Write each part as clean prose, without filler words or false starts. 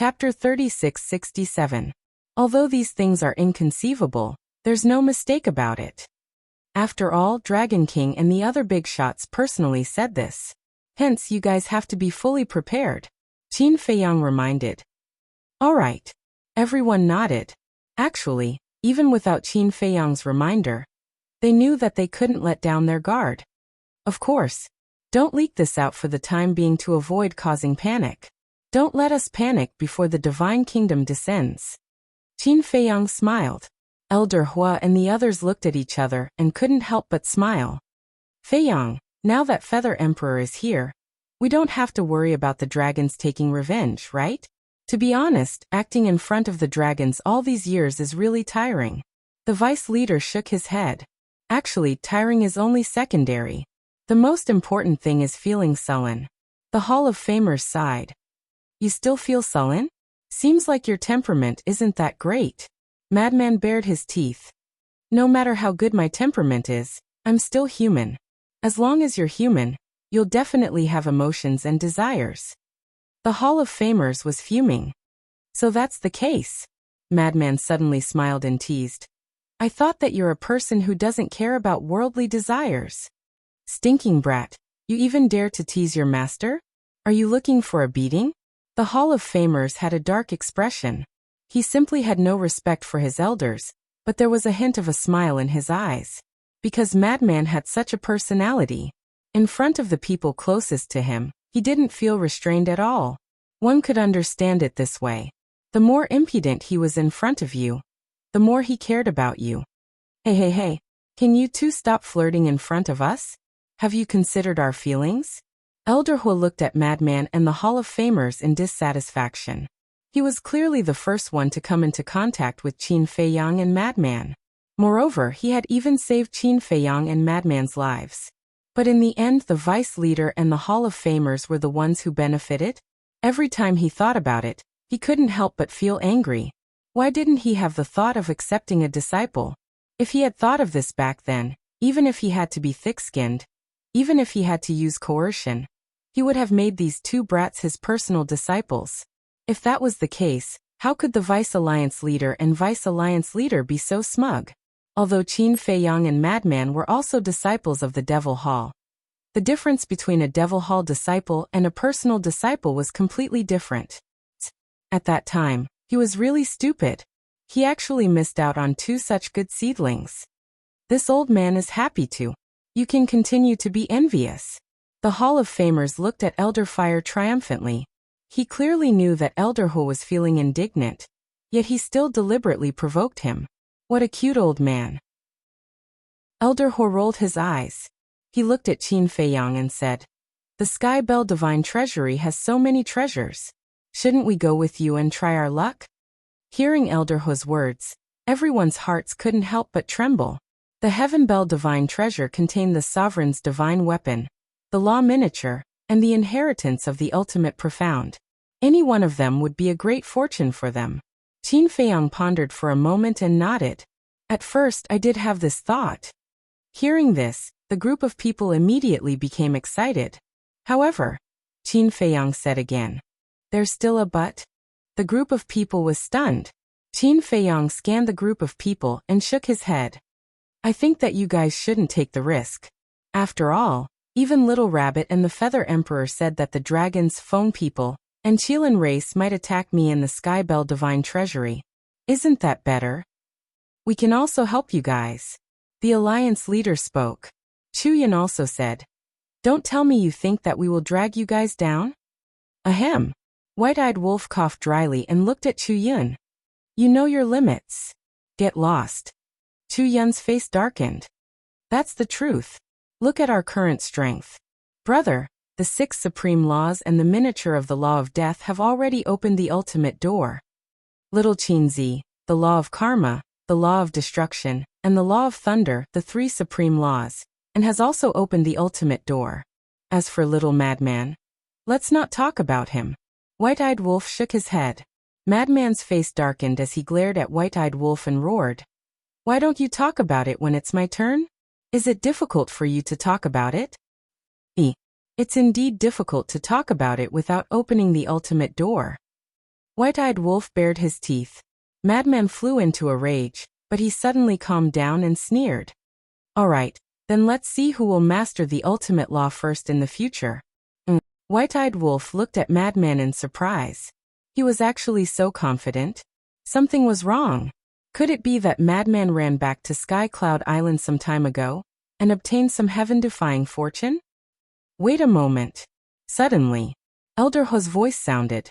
Chapter 3667. Although these things are inconceivable, there's no mistake about it. After all, Dragon King and the other big shots personally said this. Hence, you guys have to be fully prepared. Qin Feiyang reminded. All right. Everyone nodded. Actually, even without Qin Feiyang's reminder, they knew that they couldn't let down their guard. Of course, don't leak this out for the time being to avoid causing panic. Don't let us panic before the divine kingdom descends. Qin Feiyang smiled. Elder Hua and the others looked at each other and couldn't help but smile. Feiyang, now that Feather Emperor is here, we don't have to worry about the dragons taking revenge, right? To be honest, acting in front of the dragons all these years is really tiring. The vice leader shook his head. Actually, tiring is only secondary. The most important thing is feeling sullen. The Hall of Famers sighed. You still feel sullen? Seems like your temperament isn't that great. Madman bared his teeth. No matter how good my temperament is, I'm still human. As long as you're human, you'll definitely have emotions and desires. The Hall of Famers was fuming. So that's the case. Madman suddenly smiled and teased. I thought that you're a person who doesn't care about worldly desires. Stinking brat, you even dare to tease your master? Are you looking for a beating? The Hall of Famers had a dark expression. He simply had no respect for his elders, but there was a hint of a smile in his eyes. Because Madman had such a personality. In front of the people closest to him, he didn't feel restrained at all. One could understand it this way. The more impudent he was in front of you, the more he cared about you. Hey, can you two stop flirting in front of us? Have you considered our feelings? Elder Hua looked at Madman and the Hall of Famers in dissatisfaction. He was clearly the first one to come into contact with Qin Feiyang and Madman. Moreover, he had even saved Qin Feiyang and Madman's lives. But in the end, the vice leader and the Hall of Famers were the ones who benefited. Every time he thought about it, he couldn't help but feel angry. Why didn't he have the thought of accepting a disciple? If he had thought of this back then, even if he had to be thick-skinned, even if he had to use coercion, he would have made these two brats his personal disciples. If that was the case, how could the Vice Alliance leader and Vice Alliance leader be so smug? Although Qin Feiyang and Madman were also disciples of the Devil Hall. The difference between a Devil Hall disciple and a personal disciple was completely different. At that time, he was really stupid. He actually missed out on two such good seedlings. This old man is happy to. You can continue to be envious. The Hall of Famers looked at Elder Fire triumphantly. He clearly knew that Elder Hua was feeling indignant, yet he still deliberately provoked him. What a cute old man. Elder Hua rolled his eyes. He looked at Qin Feiyang and said, The Sky Bell Divine Treasury has so many treasures. Shouldn't we go with you and try our luck? Hearing Elder Hua's words, everyone's hearts couldn't help but tremble. The Heaven Bell Divine Treasure contained the Sovereign's divine weapon, the Law Miniature, and the inheritance of the Ultimate Profound. Any one of them would be a great fortune for them. Qin Feiyang pondered for a moment and nodded. At first, I did have this thought. Hearing this, the group of people immediately became excited. However, Qin Feiyang said again, There's still a but? The group of people was stunned. Qin Feiyang scanned the group of people and shook his head. I think that you guys shouldn't take the risk. After all, even Little Rabbit and the Feather Emperor said that the dragons, phone people, and Qilin race might attack me in the Sky Bell Divine Treasury. Isn't that better? We can also help you guys. The Alliance leader spoke. Chu Yan also said, Don't tell me you think that we will drag you guys down? Ahem. White-Eyed Wolf coughed dryly and looked at Chu Yun. You know your limits. Get lost. Chu Yun's face darkened. That's the truth. Look at our current strength. Brother, the 6 supreme laws and the miniature of the law of death have already opened the ultimate door. Little Qinzi, the law of karma, the law of destruction, and the law of thunder, the 3 supreme laws, and has also opened the ultimate door. As for Little Madman, let's not talk about him. White-Eyed Wolf shook his head. Madman's face darkened as he glared at White-Eyed Wolf and roared. Why don't you talk about it when it's my turn? Is it difficult for you to talk about it? It's indeed difficult to talk about it without opening the ultimate door. White-eyed wolf bared his teeth. Madman flew into a rage, but he suddenly calmed down and sneered. All right, then let's see who will master the ultimate law first in the future. White-eyed wolf looked at Madman in surprise. He was actually so confident. Something was wrong. Could it be that Madman ran back to Sky Cloud Island some time ago and obtained some heaven-defying fortune? Wait a moment. Suddenly, Elder Hu's voice sounded.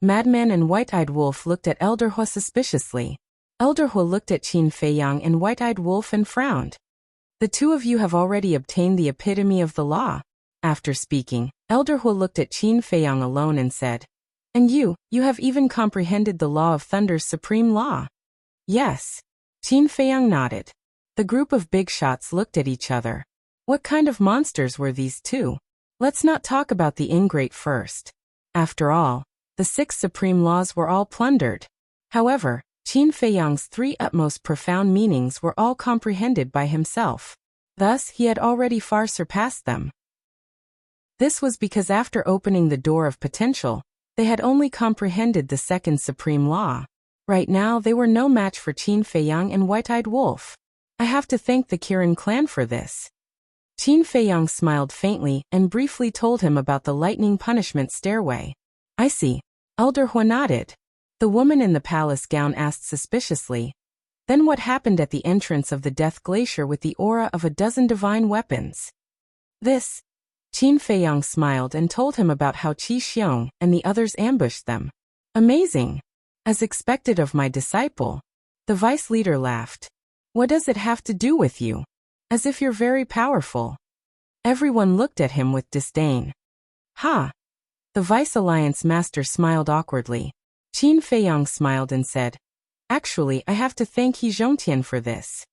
Madman and White-eyed wolf looked at Elder Hu suspiciously. Elder Hu looked at Qin Feiyang and White-eyed wolf and frowned. The two of you have already obtained the epitome of the law. After speaking, Elder Hu looked at Qin Feiyang alone and said, And you have even comprehended the law of Thunder's supreme law. Yes. Qin Feiyang nodded. The group of big shots looked at each other. What kind of monsters were these two? Let's not talk about the ingrate first. After all, the 6 supreme laws were all plundered. However, Qin Feiyang's 3 utmost profound meanings were all comprehended by himself. Thus, he had already far surpassed them. This was because after opening the door of potential, they had only comprehended the 2nd supreme law. Right now, they were no match for Qin Feiyang and White-eyed wolf. I have to thank the Kirin clan for this. Qin Feiyang smiled faintly and briefly told him about the lightning punishment stairway. I see. Elder Hu nodded. The woman in the palace gown asked suspiciously. Then what happened at the entrance of the Death Glacier with the aura of a dozen divine weapons? This. Qin Feiyang smiled and told him about how Qi Xiong and the others ambushed them. Amazing. As expected of my disciple. The vice leader laughed. What does it have to do with you? As if you're very powerful. Everyone looked at him with disdain. Ha! The Vice Alliance Master smiled awkwardly. Qin Feiyang smiled and said, Actually, I have to thank He Zhongtian for this.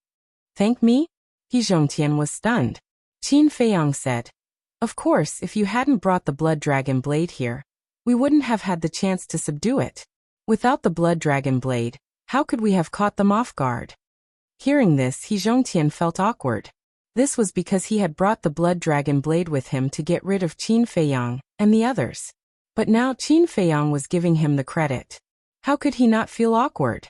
Thank me? He Zhongtian was stunned. Qin Feiyang said, Of course, if you hadn't brought the Blood Dragon Blade here, we wouldn't have had the chance to subdue it. Without the Blood Dragon Blade, how could we have caught them off guard? Hearing this, He Zhongtian felt awkward. This was because he had brought the Blood Dragon Blade with him to get rid of Qin Feiyang and the others. But now Qin Feiyang was giving him the credit. How could he not feel awkward?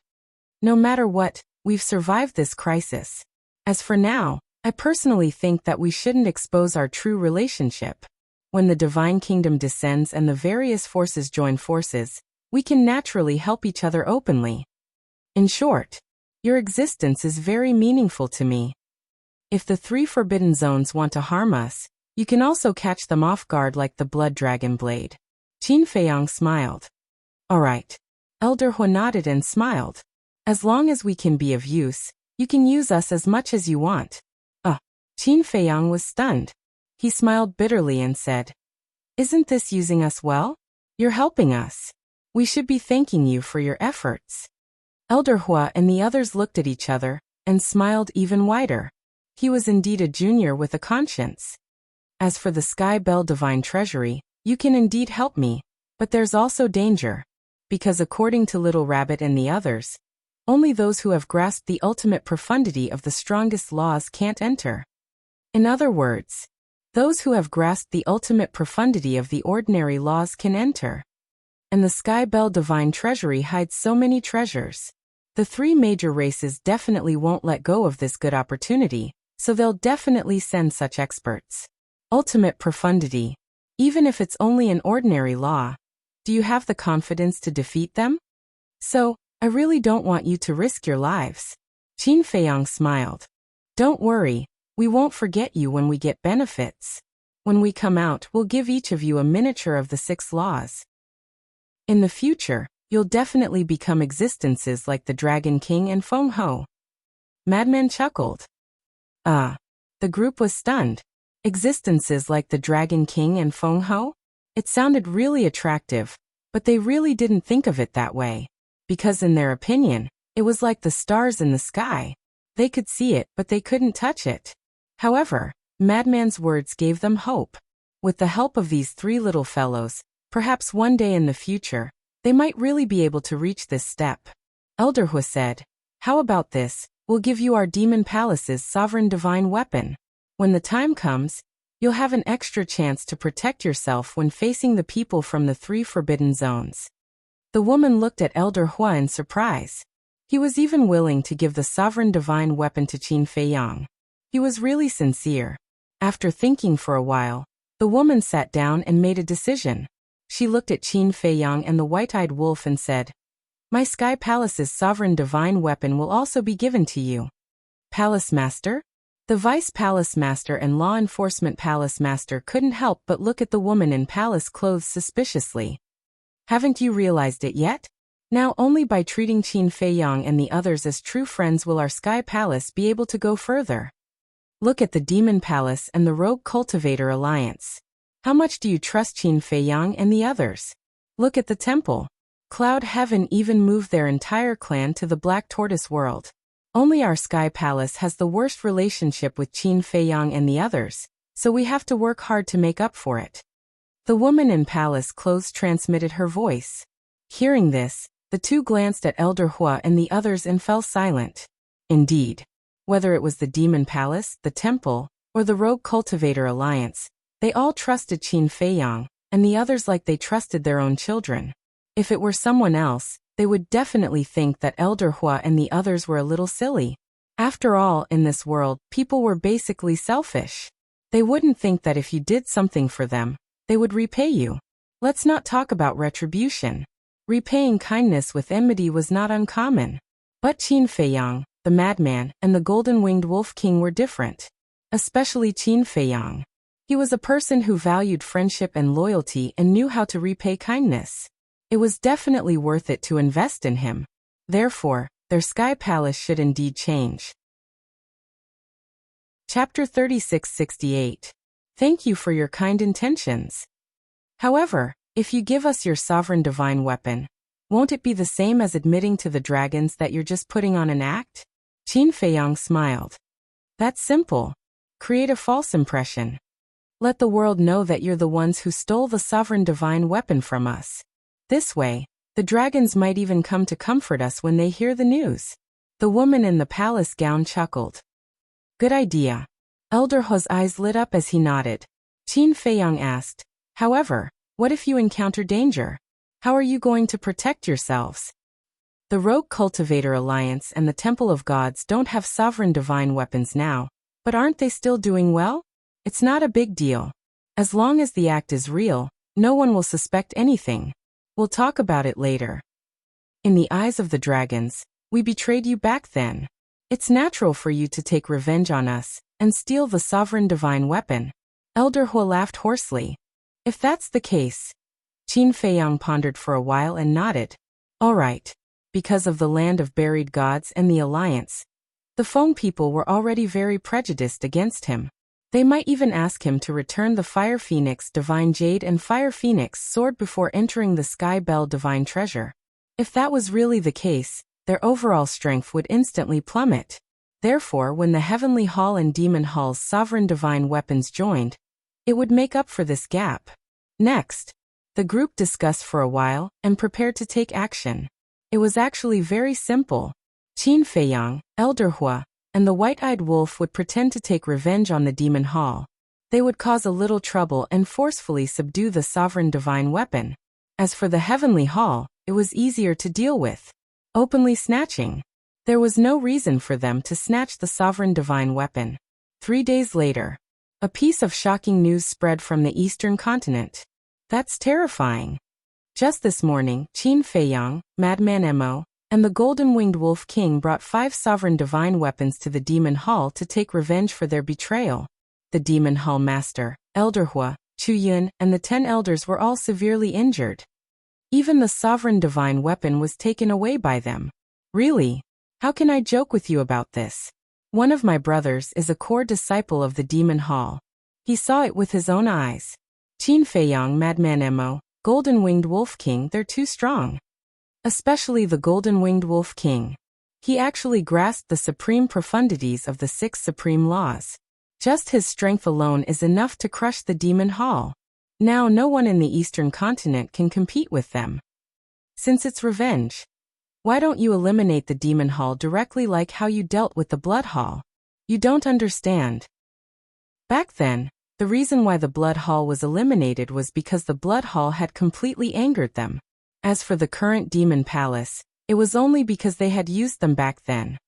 No matter what, we've survived this crisis. As for now, I personally think that we shouldn't expose our true relationship. When the Divine Kingdom descends and the various forces join forces, we can naturally help each other openly. In short, your existence is very meaningful to me. If the 3 forbidden zones want to harm us, you can also catch them off guard like the Blood Dragon Blade. Qin Feiyang smiled. All right. Elder Hu nodded and smiled. As long as we can be of use, you can use us as much as you want. Qin Feiyang was stunned. He smiled bitterly and said, Isn't this using us well? You're helping us. We should be thanking you for your efforts. Elder Hua and the others looked at each other and smiled even wider. He was indeed a junior with a conscience. As for the Sky Bell Divine Treasury, you can indeed help me, but there's also danger. Because according to Little Rabbit and the others, only those who have grasped the ultimate profundity of the strongest laws can't enter. In other words, those who have grasped the ultimate profundity of the ordinary laws can enter. And the Sky Bell Divine Treasury hides so many treasures. The 3 major races definitely won't let go of this good opportunity, so they'll definitely send such experts. Ultimate profundity. Even if it's only an ordinary law, do you have the confidence to defeat them? So, I really don't want you to risk your lives. Qin Feiyang smiled. Don't worry, we won't forget you when we get benefits. When we come out, we'll give each of you a miniature of the 6 laws. In the future, you'll definitely become existences like the Dragon King and Feng Ho. Madman chuckled. The group was stunned. Existences like the Dragon King and Feng Ho? It sounded really attractive, but they really didn't think of it that way. Because in their opinion, it was like the stars in the sky. They could see it, but they couldn't touch it. However, Madman's words gave them hope. With the help of these 3 little fellows, perhaps one day in the future, they might really be able to reach this step. Elder Hu said, How about this? We'll give you our Demon Palace's sovereign divine weapon. When the time comes, you'll have an extra chance to protect yourself when facing the people from the 3 forbidden zones. The woman looked at Elder Hua in surprise. He was even willing to give the sovereign divine weapon to Qin Feiyang. He was really sincere. After thinking for a while, the woman sat down and made a decision. She looked at Qin Feiyang and the white-eyed wolf and said, "My Sky Palace's sovereign divine weapon will also be given to you." Palace Master? The Vice Palace Master and Law Enforcement Palace Master couldn't help but look at the woman in palace clothes suspiciously. "Haven't you realized it yet? Now only by treating Qin Feiyang and the others as true friends will our Sky Palace be able to go further. Look at the Demon Palace and the Rogue Cultivator Alliance. How much do you trust Qin Feiyang and the others? Look at the temple. Cloud Heaven even moved their entire clan to the Black Tortoise world. Only our Sky Palace has the worst relationship with Qin Feiyang and the others, so we have to work hard to make up for it." The woman in palace clothes transmitted her voice. Hearing this, the two glanced at Elder Hua and the others and fell silent. Indeed, whether it was the Demon Palace, the Temple, or the Rogue Cultivator Alliance, they all trusted Qin Feiyang, and the others like they trusted their own children. If it were someone else, they would definitely think that Elder Hua and the others were a little silly. After all, in this world, people were basically selfish. They wouldn't think that if you did something for them, they would repay you. Let's not talk about retribution. Repaying kindness with enmity was not uncommon. But Qin Feiyang, the madman, and the golden-winged wolf king were different. Especially Qin Feiyang. He was a person who valued friendship and loyalty and knew how to repay kindness. It was definitely worth it to invest in him. Therefore, their Sky Palace should indeed change. Chapter 3668. Thank you for your kind intentions. However, if you give us your sovereign divine weapon, won't it be the same as admitting to the dragons that you're just putting on an act? Qin Feiyang smiled. That's simple. Create a false impression. Let the world know that you're the ones who stole the sovereign divine weapon from us. This way, the dragons might even come to comfort us when they hear the news. The woman in the palace gown chuckled. Good idea. Elder Hua's eyes lit up as he nodded. Qin Feiyang asked, however, what if you encounter danger? How are you going to protect yourselves? The Rogue Cultivator Alliance and the Temple of Gods don't have sovereign divine weapons now, but aren't they still doing well? It's not a big deal. As long as the act is real, no one will suspect anything. We'll talk about it later. In the eyes of the dragons, we betrayed you back then. It's natural for you to take revenge on us and steal the sovereign divine weapon. Elder Hua laughed hoarsely. If that's the case. Qin Feiyang pondered for a while and nodded. All right. Because of the land of buried gods and the alliance, the Feng people were already very prejudiced against him. They might even ask him to return the Fire Phoenix Divine Jade and Fire Phoenix Sword before entering the Sky Bell Divine Treasure. If that was really the case, their overall strength would instantly plummet. Therefore, when the Heavenly Hall and Demon Hall's sovereign divine weapons joined, it would make up for this gap. Next, the group discussed for a while and prepared to take action. It was actually very simple. Qin Feiyang, Elder Hua, and the white-eyed wolf would pretend to take revenge on the Demon Hall. They would cause a little trouble and forcefully subdue the sovereign divine weapon. As for the Heavenly Hall, it was easier to deal with. Openly snatching. There was no reason for them to snatch the sovereign divine weapon. 3 days later, a piece of shocking news spread from the eastern continent. That's terrifying. Just this morning, Qin Feiyang, Madman Mo, and the Golden-Winged Wolf King brought 5 sovereign divine weapons to the Demon Hall to take revenge for their betrayal. The Demon Hall Master, Elder Hua, Chu Yun, and the 10 elders were all severely injured. Even the sovereign divine weapon was taken away by them. Really? How can I joke with you about this? One of my brothers is a core disciple of the Demon Hall. He saw it with his own eyes. Qin Feiyang, Madman Mo, Golden-Winged Wolf King, they're too strong. Especially the Golden-Winged Wolf King. He actually grasped the supreme profundities of the 6 supreme laws. Just his strength alone is enough to crush the Demon Hall. Now no one in the Eastern continent can compete with them. Since it's revenge, why don't you eliminate the Demon Hall directly like how you dealt with the Blood Hall? You don't understand. Back then, the reason why the Blood Hall was eliminated was because the Blood Hall had completely angered them. As for the current demon palace, it was only because they had used them back then.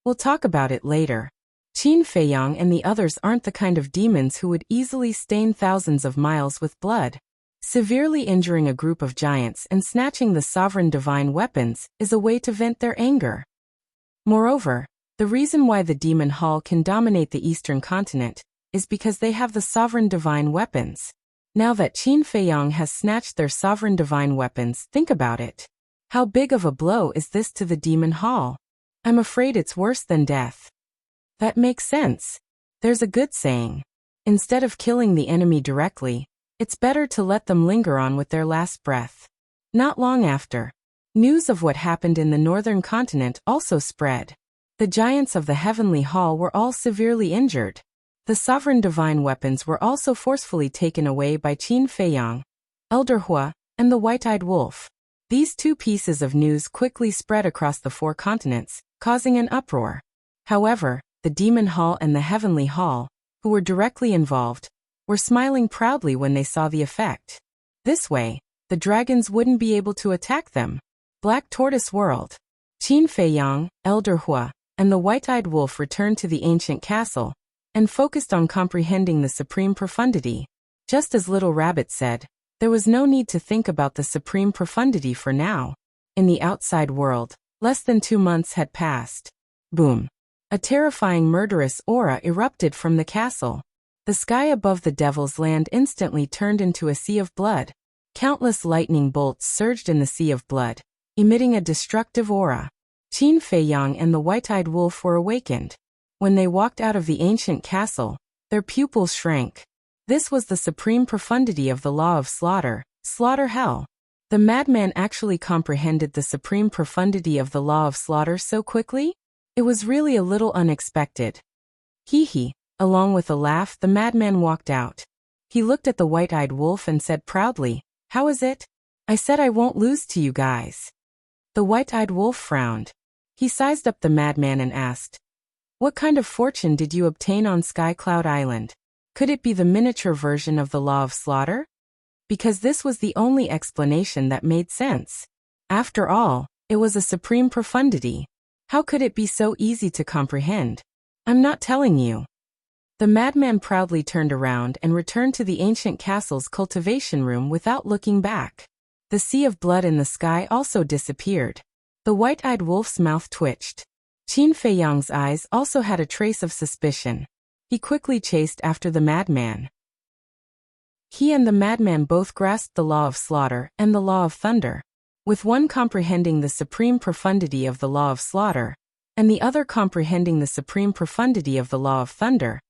We'll talk about it later. Qin Feiyang and the others aren't the kind of demons who would easily stain thousands of miles with blood. Severely injuring a group of giants and snatching the sovereign divine weapons is a way to vent their anger. Moreover, the reason why the Demon Hall can dominate the Eastern continent is because they have the sovereign divine weapons. Now that Qin Feiyang has snatched their sovereign divine weapons, think about it. How big of a blow is this to the Demon Hall? I'm afraid it's worse than death. That makes sense. There's a good saying. Instead of killing the enemy directly, it's better to let them linger on with their last breath. Not long after, news of what happened in the northern continent also spread. The giants of the Heavenly Hall were all severely injured. The sovereign divine weapons were also forcefully taken away by Qin Feiyang, Elder Hua, and the White-Eyed Wolf. These two pieces of news quickly spread across the 4 continents, causing an uproar. However, the Demon Hall and the Heavenly Hall, who were directly involved, were smiling proudly when they saw the effect. This way, the dragons wouldn't be able to attack them. Black Tortoise World. Qin Feiyang, Elder Hua, and the White-Eyed Wolf returned to the ancient castle and focused on comprehending the supreme profundity. Just as Little Rabbit said, there was no need to think about the supreme profundity for now. In the outside world, less than 2 months had passed. Boom. A terrifying murderous aura erupted from the castle. The sky above the Devil's Land instantly turned into a sea of blood. Countless lightning bolts surged in the sea of blood, emitting a destructive aura. Qin Feiyang and the White-Eyed Wolf were awakened. When they walked out of the ancient castle, their pupils shrank. This was the supreme profundity of the law of slaughter, slaughter hell. The madman actually comprehended the supreme profundity of the law of slaughter so quickly? It was really a little unexpected. Hee. Along with a laugh, the madman walked out. He looked at the White-Eyed Wolf and said proudly, "How is it? I said I won't lose to you guys." The White-Eyed Wolf frowned. He sized up the madman and asked, "What kind of fortune did you obtain on Sky Cloud Island? Could it be the miniature version of the law of slaughter?" Because this was the only explanation that made sense. After all, it was a supreme profundity. How could it be so easy to comprehend? I'm not telling you. The madman proudly turned around and returned to the ancient castle's cultivation room without looking back. The sea of blood in the sky also disappeared. The White-Eyed Wolf's mouth twitched. Qin Feiyang's eyes also had a trace of suspicion. He quickly chased after the madman. He and the madman both grasped the law of slaughter and the law of thunder, with one comprehending the supreme profundity of the law of slaughter, and the other comprehending the supreme profundity of the law of thunder.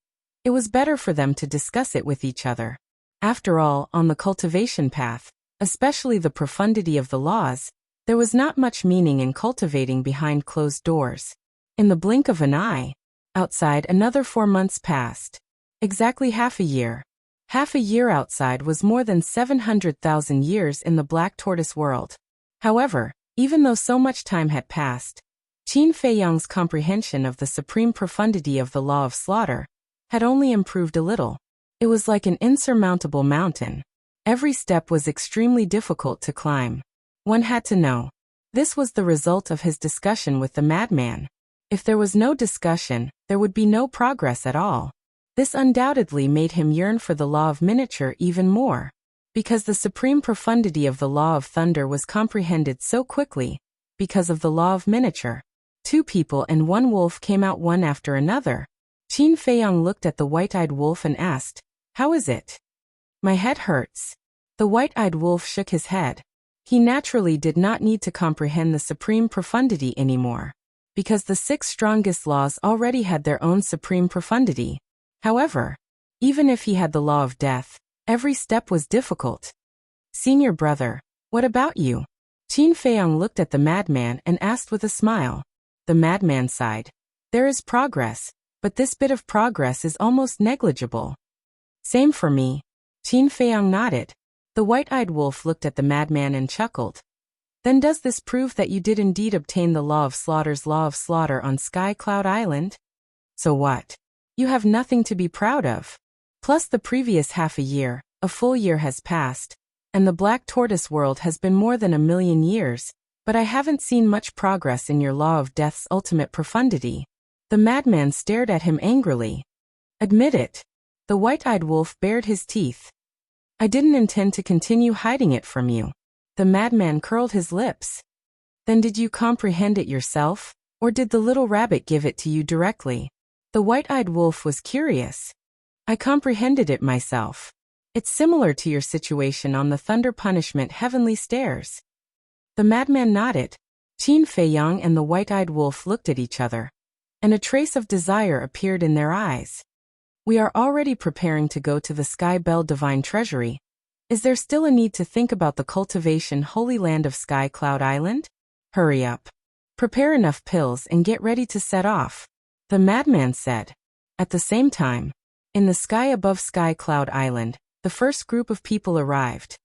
It was better for them to discuss it with each other. After all, on the cultivation path, especially the profundity of the laws, there was not much meaning in cultivating behind closed doors. In the blink of an eye, outside another 4 months passed. Exactly half a year. Half a year outside was more than 700,000 years in the Black Tortoise world. However, even though so much time had passed, Qin Feiyang's comprehension of the supreme profundity of the law of slaughter had only improved a little. It was like an insurmountable mountain. Every step was extremely difficult to climb. One had to know. This was the result of his discussion with the madman. If there was no discussion, there would be no progress at all. This undoubtedly made him yearn for the law of miniature even more. Because the supreme profundity of the law of thunder was comprehended so quickly, because of the law of miniature. 2 people and 1 wolf came out one after another. Qin Feiyang looked at the White-Eyed Wolf and asked, "How is it?" "My head hurts." The White-Eyed Wolf shook his head. He naturally did not need to comprehend the supreme profundity anymore, because the 6 strongest laws already had their own supreme profundity. However, even if he had the law of death, every step was difficult. "Senior brother, what about you?" Qin Feiyang looked at the madman and asked with a smile. The madman sighed. "There is progress, but this bit of progress is almost negligible." "Same for me." Qin Feiyang nodded. The White-Eyed Wolf looked at the madman and chuckled. "Then does this prove that you did indeed obtain the law of slaughter on Sky Cloud Island?" "So what? You have nothing to be proud of. Plus the previous half a year, a full year has passed, and the black tortoise world has been more than 1,000,000 years, but I haven't seen much progress in your law of death's ultimate profundity. The madman stared at him angrily. Admit it. The white-eyed wolf bared his teeth. I didn't intend to continue hiding it from you. The madman curled his lips. Then did you comprehend it yourself, or did the little rabbit give it to you directly? The white-eyed wolf was curious. I comprehended it myself. It's similar to your situation on the thunder punishment heavenly stairs. The madman nodded. Qin Feiyang and the white-eyed wolf looked at each other, and a trace of desire appeared in their eyes. We are already preparing to go to the Sky Bell Divine Treasury. Is there still a need to think about the cultivation holy land of Sky Cloud Island? Hurry up. Prepare enough pills and get ready to set off, the madman said. At the same time, in the sky above Sky Cloud Island, the first group of people arrived.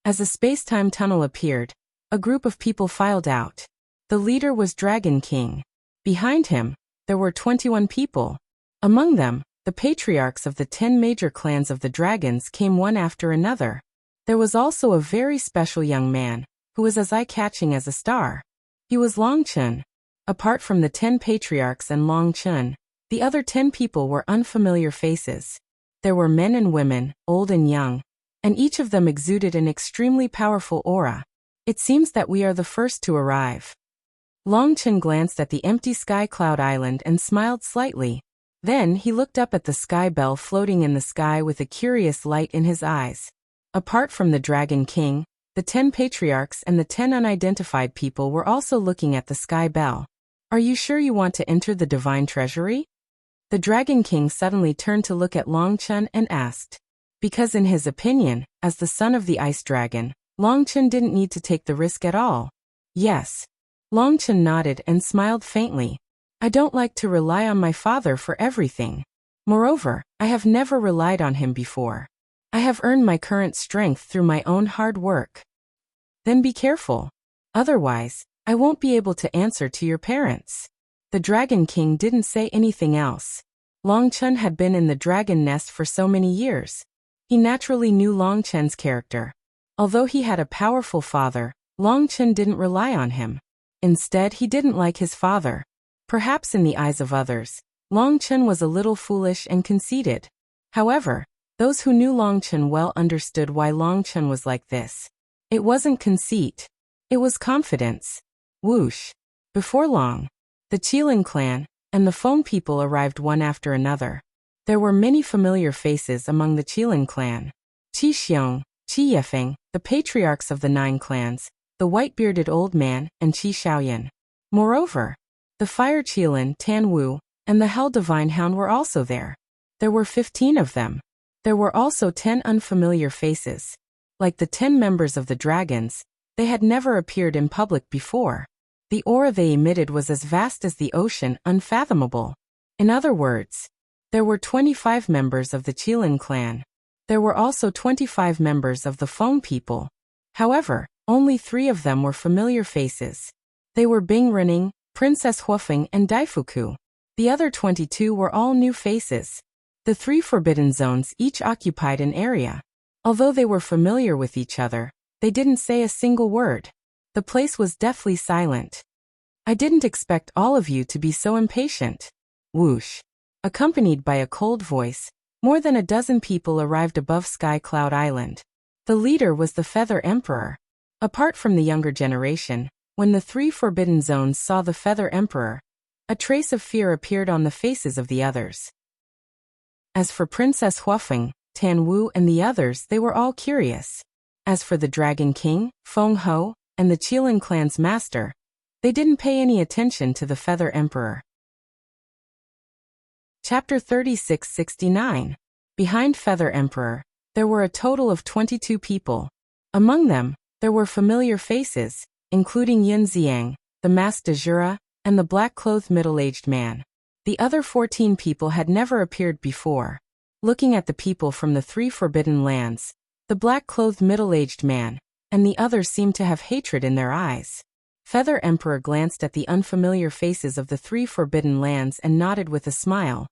As a space-time tunnel appeared, a group of people filed out. The leader was Dragon King. Behind him, there were 21 people. Among them, the patriarchs of the 10 major clans of the dragons came one after another. There was also a very special young man, who was as eye-catching as a star. He was Long Chun. Apart from the 10 patriarchs and Long Chun, the other 10 people were unfamiliar faces. There were men and women, old and young, and each of them exuded an extremely powerful aura. It seems that we are the first to arrive. Long Chun glanced at the empty Sky Cloud Island and smiled slightly. Then he looked up at the sky bell floating in the sky with a curious light in his eyes. Apart from the Dragon King, the 10 patriarchs and the 10 unidentified people were also looking at the sky bell. Are you sure you want to enter the divine treasury? The Dragon King suddenly turned to look at Long Chun and asked. Because in his opinion, as the son of the ice dragon, Long Chun didn't need to take the risk at all. Yes. Long Chun nodded and smiled faintly. I don't like to rely on my father for everything. Moreover, I have never relied on him before. I have earned my current strength through my own hard work. Then be careful. Otherwise, I won't be able to answer to your parents. The Dragon King didn't say anything else. Long Chun had been in the dragon nest for so many years. He naturally knew Long Chun's character. Although he had a powerful father, Long Chun didn't rely on him. Instead, he didn't like his father. Perhaps in the eyes of others, Long Chun was a little foolish and conceited. However, those who knew Long Chun well understood why Long Chun was like this. It wasn't conceit. It was confidence. Whoosh. Before long, the Qilin clan and the Feng people arrived one after another. There were many familiar faces among the Qilin clan. Qi Xiong, Qi Yefeng, the patriarchs of the 9 clans, the white-bearded old man, and Qi Shaoyan. Moreover, the Fire Qilin, Tan Wu, and the Hell Divine Hound were also there. There were 15 of them. There were also 10 unfamiliar faces. Like the 10 members of the dragons, they had never appeared in public before. The aura they emitted was as vast as the ocean, unfathomable. In other words, there were 25 members of the Qilin clan. There were also 25 members of the Feng people. However, only 3 of them were familiar faces. They were Bing Renning, Princess Huofeng, and Daifuku. The other 22 were all new faces. The 3 forbidden zones each occupied an area. Although they were familiar with each other, they didn't say a single word. The place was deathly silent. I didn't expect all of you to be so impatient. Whoosh. Accompanied by a cold voice, more than a dozen people arrived above Sky Cloud Island. The leader was the Feather Emperor. Apart from the younger generation, when the 3 forbidden zones saw the Feather Emperor, a trace of fear appeared on the faces of the others. As for Princess Huofeng, Tan Wu, and the others, they were all curious. As for the Dragon King, Feng Ho, and the Qilin clan's master, they didn't pay any attention to the Feather Emperor. Chapter 3669. Behind Feather Emperor, there were a total of 22 people. Among them, there were familiar faces, including Yun Xiang, the masked Azura, and the black-clothed middle-aged man. The other 14 people had never appeared before. Looking at the people from the 3 forbidden lands, the black-clothed middle-aged man, and the others seemed to have hatred in their eyes. Feather Emperor glanced at the unfamiliar faces of the 3 forbidden lands and nodded with a smile.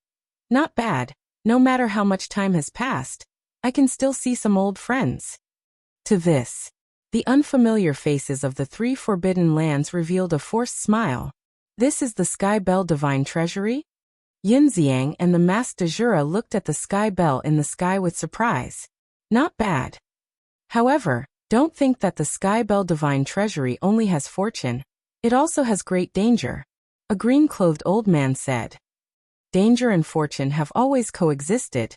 Not bad. No matter how much time has passed, I can still see some old friends. To this, the unfamiliar faces of the three forbidden lands revealed a forced smile. This is the Sky Bell Divine Treasury? Yinxiang and the Mask de Jura looked at the Sky Bell in the sky with surprise. Not bad. However, don't think that the Sky Bell Divine Treasury only has fortune. It also has great danger. A green-clothed old man said. Danger and fortune have always coexisted.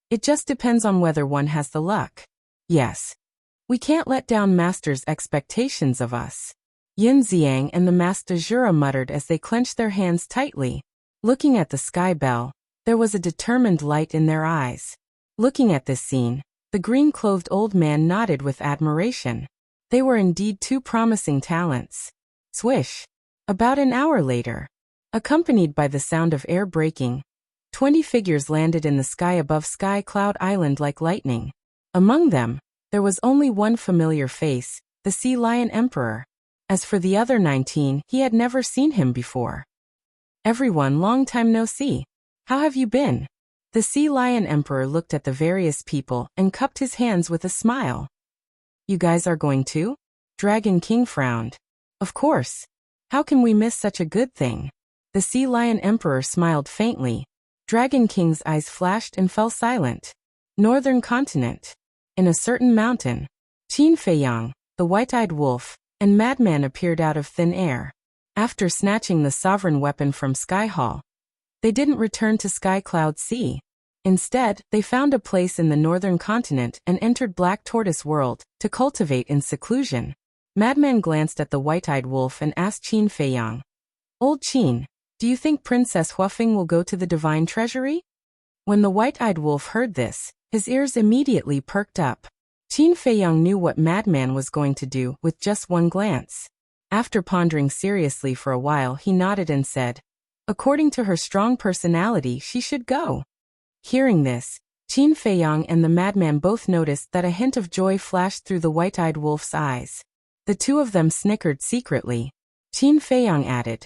It just depends on whether one has the luck. Yes. We can't let down Master's expectations of us. Yinxiang and the Mask de Jura muttered as they clenched their hands tightly. Looking at the Sky Bell, there was a determined light in their eyes. Looking at this scene, the green-clothed old man nodded with admiration. They were indeed two promising talents. Swish! About an hour later, accompanied by the sound of air breaking, 20 figures landed in the sky above Sky Cloud Island like lightning. Among them, there was only one familiar face, the Sea Lion Emperor. As for the other 19, he had never seen him before. Everyone, long time no see. How have you been? The Sea Lion Emperor looked at the various people and cupped his hands with a smile. You guys are going too? Dragon King frowned. Of course. How can we miss such a good thing? The Sea Lion Emperor smiled faintly. Dragon King's eyes flashed and fell silent. Northern continent. In a certain mountain, Qin Feiyang, the white-eyed wolf, and Madman appeared out of thin air. After snatching the sovereign weapon from Sky Hall, they didn't return to Sky Cloud Sea. Instead, they found a place in the northern continent and entered Black Tortoise World to cultivate in seclusion. Madman glanced at the white-eyed wolf and asked Qin Feiyang, Old Qin, do you think Princess Huafeng will go to the Divine Treasury? When the white-eyed wolf heard this, his ears immediately perked up. Qin Feiyang knew what Madman was going to do with just one glance. After pondering seriously for a while, he nodded and said, According to her strong personality, she should go. Hearing this, Qin Feiyang and the Madman both noticed that a hint of joy flashed through the white-eyed wolf's eyes. The two of them snickered secretly. Qin Feiyang added,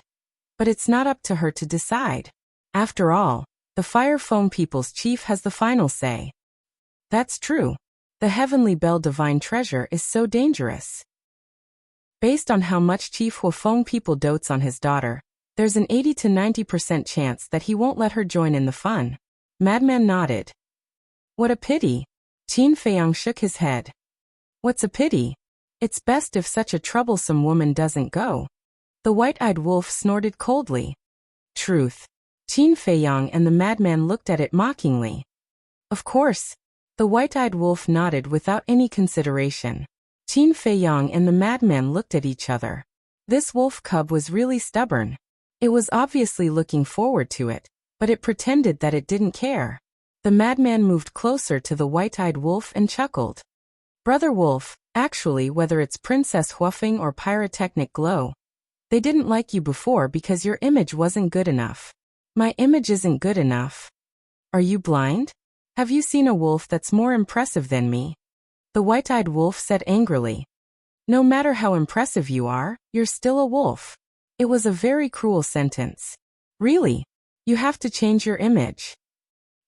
But it's not up to her to decide. After all, the Fire Foam People's chief has the final say. That's true. The Heavenly Bell Divine Treasure is so dangerous. Based on how much Chief Huafeng people dotes on his daughter, there's an 80 to 90% chance that he won't let her join in the fun. Madman nodded. What a pity. Qin Feiyang shook his head. What's a pity? It's best if such a troublesome woman doesn't go. The white-eyed wolf snorted coldly. Truth. Qin Feiyang and the Madman looked at it mockingly. Of course. The white-eyed wolf nodded without any consideration. Qin Feiyang and the Madman looked at each other. This wolf cub was really stubborn. It was obviously looking forward to it, but it pretended that it didn't care. The Madman moved closer to the white-eyed wolf and chuckled. Brother Wolf, actually, whether it's Princess Huafeng or Pyrotechnic Glow, they didn't like you before because your image wasn't good enough. My image isn't good enough. Are you blind? Have you seen a wolf that's more impressive than me? The white-eyed wolf said angrily. No matter how impressive you are, you're still a wolf. It was a very cruel sentence. Really? You have to change your image.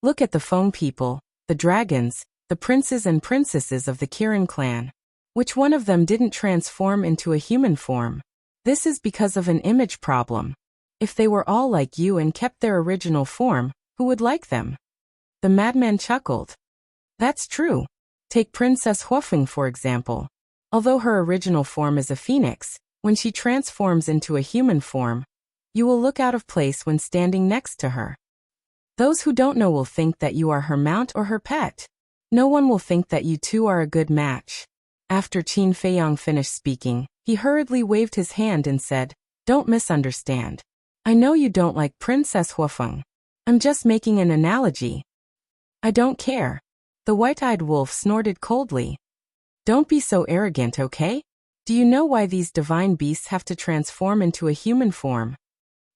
Look at the Foam people, the dragons, the princes and princesses of the Kirin clan. Which one of them didn't transform into a human form? This is because of an image problem. If they were all like you and kept their original form, who would like them? The Madman chuckled. That's true. Take Princess Huafeng for example. Although her original form is a phoenix, when she transforms into a human form, you will look out of place when standing next to her. Those who don't know will think that you are her mount or her pet. No one will think that you two are a good match. After Qin Feiyang finished speaking, he hurriedly waved his hand and said, Don't misunderstand. I know you don't like Princess Huafeng. I'm just making an analogy. I don't care. The white-eyed wolf snorted coldly. Don't be so arrogant, okay? Do you know why these divine beasts have to transform into a human form?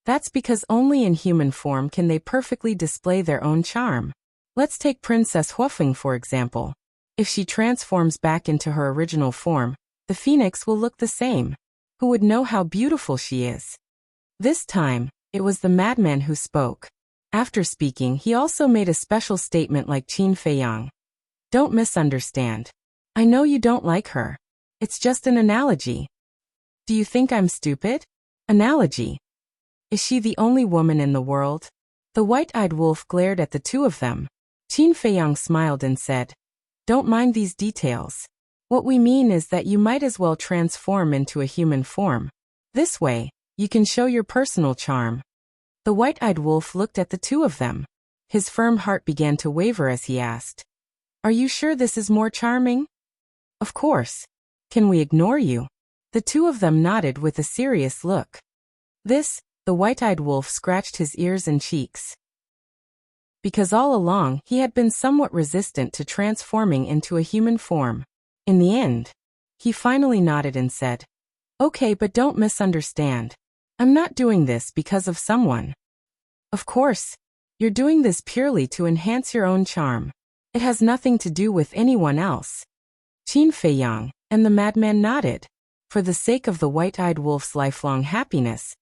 That's because only in human form can they perfectly display their own charm. Let's take Princess Huafeng for example. If she transforms back into her original form, the phoenix will look the same. Who would know how beautiful she is? This time, it was the Madman who spoke. After speaking, he also made a special statement like Qin Feiyang. Don't misunderstand. I know you don't like her. It's just an analogy. Do you think I'm stupid? Analogy. Is she the only woman in the world? The white-eyed wolf glared at the two of them. Qin Feiyang smiled and said, Don't mind these details. What we mean is that you might as well transform into a human form. This way, you can show your personal charm. The white-eyed wolf looked at the two of them. His firm heart began to waver as he asked, Are you sure this is more charming? Of course. Can we ignore you? The two of them nodded with a serious look. The white-eyed wolf scratched his ears and cheeks. Because all along he had been somewhat resistant to transforming into a human form. In the end, he finally nodded and said, Okay, but don't misunderstand. I'm not doing this because of someone. Of course, you're doing this purely to enhance your own charm. It has nothing to do with anyone else. Qin Feiyang and the madman nodded. For the sake of the white-eyed wolf's lifelong happiness,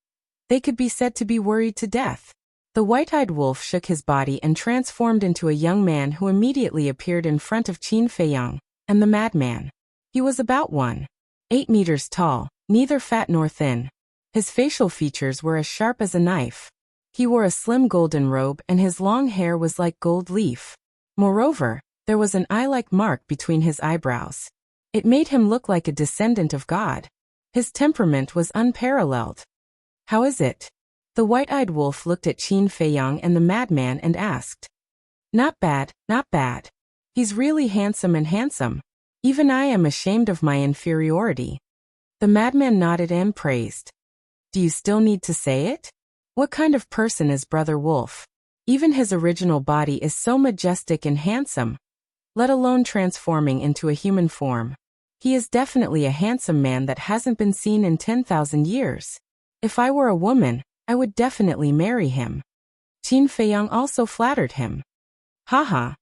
they could be said to be worried to death. The white-eyed wolf shook his body and transformed into a young man who immediately appeared in front of Qin Feiyang and the madman. He was about 1.8 meters tall, neither fat nor thin. His facial features were as sharp as a knife. He wore a slim golden robe and his long hair was like gold leaf. Moreover, there was an eye-like mark between his eyebrows. It made him look like a descendant of God. His temperament was unparalleled. How is it? The white-eyed wolf looked at Qin Feiyang and the madman and asked. Not bad, not bad. He's really handsome and handsome. Even I am ashamed of my inferiority. The madman nodded and praised. Do you still need to say it? What kind of person is Brother Wolf? Even his original body is so majestic and handsome, let alone transforming into a human form. He is definitely a handsome man that hasn't been seen in 10,000 years. If I were a woman, I would definitely marry him. Qin Feiyang also flattered him. Haha.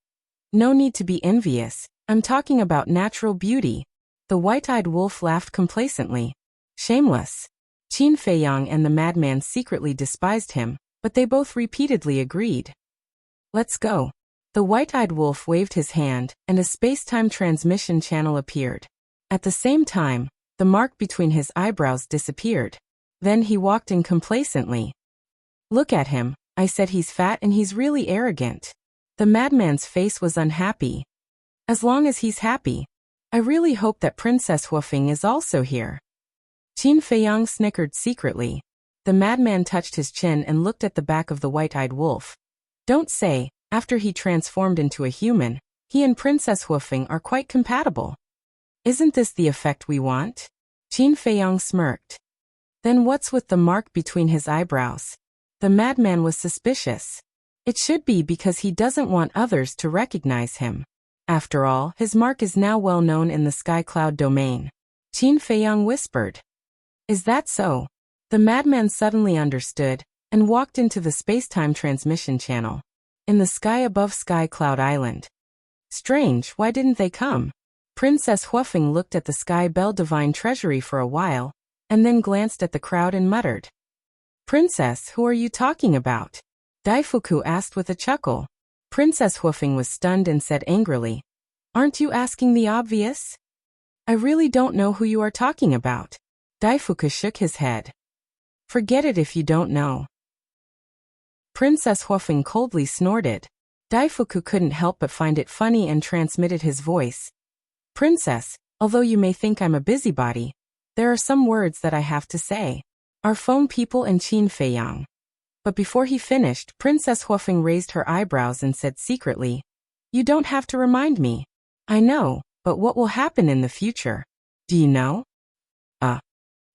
No need to be envious. I'm talking about natural beauty. The white-eyed wolf laughed complacently. Shameless. Qin Feiyang and the madman secretly despised him, but they both repeatedly agreed. Let's go. The white-eyed wolf waved his hand, and a space-time transmission channel appeared. At the same time, the mark between his eyebrows disappeared. Then he walked in complacently. Look at him, I said he's fat and he's really arrogant. The madman's face was unhappy. As long as he's happy, I really hope that Princess Huafeng is also here. Qin Feiyang snickered secretly. The madman touched his chin and looked at the back of the white-eyed wolf. Don't say, after he transformed into a human, he and Princess Huafeng are quite compatible. Isn't this the effect we want? Qin Feiyang smirked. Then what's with the mark between his eyebrows? The madman was suspicious. It should be because he doesn't want others to recognize him. After all, his mark is now well known in the Sky Cloud domain. Qin Feiyang whispered. Is that so? The madman suddenly understood, and walked into the space-time transmission channel. In the sky above Sky Cloud Island. Strange, why didn't they come? Princess Huafeng looked at the Sky Bell Divine Treasury for a while, and then glanced at the crowd and muttered. Princess, who are you talking about? Daifuku asked with a chuckle. Princess Huafeng was stunned and said angrily. Aren't you asking the obvious? I really don't know who you are talking about. Daifuku shook his head. Forget it if you don't know. Princess Huafeng coldly snorted. Daifuku couldn't help but find it funny and transmitted his voice. Princess, although you may think I'm a busybody, there are some words that I have to say. Our phone people and Qin Feiyang. But before he finished, Princess Huafeng raised her eyebrows and said secretly, You don't have to remind me. I know, but what will happen in the future? Do you know?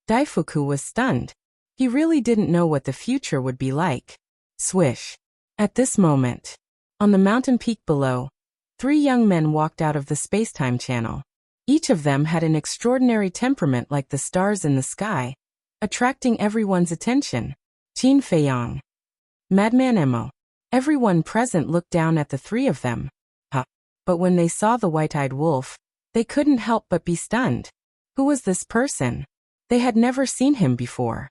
Daifuku was stunned. He really didn't know what the future would be like. Swish. At this moment, on the mountain peak below, 3 young men walked out of the space-time channel. Each of them had an extraordinary temperament like the stars in the sky, attracting everyone's attention. Qin Feiyang. Madman Emo. Everyone present looked down at the 3 of them. But when they saw the white-eyed wolf, they couldn't help but be stunned. Who was this person? They had never seen him before.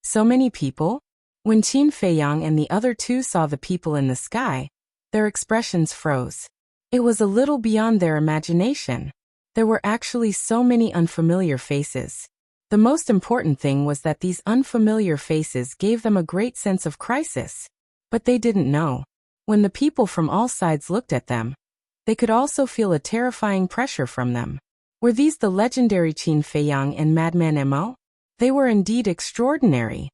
So many people? When Qin Feiyang and the other 2 saw the people in the sky, their expressions froze. It was a little beyond their imagination. There were actually so many unfamiliar faces. The most important thing was that these unfamiliar faces gave them a great sense of crisis. But they didn't know. When the people from all sides looked at them, they could also feel a terrifying pressure from them. Were these the legendary Qin Feiyang and Madman Mo? They were indeed extraordinary.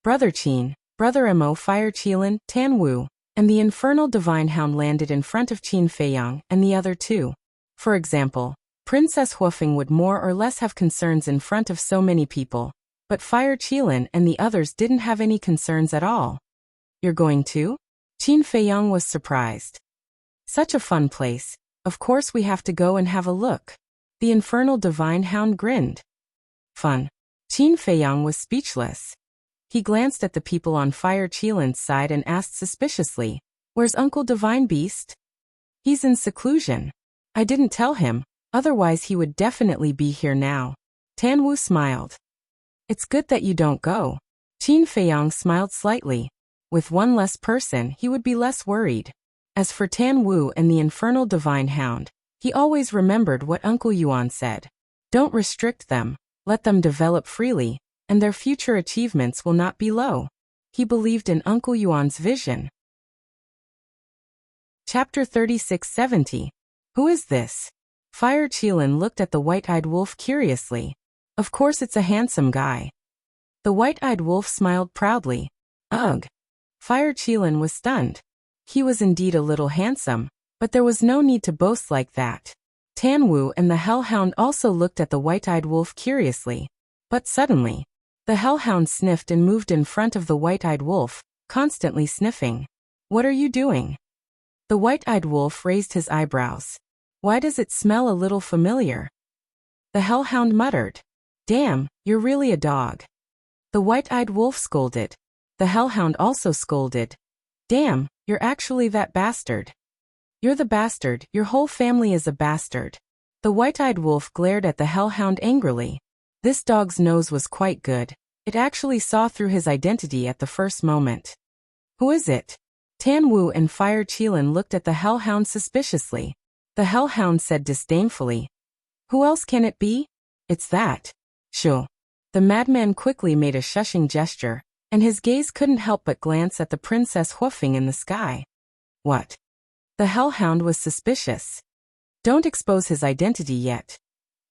Brother Qin, Brother Mo, Fire Qilin, Tan Wu, and the infernal divine hound landed in front of Qin Feiyang and the other two. For example, Princess Huofeng would more or less have concerns in front of so many people, but Fire Qilin and the others didn't have any concerns at all. You're going to? Qin Feiyang was surprised. Such a fun place, of course we have to go and have a look. The infernal divine hound grinned. Fun. Qin Feiyang was speechless. He glanced at the people on Fire Qilin's side and asked suspiciously, "Where's Uncle Divine Beast?" "He's in seclusion. I didn't tell him, otherwise he would definitely be here now." Tan Wu smiled. "It's good that you don't go." Qin Feiyang smiled slightly. With one less person, he would be less worried. As for Tan Wu and the infernal divine hound, he always remembered what Uncle Yuan said. Don't restrict them, let them develop freely, and their future achievements will not be low. He believed in Uncle Yuan's vision. Chapter 3670. Who is this? Fire Qilin looked at the white-eyed wolf curiously. Of course it's a handsome guy. The white-eyed wolf smiled proudly. Ugh. Fire Qilin was stunned. He was indeed a little handsome, but there was no need to boast like that. Tan Wu and the hellhound also looked at the white-eyed wolf curiously. But suddenly, the hellhound sniffed and moved in front of the white-eyed wolf, constantly sniffing. What are you doing? The white-eyed wolf raised his eyebrows. Why does it smell a little familiar? The hellhound muttered. Damn, you're really a dog. The white-eyed wolf scolded. The hellhound also scolded. Damn, you're actually that bastard. You're the bastard, your whole family is a bastard. The white-eyed wolf glared at the hellhound angrily. This dog's nose was quite good. It actually saw through his identity at the first moment. Who is it? Tan Wu and Fire Qilin looked at the hellhound suspiciously. The hellhound said disdainfully. Who else can it be? It's that. Shoo. The madman quickly made a shushing gesture, and his gaze couldn't help but glance at the Princess Huofeng in the sky. What? The hellhound was suspicious. Don't expose his identity yet.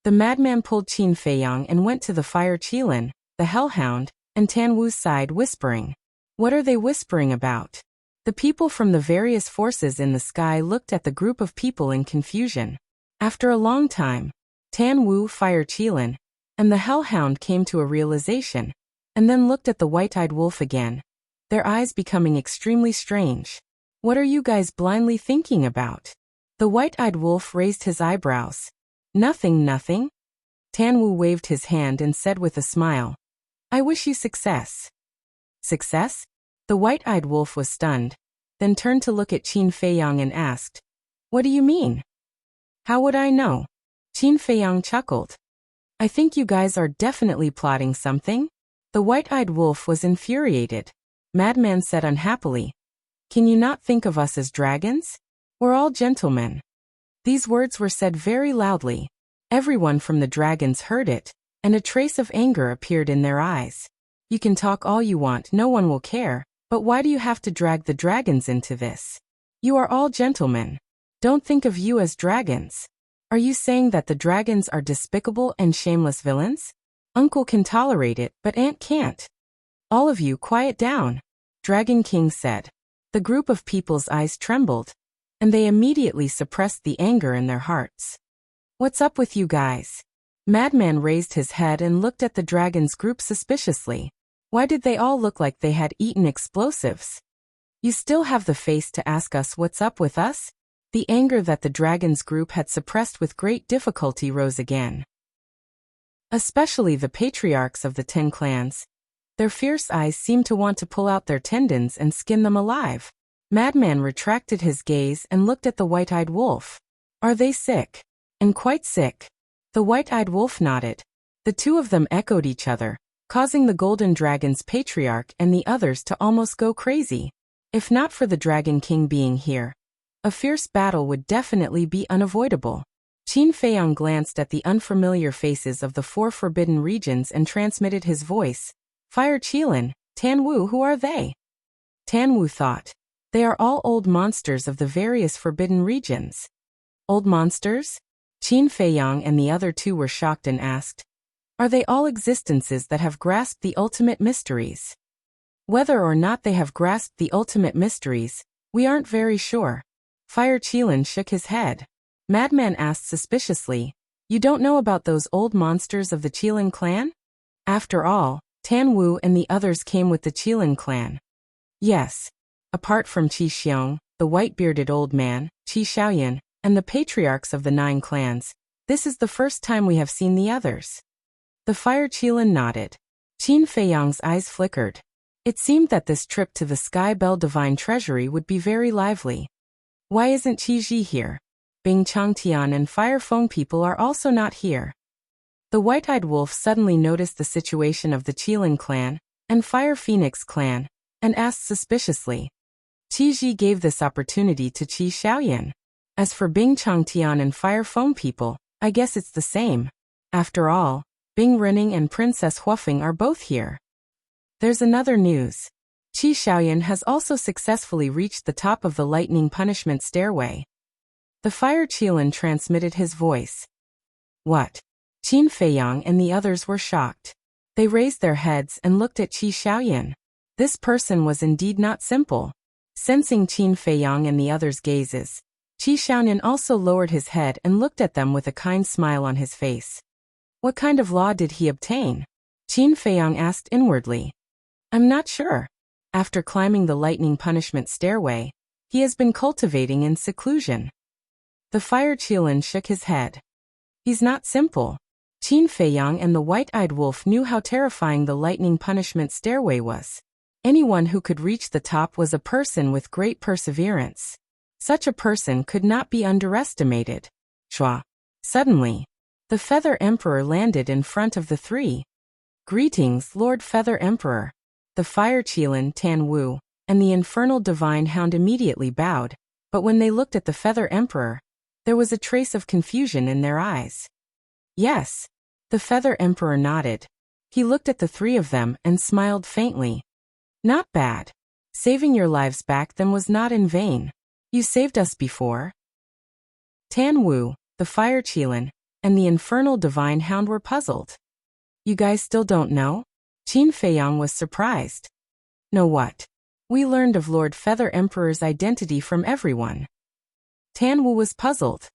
The madman pulled Qin Feiyang and went to the Fire Qilin, the hellhound, and Tan Wu's side whispering. What are they whispering about? The people from the various forces in the sky looked at the group of people in confusion. After a long time, Tan Wu, Fire Qilin, and the hellhound came to a realization, and then looked at the white-eyed wolf again, their eyes becoming extremely strange. What are you guys blindly thinking about? The white-eyed wolf raised his eyebrows. Nothing, nothing. Tan Wu waved his hand and said with a smile. I wish you success. Success? The white-eyed wolf was stunned, then turned to look at Qin Feiyang and asked, What do you mean? How would I know? Qin Feiyang chuckled. I think you guys are definitely plotting something. The white-eyed wolf was infuriated. Madman said unhappily, Can you not think of us as dragons? We're all gentlemen. These words were said very loudly. Everyone from the dragons heard it, and a trace of anger appeared in their eyes. You can talk all you want, no one will care, but why do you have to drag the dragons into this? You are all gentlemen. Don't think of you as dragons. Are you saying that the dragons are despicable and shameless villains? Uncle can tolerate it, but Aunt can't. All of you quiet down, Dragon King said. The group of people's eyes trembled, and they immediately suppressed the anger in their hearts. What's up with you guys? Madman raised his head and looked at the dragons group suspiciously. Why did they all look like they had eaten explosives? You still have the face to ask us what's up with us? The anger that the dragons group had suppressed with great difficulty rose again. Especially the patriarchs of the 10 clans. Their fierce eyes seemed to want to pull out their tendons and skin them alive. Madman retracted his gaze and looked at the white-eyed wolf. Are they sick? And quite sick. The white-eyed wolf nodded. The two of them echoed each other, causing the Golden Dragon's patriarch and the others to almost go crazy. If not for the Dragon King being here, a fierce battle would definitely be unavoidable. Qin Feiyang glanced at the unfamiliar faces of the 4 forbidden regions and transmitted his voice. Fire Qilin, Tan Wu, who are they? Tan Wu thought. They are all old monsters of the various forbidden regions. Old monsters? Qin Feiyang and the other 2 were shocked and asked. Are they all existences that have grasped the ultimate mysteries? Whether or not they have grasped the ultimate mysteries, we aren't very sure. Fire Qilin shook his head. Madman asked suspiciously, you don't know about those old monsters of the Qilin clan? After all, Tan Wu and the others came with the Qilin clan. Yes. Apart from Qi Xiong, the white-bearded old man, Qi Xiaoyan, and the patriarchs of the 9 clans, this is the first time we have seen the others. The Fire Qilin nodded. Qin Feiyang's eyes flickered. It seemed that this trip to the Sky Bell Divine Treasury would be very lively. Why isn't Qi Ji here? Bing Changtian and Fire Feng people are also not here. The White-Eyed Wolf suddenly noticed the situation of the Qilin clan and Fire Phoenix clan, and asked suspiciously. Qi Ji gave this opportunity to Qi Xiaoyan. As for Bing Changtian and Fire Feng people, I guess it's the same. After all, Bing Renning and Princess Huafeng are both here. There's another news. Qi Xiaoyan has also successfully reached the top of the lightning punishment stairway. The Fire Qilin transmitted his voice. What? Qin Feiyang and the others were shocked. They raised their heads and looked at Qi Xiaoyan. This person was indeed not simple. Sensing Qin Feiyang and the others' gazes, Qi Xiaoyan also lowered his head and looked at them with a kind smile on his face. What kind of law did he obtain? Qin Feiyang asked inwardly. I'm not sure. After climbing the lightning punishment stairway, he has been cultivating in seclusion. The Fire Qilin shook his head. He's not simple. Qin Feiyang and the White-Eyed Wolf knew how terrifying the lightning punishment stairway was. Anyone who could reach the top was a person with great perseverance. Such a person could not be underestimated. Shua. Suddenly, the Feather Emperor landed in front of the 3. Greetings, Lord Feather Emperor. The Fire Qilin, Tan Wu, and the Infernal Divine Hound immediately bowed, but when they looked at the Feather Emperor, there was a trace of confusion in their eyes. Yes. The Feather Emperor nodded. He looked at the 3 of them and smiled faintly. Not bad. Saving your lives back then was not in vain. You saved us before. Tan Wu, the Fire Qilin, and the Infernal Divine Hound were puzzled. You guys still don't know? Qin Feiyang was surprised. Know what? We learned of Lord Feather Emperor's identity from everyone. Tan Wu was puzzled.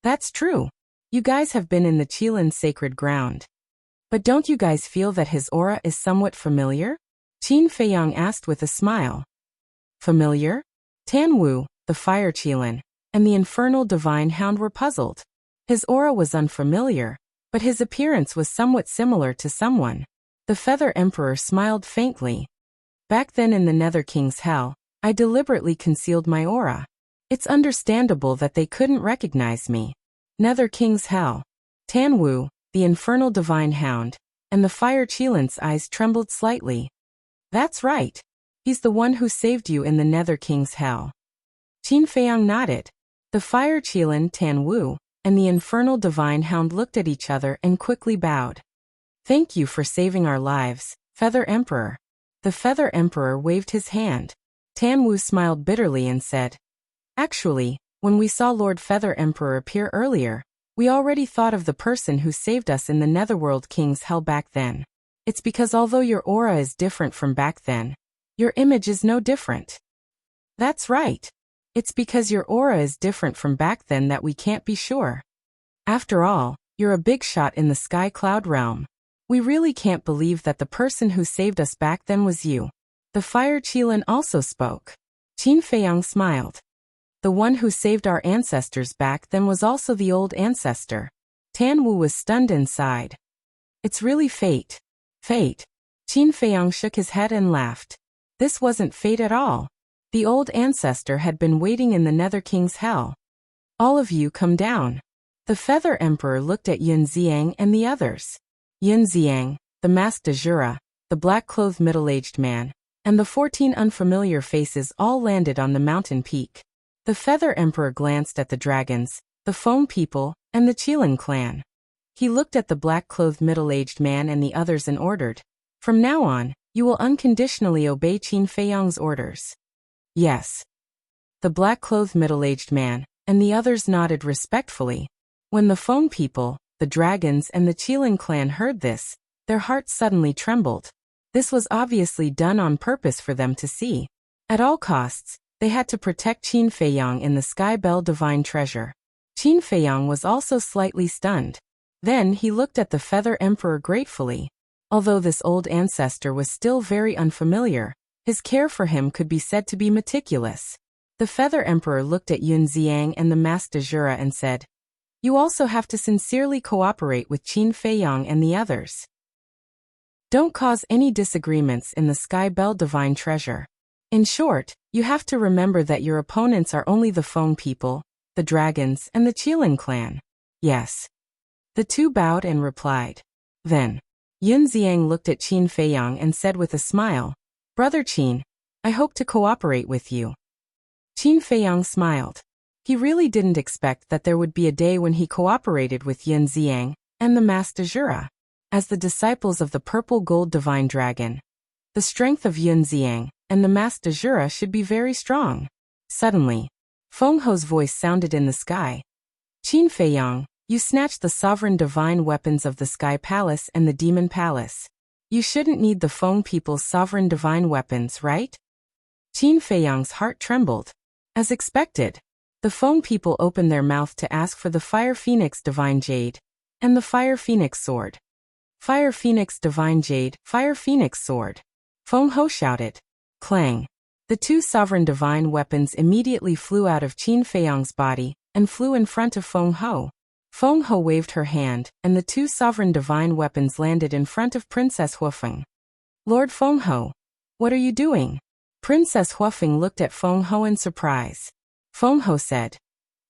That's true. You guys have been in the Qilin sacred ground. But don't you guys feel that his aura is somewhat familiar? Qin Feiyang asked with a smile. Familiar? Tan Wu, the Fire Qilin, and the Infernal Divine Hound were puzzled. His aura was unfamiliar, but his appearance was somewhat similar to someone. The Feather Emperor smiled faintly. Back then in the Nether King's Hell, I deliberately concealed my aura. It's understandable that they couldn't recognize me. Nether King's Hell. Tan Wu, the Infernal Divine Hound, and the Fire Qilin's eyes trembled slightly. That's right. He's the one who saved you in the Nether King's Hell. Qin Feiyang nodded. The Fire Qilin, Tan Wu, and the Infernal Divine Hound looked at each other and quickly bowed. Thank you for saving our lives, Feather Emperor. The Feather Emperor waved his hand. Tan Wu smiled bitterly and said, Actually, when we saw Lord Feather Emperor appear earlier, we already thought of the person who saved us in the Netherworld King's Hell back then. It's because although your aura is different from back then, your image is no different. That's right. It's because your aura is different from back then that we can't be sure. After all, you're a big shot in the Sky Cloud realm. We really can't believe that the person who saved us back then was you. The Fire Qilin also spoke. Qin Feiyang smiled. The one who saved our ancestors back then was also the old ancestor. Tan Wu was stunned and sighed. It's really fate. Fate. Qin Feiyang shook his head and laughed. This wasn't fate at all. The old ancestor had been waiting in the Nether King's Hell. All of you come down. The Feather Emperor looked at Yun Xiang and the others. Yun Xiang, the masked Azura, the black-clothed middle-aged man, and the 14 unfamiliar faces all landed on the mountain peak. The Feather Emperor glanced at the dragons, the Feng people, and the Qilin clan. He looked at the black-clothed middle-aged man and the others and ordered, "From now on, you will unconditionally obey Qin Feiyang's orders." "Yes." The black-clothed middle-aged man and the others nodded respectfully. When the Feng people, the dragons and the Qilin clan heard this, their hearts suddenly trembled. This was obviously done on purpose for them to see. At all costs, they had to protect Qin Feiyang in the Sky Bell Divine Treasure. Qin Feiyang was also slightly stunned. Then he looked at the Feather Emperor gratefully. Although this old ancestor was still very unfamiliar, his care for him could be said to be meticulous. The Feather Emperor looked at Yun Xiang and the Master Jura and said, "You also have to sincerely cooperate with Qin Feiyang and the others. Don't cause any disagreements in the Sky Bell Divine Treasure. In short, you have to remember that your opponents are only the Feng people, the dragons, and the Qilin clan." "Yes." The two bowed and replied. Then, Yun Xiang looked at Qin Feiyang and said with a smile, "Brother Qin, I hope to cooperate with you." Qin Feiyang smiled. He really didn't expect that there would be a day when he cooperated with Yun Xiang and the Master Jura. As the disciples of the Purple Gold Divine Dragon, the strength of Yun Xiang and the Master Jura should be very strong. Suddenly, Feng Ho's voice sounded in the sky. "Qin Feiyang, you snatched the sovereign divine weapons of the Sky Palace and the Demon Palace. You shouldn't need the Feng people's sovereign divine weapons, right?" Qin Feiyang's heart trembled. As expected, the Feng people opened their mouth to ask for the Fire Phoenix Divine Jade and the Fire Phoenix Sword. "Fire Phoenix Divine Jade, Fire Phoenix Sword." Feng Ho shouted. Clang! The two sovereign divine weapons immediately flew out of Qin Feiyang's body and flew in front of Feng Ho. Feng Ho waved her hand, and the two sovereign divine weapons landed in front of Princess Huofeng. "Lord Feng Ho, what are you doing?" Princess Huofeng looked at Feng Ho in surprise. Feng Ho said,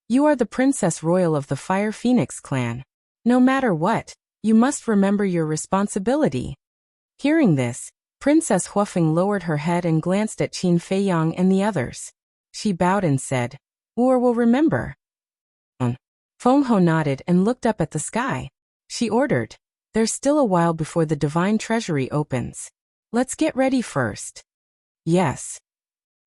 "You are the Princess Royal of the Fire Phoenix clan. No matter what, you must remember your responsibility." Hearing this, Princess Huofeng lowered her head and glanced at Qin Feiyang and the others. She bowed and said, "War will remember." Feng Ho nodded and looked up at the sky. She ordered, "There's still a while before the Divine Treasury opens. Let's get ready first." "Yes."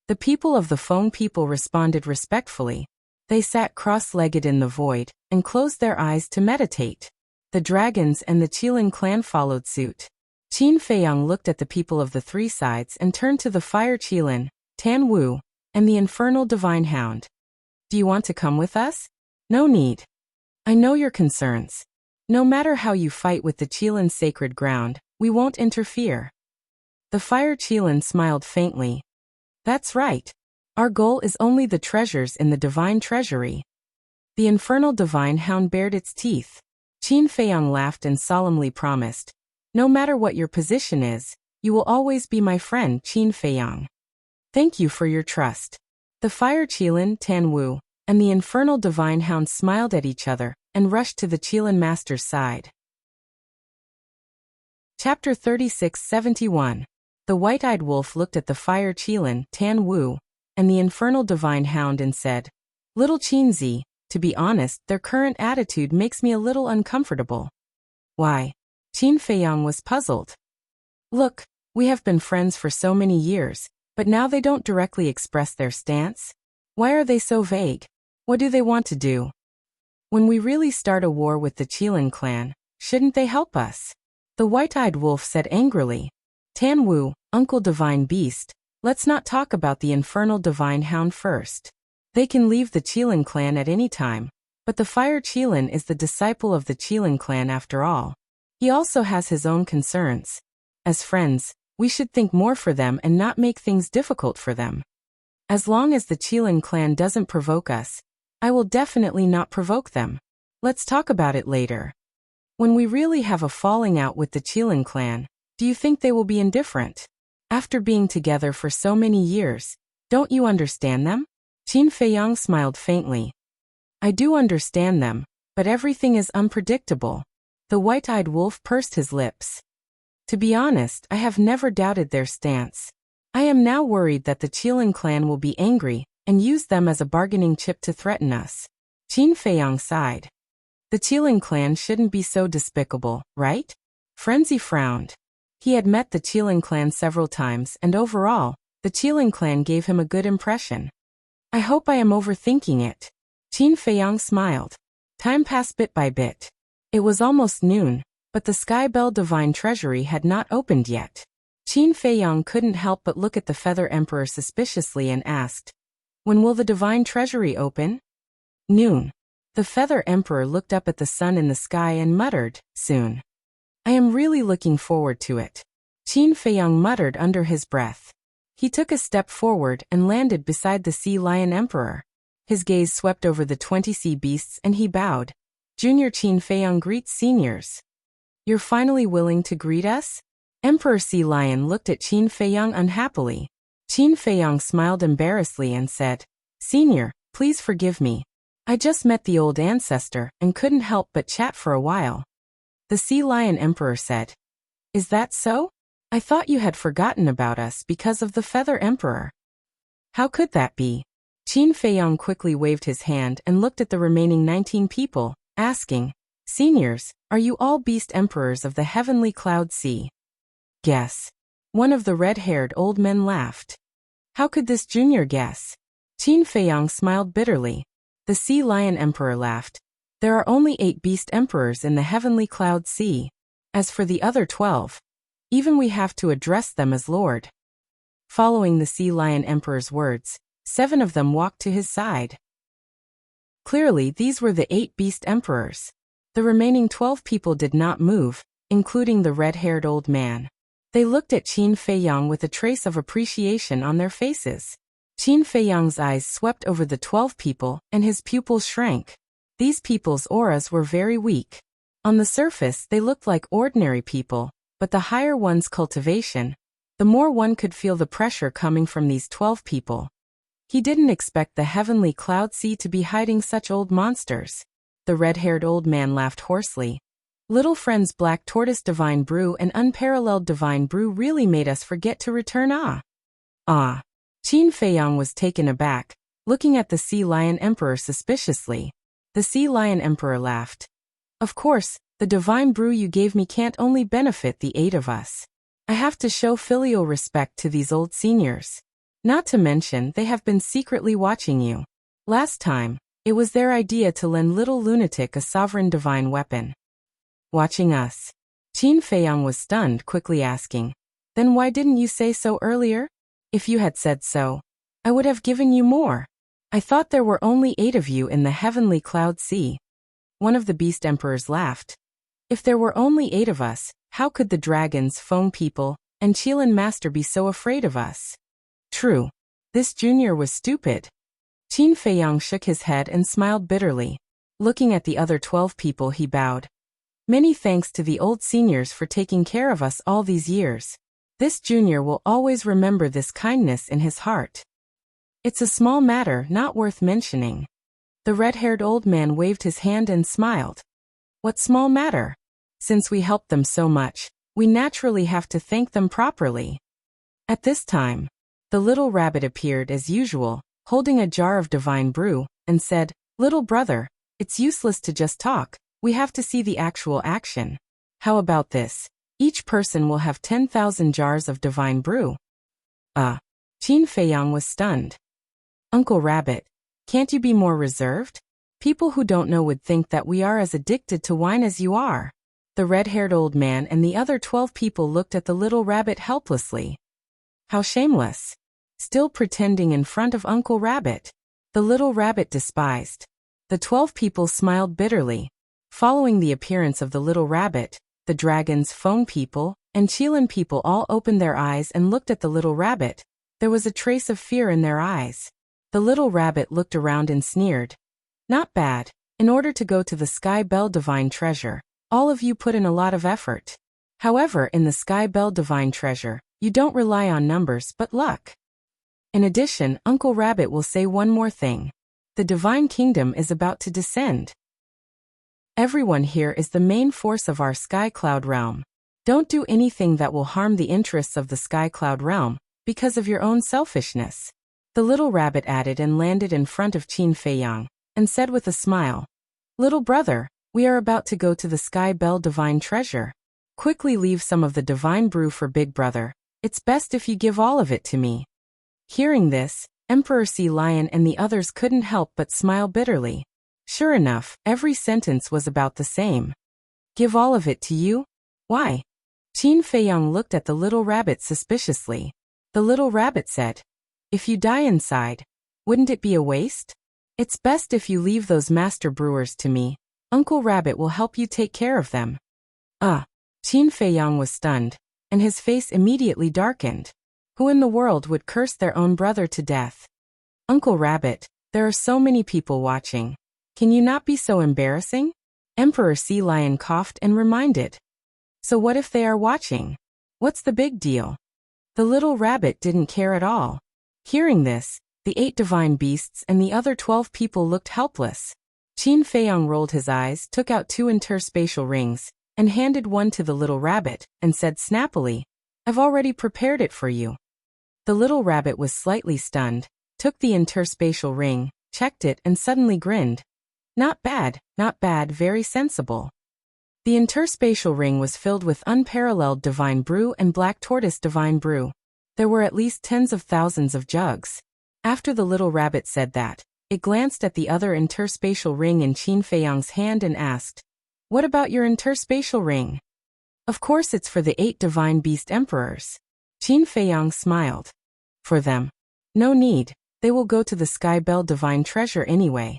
The people of the Feng people responded respectfully. They sat cross-legged in the void and closed their eyes to meditate. The dragons and the Qilin clan followed suit. Qin Feiyang looked at the people of the three sides and turned to the Fire Qilin, Tan Wu, and the Infernal Divine Hound. "Do you want to come with us?" "No need. I know your concerns. No matter how you fight with the Qilin sacred ground, we won't interfere." The Fire Qilin smiled faintly. "That's right. Our goal is only the treasures in the Divine Treasury." The Infernal Divine Hound bared its teeth. Qin Feiyang laughed and solemnly promised, "No matter what your position is, you will always be my friend, Qin Feiyang." "Thank you for your trust." The Fire Qilin, Tan Wu, and the Infernal Divine Hound smiled at each other and rushed to the Qilin Master's side. Chapter 36-71. The White-Eyed Wolf looked at the Fire Qilin, Tan Wu, and the Infernal Divine Hound and said, "Little Qinzi, to be honest, their current attitude makes me a little uncomfortable." "Why?" Qin Feiyang was puzzled. "Look, we have been friends for so many years, but now they don't directly express their stance. Why are they so vague? What do they want to do? When we really start a war with the Qilin clan, shouldn't they help us?" The White-Eyed Wolf said angrily. "Tan Wu, Uncle Divine Beast, let's not talk about the Infernal Divine Hound first. They can leave the Qilin clan at any time, but the Fire Qilin is the disciple of the Qilin clan after all. He also has his own concerns. As friends, we should think more for them and not make things difficult for them. As long as the Qilin clan doesn't provoke us, I will definitely not provoke them. Let's talk about it later. When we really have a falling out with the Qilin clan, do you think they will be indifferent? After being together for so many years, don't you understand them?" Qin Feiyang smiled faintly. "I do understand them, but everything is unpredictable." The White-Eyed Wolf pursed his lips. "To be honest, I have never doubted their stance. I am now worried that the Qilin clan will be angry and use them as a bargaining chip to threaten us." Qin Feiyang sighed. The Qilin clan shouldn't be so despicable, right? Frenzy frowned. He had met the Qilin clan several times and overall, the Qilin clan gave him a good impression. I hope I am overthinking it. Qin Feiyang smiled. Time passed bit by bit. It was almost noon, but the Sky Bell Divine Treasury had not opened yet. Qin Feiyang couldn't help but look at the Feather Emperor suspiciously and asked, "When will the Divine Treasury open?" Noon. The Feather Emperor looked up at the sun in the sky and muttered, "Soon. I am really looking forward to it." Qin Feiyang muttered under his breath. He took a step forward and landed beside the Sea Lion Emperor. His gaze swept over the 20 sea beasts and he bowed. Junior Qin Feiyang greets seniors. You're finally willing to greet us? Emperor Sea Lion looked at Qin Feiyang unhappily. Qin Feiyang smiled embarrassedly and said, Senior, please forgive me. I just met the old ancestor and couldn't help but chat for a while. The Sea Lion Emperor said, Is that so? I thought you had forgotten about us because of the Feather Emperor. How could that be? Qin Feiyang quickly waved his hand and looked at the remaining 19 people, asking, Seniors, are you all beast emperors of the heavenly cloud sea? Guess. One of the red-haired old men laughed. How could this junior guess? Qin Feiyang smiled bitterly. The Sea Lion Emperor laughed. There are only 8 beast emperors in the heavenly cloud sea. As for the other 12, even we have to address them as Lord. Following the Sea Lion Emperor's words, 7 of them walked to his side. Clearly, these were the 8 beast emperors. The remaining 12 people did not move, including the red-haired old man. They looked at Qin Feiyang with a trace of appreciation on their faces. Qin Feiyang's eyes swept over the 12 people and his pupils shrank. These people's auras were very weak. On the surface, they looked like ordinary people, but the higher one's cultivation, the more one could feel the pressure coming from these 12 people. He didn't expect the heavenly cloud sea to be hiding such old monsters. The red-haired old man laughed hoarsely. Little friend's black tortoise divine brew and unparalleled divine brew really made us forget to return Ah. Qin Feiyang was taken aback, looking at the Sea Lion Emperor suspiciously. The Sea Lion Emperor laughed. Of course, the divine brew you gave me can't only benefit the 8 of us. I have to show filial respect to these old seniors. Not to mention, they have been secretly watching you. Last time, it was their idea to lend little lunatic a sovereign divine weapon. Watching us. Qin Feiyang was stunned, quickly asking, Then why didn't you say so earlier? If you had said so, I would have given you more. I thought there were only 8 of you in the heavenly cloud sea. One of the beast emperors laughed. If there were only 8 of us, how could the dragons, foam people, and Qilin master be so afraid of us? True. This junior was stupid. Qin Feiyang shook his head and smiled bitterly. Looking at the other 12 people, he bowed. Many thanks to the old seniors for taking care of us all these years. This junior will always remember this kindness in his heart. It's a small matter, not worth mentioning. The red-haired old man waved his hand and smiled. What small matter? Since we helped them so much, we naturally have to thank them properly. At this time, the little rabbit appeared as usual, holding a jar of divine brew, and said, Little brother, it's useless to just talk, we have to see the actual action. How about this? Each person will have 10,000 jars of divine brew. Qin Feiyang was stunned. Uncle Rabbit, can't you be more reserved? People who don't know would think that we are as addicted to wine as you are. The red-haired old man and the other 12 people looked at the little rabbit helplessly. How shameless. Still pretending in front of Uncle Rabbit. The little rabbit despised. The 12 people smiled bitterly. Following the appearance of the little rabbit, the dragons, foam people, and Qilin people all opened their eyes and looked at the little rabbit. There was a trace of fear in their eyes. The little rabbit looked around and sneered. Not bad. In order to go to the Sky Bell Divine Treasure, all of you put in a lot of effort. However, in the Sky Bell Divine Treasure, you don't rely on numbers but luck. In addition, Uncle Rabbit will say one more thing. The Divine Kingdom is about to descend. Everyone here is the main force of our Sky Cloud realm. Don't do anything that will harm the interests of the Sky Cloud realm, because of your own selfishness. The little rabbit added and landed in front of Qin Feiyang. and said with a smile, "Little brother, we are about to go to the Sky Bell Divine Treasure. Quickly leave some of the divine brew for big brother. It's best if you give all of it to me." Hearing this, Emperor Sea Lion and the others couldn't help but smile bitterly. Sure enough, every sentence was about the same. "Give all of it to you? Why?" Qin Feiyang looked at the little rabbit suspiciously. The little rabbit said, "If you die inside, wouldn't it be a waste? It's best if you leave those master brewers to me. Uncle Rabbit will help you take care of them." Qin Feiyang was stunned, and his face immediately darkened. Who in the world would curse their own brother to death? "Uncle Rabbit, there are so many people watching. Can you not be so embarrassing?" Emperor Sea Lion coughed and reminded. "So what if they are watching? What's the big deal?" The little rabbit didn't care at all. Hearing this, the 8 divine beasts and the other 12 people looked helpless. Qin Feiyang rolled his eyes, took out 2 interspatial rings, and handed one to the little rabbit, and said snappily, "I've already prepared it for you." The little rabbit was slightly stunned, took the interspatial ring, checked it, and suddenly grinned. Not bad, very sensible." The interspatial ring was filled with unparalleled divine brew and black tortoise divine brew. There were at least tens of thousands of jugs. After the little rabbit said that, it glanced at the other interspatial ring in Qin Feiyang's hand and asked, "What about your interspatial ring?" "Of course it's for the 8 divine beast emperors." Qin Feiyang smiled. "For them? No need, they will go to the Sky Bell Divine Treasure anyway."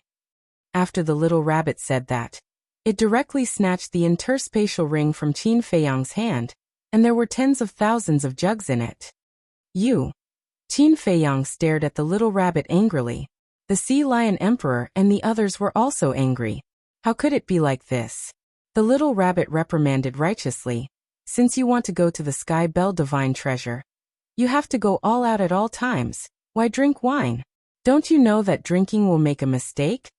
After the little rabbit said that, it directly snatched the interspatial ring from Qin Feiyang's hand, and there were tens of thousands of jugs in it. "You?" Qin Feiyang stared at the little rabbit angrily. The Sea Lion Emperor and the others were also angry. How could it be like this? The little rabbit reprimanded righteously. "Since you want to go to the Sky Bell Divine Treasure, you have to go all out at all times. Why drink wine? Don't you know that drinking will make a mistake?"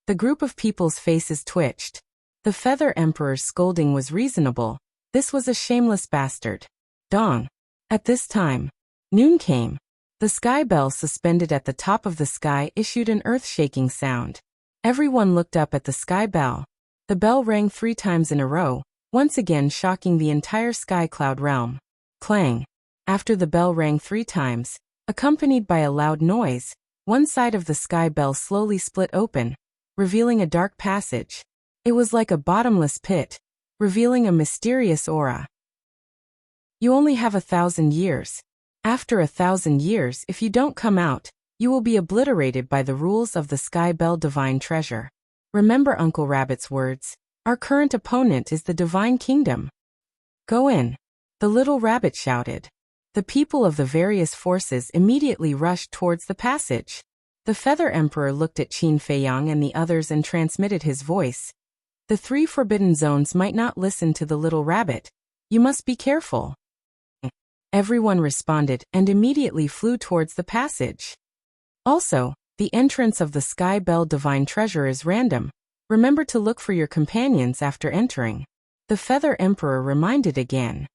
The group of people's faces twitched. The Feather Emperor's scolding was reasonable. This was a shameless bastard. Dong. At this time, noon came. The sky bell suspended at the top of the sky issued an earth-shaking sound. Everyone looked up at the sky bell. The bell rang 3 times in a row, once again shocking the entire sky cloud realm. Clang. After the bell rang 3 times, accompanied by a loud noise, one side of the sky bell slowly split open, revealing a dark passage. It was like a bottomless pit, revealing a mysterious aura. "You only have 1,000 years. After 1,000 years, if you don't come out, you will be obliterated by the rules of the Sky Bell Divine Treasure. Remember Uncle Rabbit's words. Our current opponent is the Divine Kingdom. Go in." The little rabbit shouted. The people of the various forces immediately rushed towards the passage. The Feather Emperor looked at Qin Feiyang and the others and transmitted his voice. "The 3 forbidden zones might not listen to the little rabbit. You must be careful." Everyone responded and immediately flew towards the passage. Also, the entrance of the Sky Bell Divine Treasure is random. Remember to look for your companions after entering. The Feather Emperor reminded again.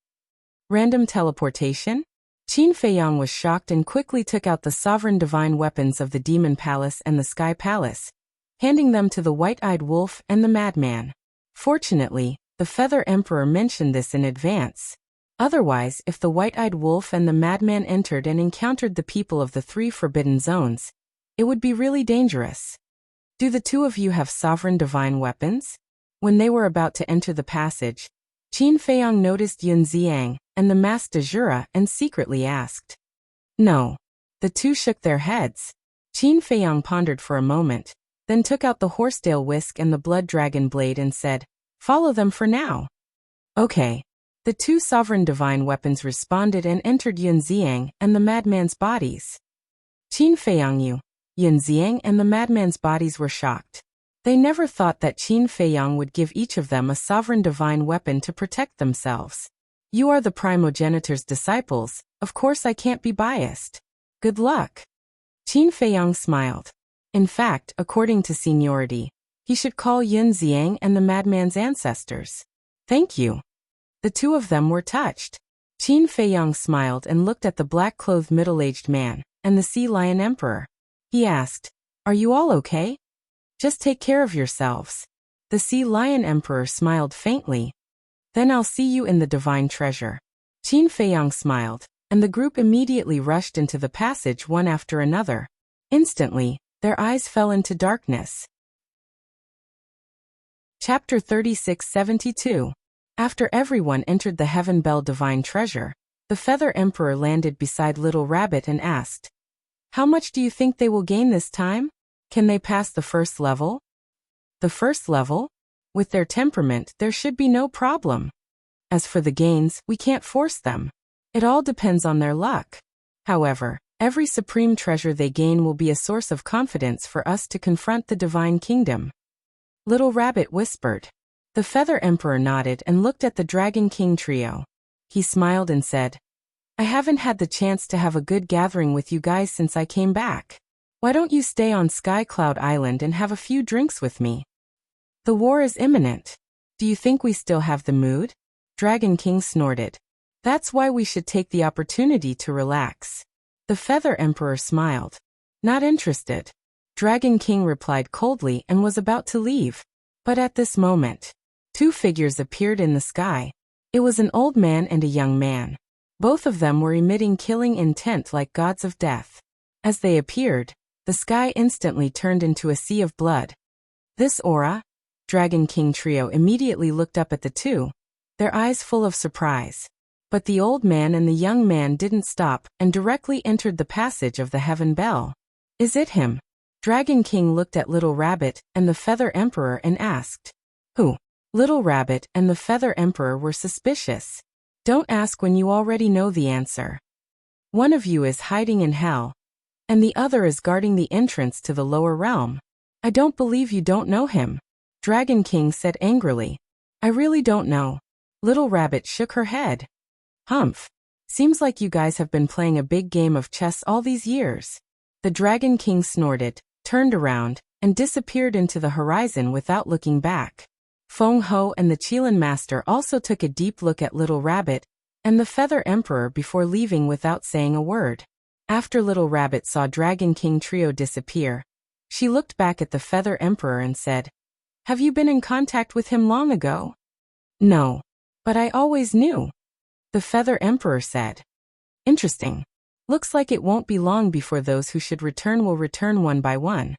Random teleportation? Qin Feiyang was shocked and quickly took out the sovereign divine weapons of the Demon Palace and the Sky Palace, handing them to the White-Eyed Wolf and the Madman. Fortunately, the Feather Emperor mentioned this in advance. Otherwise, if the White-Eyed Wolf and the Madman entered and encountered the people of the 3 forbidden zones, it would be really dangerous. "Do the 2 of you have sovereign divine weapons?" When they were about to enter the passage, Qin Feiyang noticed Yun Xiang and the Master de Jura and secretly asked. "No." The 2 shook their heads. Qin Feiyang pondered for a moment, then took out the Horsedale Whisk and the Blood Dragon Blade and said, "Follow them for now." "Okay." The 2 sovereign divine weapons responded and entered Yun Xiang and the Madman's bodies. Qin Feiyang, Yun Xiang and the Madman's bodies were shocked. They never thought that Qin Feiyang would give each of them a sovereign divine weapon to protect themselves. "You are the primogenitor's disciples, of course I can't be biased. Good luck." Qin Feiyang smiled. In fact, according to seniority, he should call Yun Xiang and the Madman's ancestors. "Thank you." The 2 of them were touched. Qin Feiyang smiled and looked at the black-clothed middle-aged man and the Sea Lion Emperor. He asked, "Are you all okay?" Just take care of yourselves. The Sea Lion Emperor smiled faintly. Then I'll see you in the divine treasure. Qin Feiyang smiled, and the group immediately rushed into the passage one after another. Instantly, their eyes fell into darkness. Chapter 3672. After everyone entered the Heaven Bell Divine Treasure, the Feather Emperor landed beside Little Rabbit and asked, "How much do you think they will gain this time? Can they pass the first level?" "The first level? With their temperament, there should be no problem. As for the gains, we can't force them. It all depends on their luck. However, every supreme treasure they gain will be a source of confidence for us to confront the Divine Kingdom." Little Rabbit whispered. The Feather Emperor nodded and looked at the Dragon King trio. He smiled and said, "I haven't had the chance to have a good gathering with you guys since I came back. Why don't you stay on Sky Cloud Island and have a few drinks with me? The war is imminent. Do you think we still have the mood?" Dragon King snorted. "That's why we should take the opportunity to relax." The Feather Emperor smiled. "Not interested." Dragon King replied coldly and was about to leave. But at this moment, two figures appeared in the sky. It was an old man and a young man. Both of them were emitting killing intent like gods of death. As they appeared, the sky instantly turned into a sea of blood. "This aura?" Dragon King trio immediately looked up at the two, their eyes full of surprise. But the old man and the young man didn't stop and directly entered the passage of the Heaven Bell. "Is it him?" Dragon King looked at Little Rabbit and the Feather Emperor and asked, "Who?" Little Rabbit and the Feather Emperor were suspicious. "Don't ask when you already know the answer. One of you is hiding in hell, and the other is guarding the entrance to the lower realm. I don't believe you don't know him," Dragon King said angrily. "I really don't know." Little Rabbit shook her head. "Humph. Seems like you guys have been playing a big game of chess all these years." The Dragon King snorted, turned around, and disappeared into the horizon without looking back. Feng Ho and the Qilin Master also took a deep look at Little Rabbit and the Feather Emperor before leaving without saying a word. After Little Rabbit saw Dragon King trio disappear, she looked back at the Feather Emperor and said, "Have you been in contact with him long ago?" "No. But I always knew," the Feather Emperor said. "Interesting. Looks like it won't be long before those who should return will return one by one.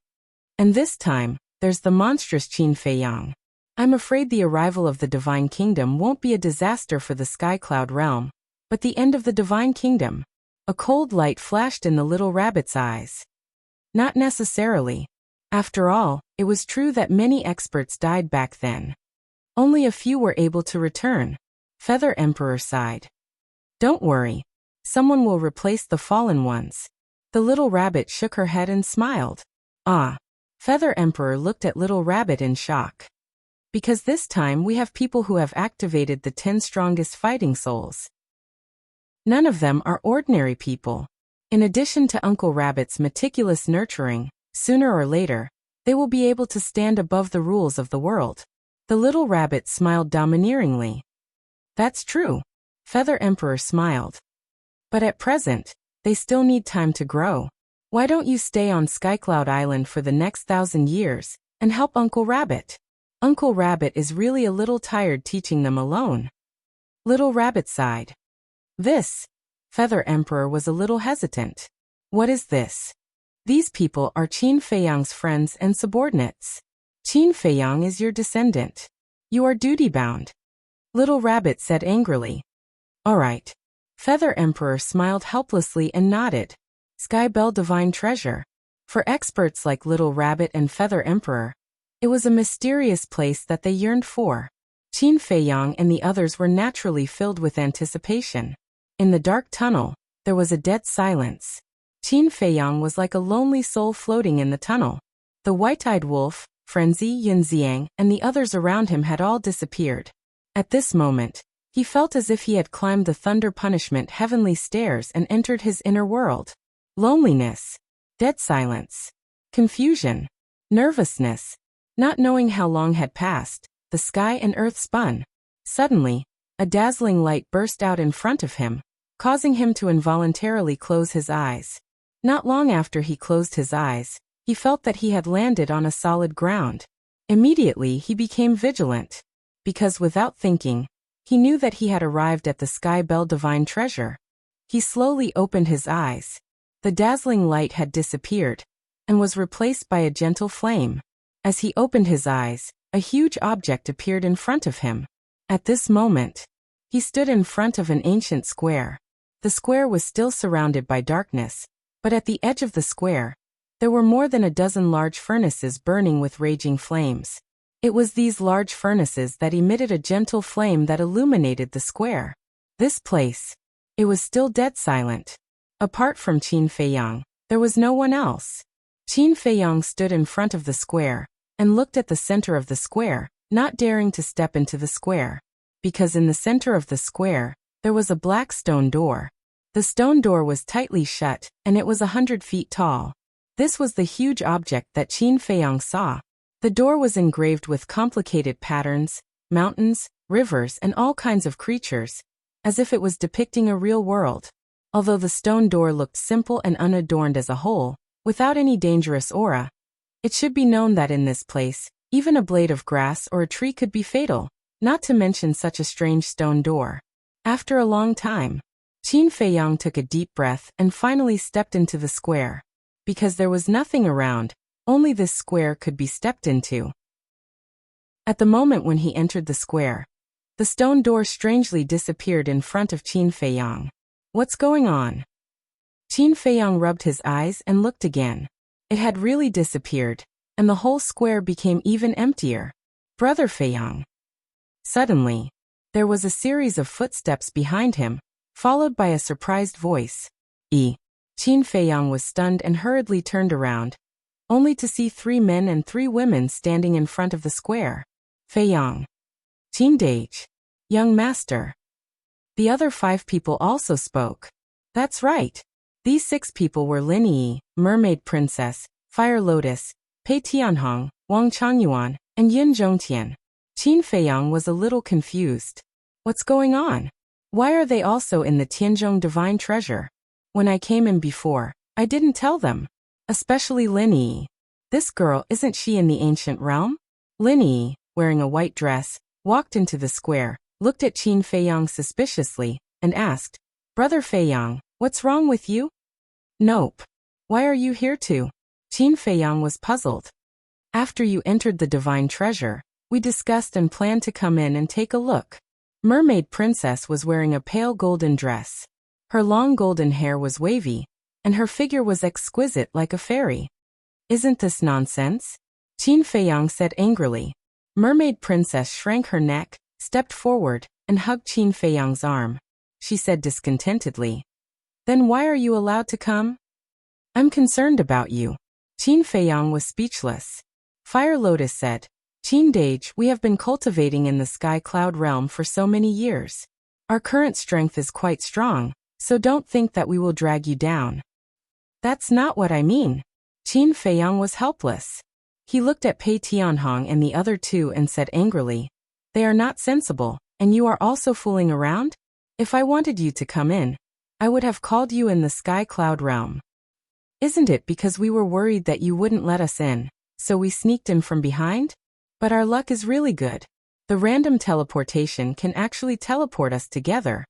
And this time, there's the monstrous Qin Feiyang. I'm afraid the arrival of the Divine Kingdom won't be a disaster for the Sky Cloud realm, but the end of the Divine Kingdom." A cold light flashed in the Little Rabbit's eyes. "Not necessarily. After all, it was true that many experts died back then. Only a few were able to return," Feather Emperor sighed. "Don't worry. Someone will replace the fallen ones." The Little Rabbit shook her head and smiled. "Ah." Feather Emperor looked at Little Rabbit in shock. "Because this time we have people who have activated the 10 strongest fighting souls. None of them are ordinary people. In addition to Uncle Rabbit's meticulous nurturing, sooner or later, they will be able to stand above the rules of the world." The Little Rabbit smiled domineeringly. "That's true." Feather Emperor smiled. "But at present, they still need time to grow. Why don't you stay on Skycloud Island for the next 1,000 years and help Uncle Rabbit? Uncle Rabbit is really a little tired teaching them alone." Little Rabbit sighed. "This?" Feather Emperor was a little hesitant. "What is this?" "These people are Qin Feiyang's friends and subordinates. Qin Feiyang is your descendant. You are duty-bound," Little Rabbit said angrily. "All right." Feather Emperor smiled helplessly and nodded. Sky Bell Divine Treasure. For experts like Little Rabbit and Feather Emperor, it was a mysterious place that they yearned for. Qin Feiyang and the others were naturally filled with anticipation. In the dark tunnel, there was a dead silence. Qin Feiyang was like a lonely soul floating in the tunnel. The white-eyed wolf, Frenzy, Yunxiang, and the others around him had all disappeared. At this moment, he felt as if he had climbed the thunder punishment heavenly stairs and entered his inner world. Loneliness, dead silence, confusion, nervousness. Not knowing how long had passed, the sky and earth spun. Suddenly, a dazzling light burst out in front of him, causing him to involuntarily close his eyes. Not long after he closed his eyes, He felt that he had landed on a solid ground. Immediately he became vigilant. Because without thinking, he knew that he had arrived at the Sky Bell Divine Treasure. He slowly opened his eyes. The dazzling light had disappeared and was replaced by a gentle flame. As he opened his eyes, a huge object appeared in front of him. At this moment, he stood in front of an ancient square. The square was still surrounded by darkness, but at the edge of the square, there were more than a dozen large furnaces burning with raging flames. It was these large furnaces that emitted a gentle flame that illuminated the square. This place, it was still dead silent. Apart from Qin Feiyang, there was no one else. Qin Feiyang stood in front of the square and looked at the center of the square, not daring to step into the square. Because in the center of the square, there was a black stone door. The stone door was tightly shut, and it was 100 feet tall. This was the huge object that Qin Feiyang saw. The door was engraved with complicated patterns, mountains, rivers, and all kinds of creatures, as if it was depicting a real world. Although the stone door looked simple and unadorned as a whole, without any dangerous aura, it should be known that in this place, even a blade of grass or a tree could be fatal, not to mention such a strange stone door. After a long time, Qin Feiyang took a deep breath and finally stepped into the square. Because there was nothing around, only this square could be stepped into. At the moment when he entered the square, the stone door strangely disappeared in front of Qin Feiyang. What's going on? Qin Feiyang rubbed his eyes and looked again. It had really disappeared, and the whole square became even emptier. Brother Feiyang. Suddenly, there was a series of footsteps behind him, followed by a surprised voice. Qin Feiyang was stunned and hurriedly turned around, only to see 3 men and 3 women standing in front of the square. Feiyang. Qin Dage. Young master. The other 5 people also spoke. That's right. These 6 people were Lin Yi, Mermaid Princess, Fire Lotus, Pei Tianhong, Wang Changyuan, and Yin Zhongtian. Qin Feiyang was a little confused. What's going on? Why are they also in the Tianzhong Divine Treasure? When I came in before, I didn't tell them. Especially Lin Yi. This girl, isn't she in the ancient realm? Lin Yi, wearing a white dress, walked into the square, looked at Qin Feiyang suspiciously, and asked, Brother Feiyang, what's wrong with you? Nope. Why are you here too? Qin Feiyang was puzzled. After you entered the Divine Treasure, we discussed and planned to come in and take a look. Mermaid Princess was wearing a pale golden dress. Her long golden hair was wavy, and her figure was exquisite like a fairy. Isn't this nonsense? Qin Feiyang said angrily. Mermaid Princess shrank her neck, stepped forward, and hugged Qin Feiyang's arm. She said discontentedly, Then why are you allowed to come? I'm concerned about you. Qin Feiyang was speechless. Fire Lotus said, Qin Dage, we have been cultivating in the Sky Cloud realm for so many years. Our current strength is quite strong, so don't think that we will drag you down. That's not what I mean. Qin Feiyang was helpless. He looked at Pei Tianhong and the other 2 and said angrily, They are not sensible, and you are also fooling around? If I wanted you to come in, I would have called you in the Sky Cloud realm. Isn't it because we were worried that you wouldn't let us in, so we sneaked in from behind? But our luck is really good. The random teleportation can actually teleport us together.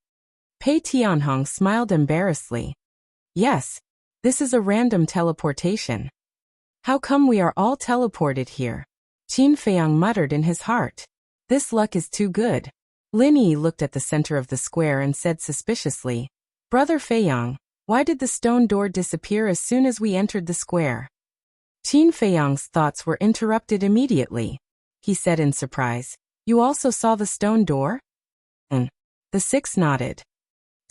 Pei Tianhong smiled embarrassedly. Yes, this is a random teleportation. How come we are all teleported here? Qin Feiyang muttered in his heart. This luck is too good. Lin Yi looked at the center of the square and said suspiciously, Brother Feiyang, why did the stone door disappear as soon as we entered the square? Qin Feiyang's thoughts were interrupted immediately. He said in surprise, You also saw the stone door? The 6 nodded.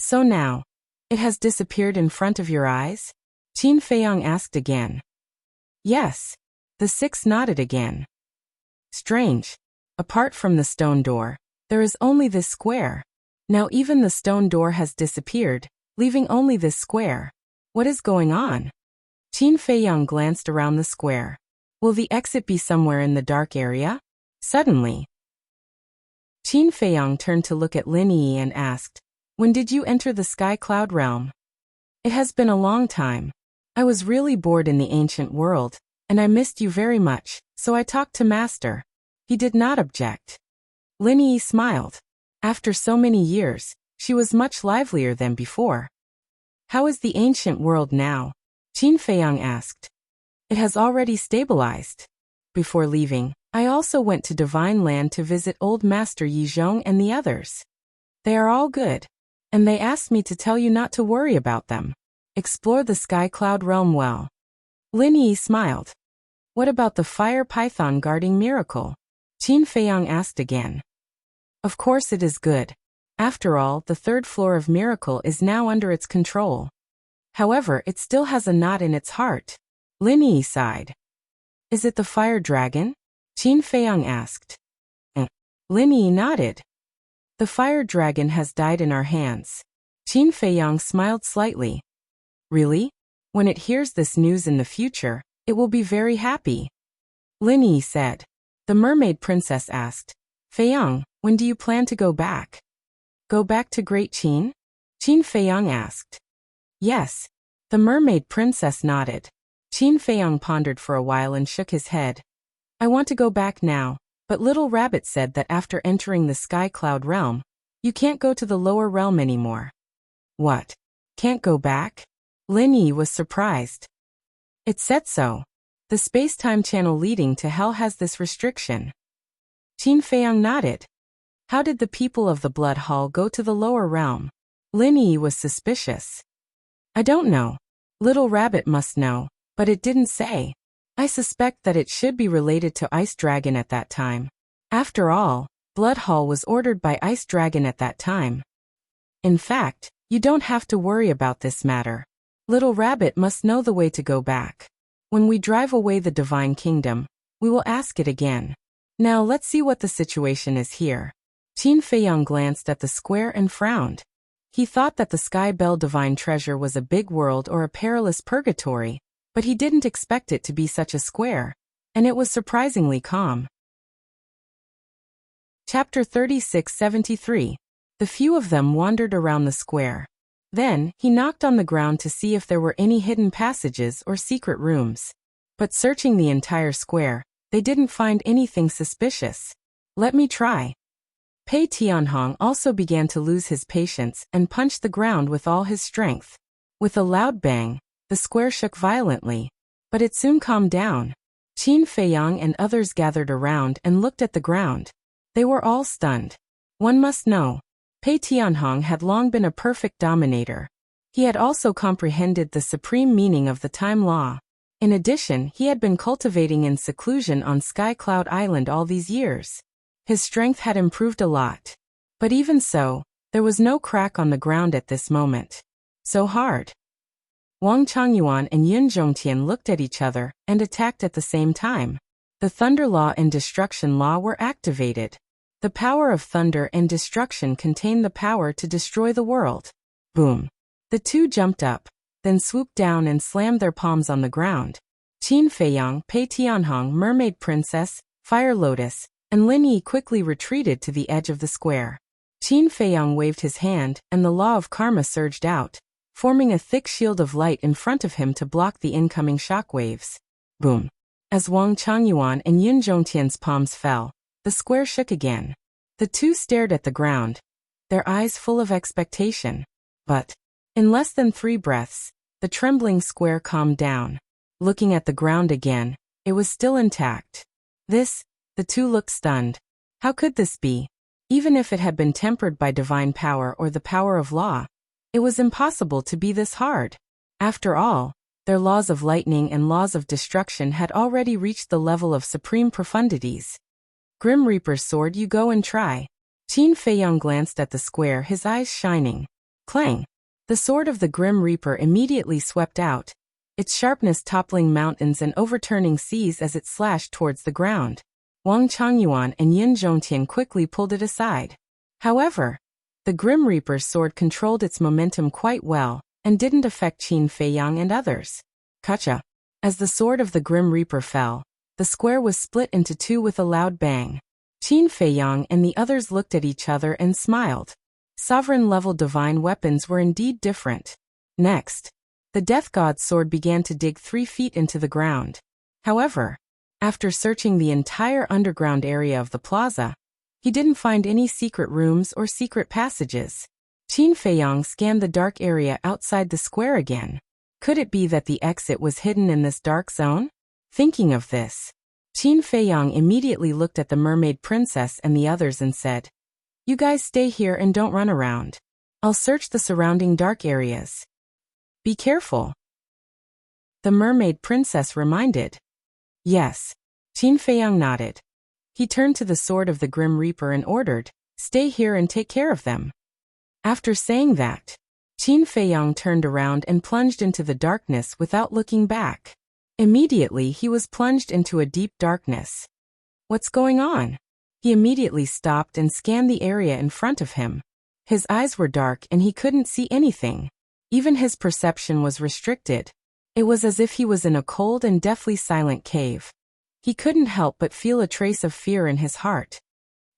So now, it has disappeared in front of your eyes? Qin Feiyang asked again. Yes. The 6 nodded again. Strange. Apart from the stone door, there is only this square. Now even the stone door has disappeared, leaving only this square. What is going on? Qin Feiyang glanced around the square. Will the exit be somewhere in the dark area? Suddenly, Qin Feiyang turned to look at Lin Yi and asked, When did you enter the Sky Cloud realm? It has been a long time. I was really bored in the ancient world, and I missed you very much, so I talked to Master. He did not object. Lin Yi smiled. After so many years, she was much livelier than before. How is the ancient world now? Qin Feiyang asked. It has already stabilized. Before leaving, I also went to Divine Land to visit old Master Yi Zhong and the others. They are all good, and they asked me to tell you not to worry about them. Explore the Sky Cloud realm well. Lin Yi smiled. What about the fire python guarding Miracle? Qin Feiyang asked again. Of course it is good. After all, the third floor of Miracle is now under its control. However, it still has a knot in its heart. Lin Yi sighed. Is it the fire dragon? Qin Feiyang asked. Lin Yi nodded. The fire dragon has died in our hands. Qin Feiyang smiled slightly. Really? When it hears this news in the future, it will be very happy. Lin Yi said. The mermaid princess asked. Feiyang, when do you plan to go back? Go back to Great Qin? Qin Feiyang asked. Yes. The mermaid princess nodded. Qin Feiyang pondered for a while and shook his head. I want to go back now, but Little Rabbit said that after entering the Sky Cloud realm, you can't go to the lower realm anymore. What? Can't go back? Lin Yi was surprised. It said so. The space-time channel leading to hell has this restriction. Qin Feiyang nodded. How did the people of the Blood Hall go to the lower realm? Lin Yi was suspicious. I don't know. Little Rabbit must know, but it didn't say. I suspect that it should be related to Ice Dragon at that time. After all, Blood Hall was ordered by Ice Dragon at that time. In fact, you don't have to worry about this matter. Little Rabbit must know the way to go back. When we drive away the Divine Kingdom, we will ask it again. Now let's see what the situation is here. Qin Feiyang glanced at the square and frowned. He thought that the Sky Bell Divine Treasure was a big world or a perilous purgatory, but he didn't expect it to be such a square, and it was surprisingly calm. Chapter 3673. The few of them wandered around the square. Then, he knocked on the ground to see if there were any hidden passages or secret rooms. But searching the entire square, they didn't find anything suspicious. Let me try. Pei Tianhong also began to lose his patience and punched the ground with all his strength. With a loud bang, the square shook violently, but it soon calmed down. Qin Feiyang and others gathered around and looked at the ground. They were all stunned. One must know, Pei Tianhong had long been a perfect dominator. He had also comprehended the supreme meaning of the time law. In addition, he had been cultivating in seclusion on Sky Cloud Island all these years. His strength had improved a lot. But even so, there was no crack on the ground at this moment. So hard. Wang Changyuan and Yun Zhongtian looked at each other and attacked at the same time. The Thunder Law and Destruction Law were activated. The power of thunder and destruction contained the power to destroy the world. Boom. The two jumped up, then swooped down and slammed their palms on the ground. Qin Feiyang, Pei Tianhong, Mermaid Princess, Fire Lotus, and Lin Yi quickly retreated to the edge of the square. Qin Feiyang waved his hand, and the law of karma surged out, forming a thick shield of light in front of him to block the incoming shockwaves. Boom. As Wang Changyuan and Yun Zhongtian's palms fell, the square shook again. The two stared at the ground, their eyes full of expectation. But, in less than 3 breaths, the trembling square calmed down. Looking at the ground again, it was still intact. The two looked stunned. How could this be? Even if it had been tempered by divine power or the power of law, it was impossible to be this hard. After all, their laws of lightning and laws of destruction had already reached the level of supreme profundities. Grim Reaper's sword, you go and try. Qin Feiyang glanced at the square, his eyes shining. Clang! The sword of the Grim Reaper immediately swept out, its sharpness toppling mountains and overturning seas as it slashed towards the ground. Wang Changyuan and Yun Zhongtian quickly pulled it aside. However, the Grim Reaper's sword controlled its momentum quite well, and didn't affect Qin Feiyang and others. Kacha! As the sword of the Grim Reaper fell, the square was split into 2 with a loud bang. Qin Feiyang and the others looked at each other and smiled. Sovereign-level divine weapons were indeed different. Next, the Death God's sword began to dig 3 feet into the ground. However, after searching the entire underground area of the plaza, he didn't find any secret rooms or secret passages. Qin Feiyang scanned the dark area outside the square again. Could it be that the exit was hidden in this dark zone? Thinking of this, Qin Feiyang immediately looked at the mermaid princess and the others and said, "You guys stay here and don't run around. I'll search the surrounding dark areas. Be careful." The mermaid princess reminded. Yes. Qin Feiyang nodded. He turned to the sword of the Grim Reaper and ordered, "Stay here and take care of them." After saying that, Qin Feiyang turned around and plunged into the darkness without looking back. Immediately he was plunged into a deep darkness. What's going on? He immediately stopped and scanned the area in front of him. His eyes were dark and he couldn't see anything. Even his perception was restricted. It was as if he was in a cold and deathly silent cave. He couldn't help but feel a trace of fear in his heart.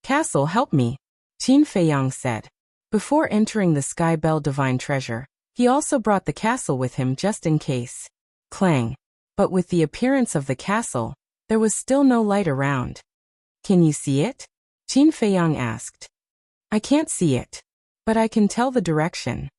"Castle, help me," Qin Feiyang said. Before entering the Sky Bell Divine Treasure, he also brought the castle with him just in case. Clang. But with the appearance of the castle, there was still no light around. "Can you see it?" Qin Feiyang asked. "I can't see it, but I can tell the direction,"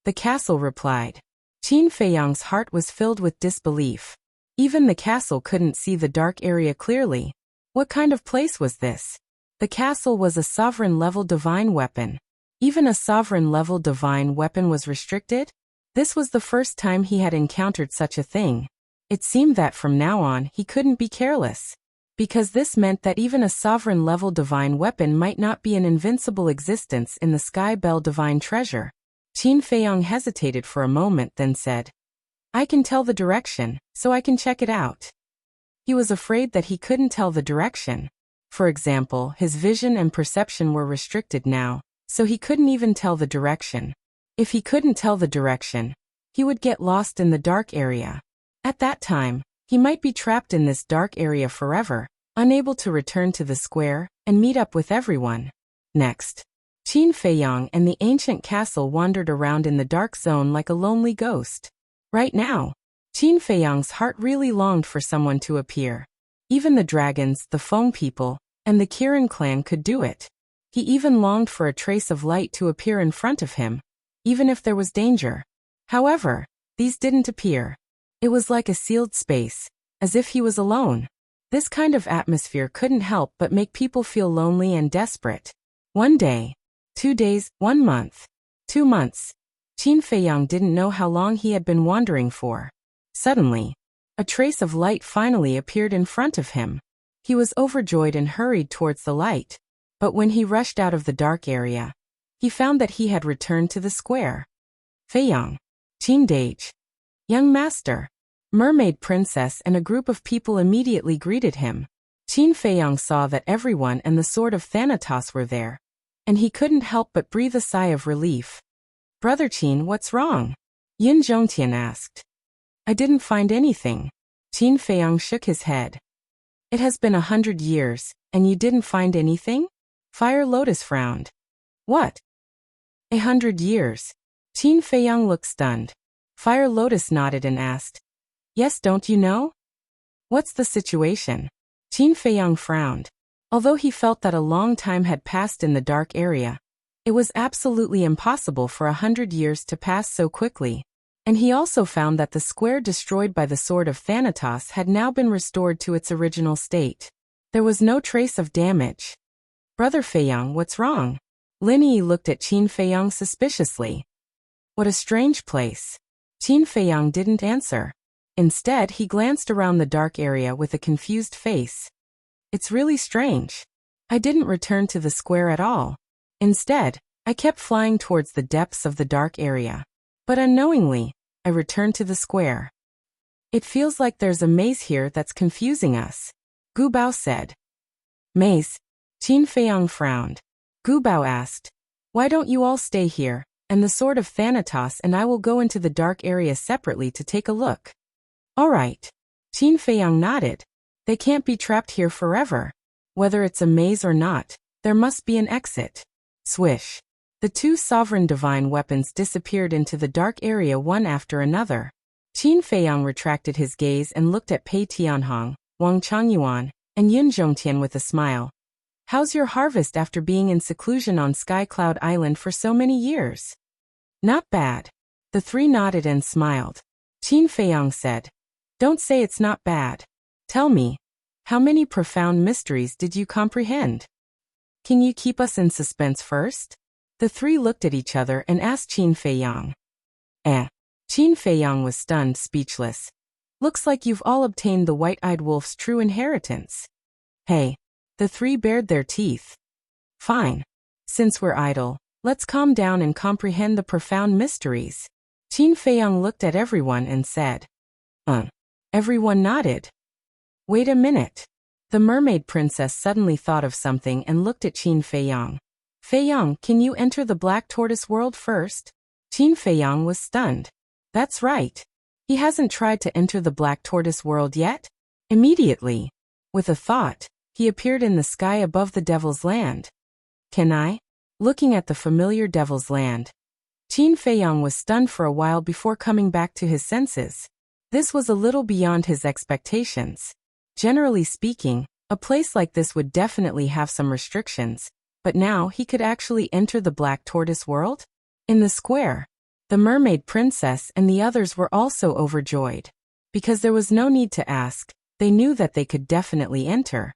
the castle replied. Qin Feiyang's heart was filled with disbelief. Even the castle couldn't see the dark area clearly. What kind of place was this? The castle was a sovereign-level divine weapon. Even a sovereign-level divine weapon was restricted? This was the first time he had encountered such a thing. It seemed that from now on he couldn't be careless, because this meant that even a sovereign-level divine weapon might not be an invincible existence in the Sky Bell Divine Treasure. Qin Feiyang hesitated for a moment, then said, "I can tell the direction, so I can check it out." He was afraid that he couldn't tell the direction. For example, his vision and perception were restricted now, so he couldn't even tell the direction. If he couldn't tell the direction, he would get lost in the dark area. At that time, he might be trapped in this dark area forever, unable to return to the square and meet up with everyone. Next, Qin Feiyang and the ancient castle wandered around in the dark zone like a lonely ghost. Right now, Qin Feiyang's heart really longed for someone to appear. Even the dragons, the Feng people, and the Kirin clan could do it. He even longed for a trace of light to appear in front of him, even if there was danger. However, these didn't appear. It was like a sealed space, as if he was alone. This kind of atmosphere couldn't help but make people feel lonely and desperate. 1 day, 2 days, 1 month, 2 months. Qin Feiyang didn't know how long he had been wandering for. Suddenly, a trace of light finally appeared in front of him. He was overjoyed and hurried towards the light. But when he rushed out of the dark area, he found that he had returned to the square. "Feiyang, Qin Dage, young master," Mermaid Princess and a group of people immediately greeted him. Qin Feiyang saw that everyone and the Sword of Thanatos were there, and he couldn't help but breathe a sigh of relief. "Brother Qin, what's wrong?" Yin Zhongtian asked. "I didn't find anything." Qin Feiyang shook his head. "It has been 100 years, and you didn't find anything?" Fire Lotus frowned. "What? 100 years?" Qin Feiyang looked stunned. Fire Lotus nodded and asked, "Yes, don't you know?" "What's the situation?" Qin Feiyang frowned. Although he felt that a long time had passed in the dark area, it was absolutely impossible for 100 years to pass so quickly. And he also found that the square destroyed by the Sword of Thanatos had now been restored to its original state. There was no trace of damage. "Brother Feiyang, what's wrong?" Lin Yi looked at Qin Feiyang suspiciously. "What a strange place." Qin Feiyang didn't answer. Instead, he glanced around the dark area with a confused face. "It's really strange. I didn't return to the square at all. Instead, I kept flying towards the depths of the dark area. But unknowingly, I returned to the square. It feels like there's a maze here that's confusing us," Gu Bao said. "Maze?" Qin Feiyang frowned. Gu Bao asked, "Why don't you all stay here, and the Sword of Thanatos and I will go into the dark area separately to take a look?" "All right." Qin Feiyang nodded. "They can't be trapped here forever. Whether it's a maze or not, there must be an exit." Swish. The 2 sovereign divine weapons disappeared into the dark area one after another. Qin Feiyang retracted his gaze and looked at Pei Tianhong, Wang Changyuan, and Yun Zhongtian with a smile. How's your harvest after being in seclusion on Sky Cloud Island for so many years? Not bad. The three nodded and smiled. Qin Feiyang said, Don't say it's not bad. Tell me, how many profound mysteries did you comprehend? Can you keep us in suspense first? The three looked at each other and asked Qin Feiyang. Qin Feiyang was stunned, speechless. Looks like you've all obtained the white-eyed wolf's true inheritance. Hey. The three bared their teeth. Fine. Since we're idle, let's calm down and comprehend the profound mysteries. Qin Feiyang looked at everyone and said. Everyone nodded. Wait a minute. The mermaid princess suddenly thought of something and looked at Qin Feiyang. Feiyang, can you enter the Black Tortoise world first? Qin Feiyang was stunned. That's right. He hasn't tried to enter the Black Tortoise world yet? Immediately, with a thought, he appeared in the sky above the Devil's Land. Can I? Looking at the familiar Devil's Land. Qin Feiyang was stunned for a while before coming back to his senses. This was a little beyond his expectations. Generally speaking, a place like this would definitely have some restrictions, but now he could actually enter the Black Tortoise world? In the square, the mermaid princess and the others were also overjoyed. Because there was no need to ask, they knew that they could definitely enter.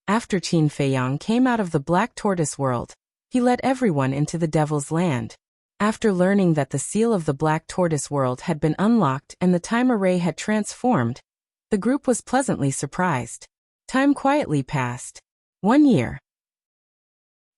After Qin Feiyang came out of the Black Tortoise world, he led everyone into the Devil's Land. After learning that the seal of the Black Tortoise world had been unlocked and the time array had transformed, the group was pleasantly surprised. Time quietly passed. 1 year.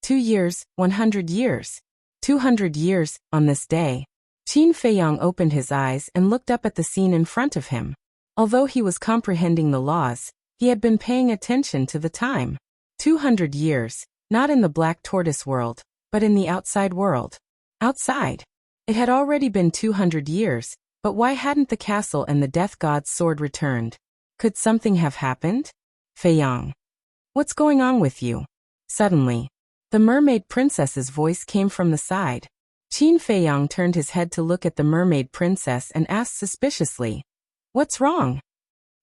2 years, 100 years. 200 years. On this day, Qin Feiyang opened his eyes and looked up at the scene in front of him. Although he was comprehending the laws, he had been paying attention to the time. 200 years, not in the Black Tortoise world, but in the outside world. Outside. It had already been 200 years, but why hadn't the castle and the Death God's sword returned? Could something have happened? Feiyang. What's going on with you? Suddenly, the mermaid princess's voice came from the side. Qin Feiyang turned his head to look at the mermaid princess and asked suspiciously, What's wrong?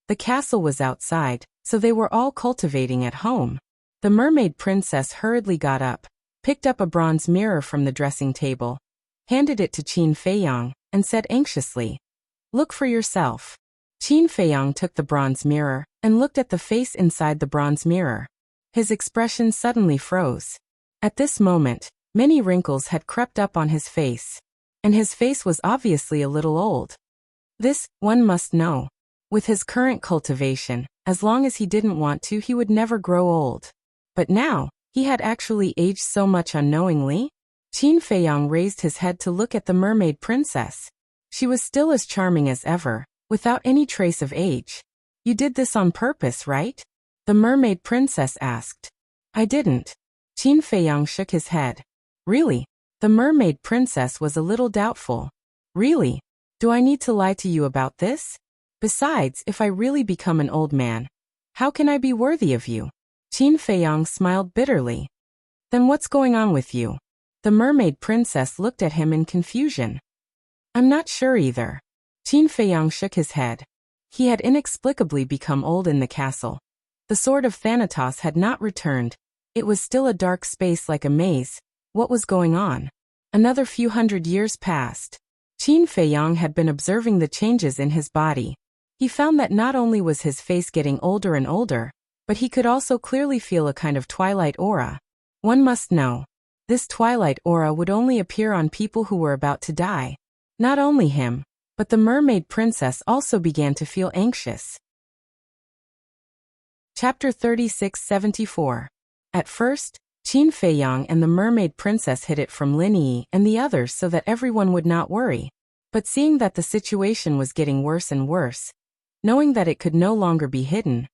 The castle was outside, so they were all cultivating at home. The mermaid princess hurriedly got up, picked up a bronze mirror from the dressing table, handed it to Qin Feiyang, and said anxiously, Look for yourself. Qin Feiyang took the bronze mirror and looked at the face inside the bronze mirror. His expression suddenly froze. At this moment, many wrinkles had crept up on his face, and his face was obviously a little old. This, one must know. With his current cultivation, as long as he didn't want to, he would never grow old. But now, he had actually aged so much unknowingly. Qin Feiyang raised his head to look at the mermaid princess. She was still as charming as ever, without any trace of age. You did this on purpose, right? The mermaid princess asked. I didn't. Qin Feiyang shook his head. Really? The mermaid princess was a little doubtful. Really? Do I need to lie to you about this? Besides, if I really become an old man, how can I be worthy of you? Qin Feiyang smiled bitterly. Then what's going on with you? The mermaid princess looked at him in confusion. I'm not sure either. Qin Feiyang shook his head. He had inexplicably become old in the castle. The sword of Thanatos had not returned. It was still a dark space like a maze. What was going on? Another few hundred years passed. Qin Feiyang had been observing the changes in his body. He found that not only was his face getting older and older, but he could also clearly feel a kind of twilight aura. One must know. This twilight aura would only appear on people who were about to die. Not only him, but the mermaid princess also began to feel anxious. Chapter 36-74. At first, Qin Feiyang and the mermaid princess hid it from Lin Yi and the others so that everyone would not worry. But seeing that the situation was getting worse and worse, knowing that it could no longer be hidden,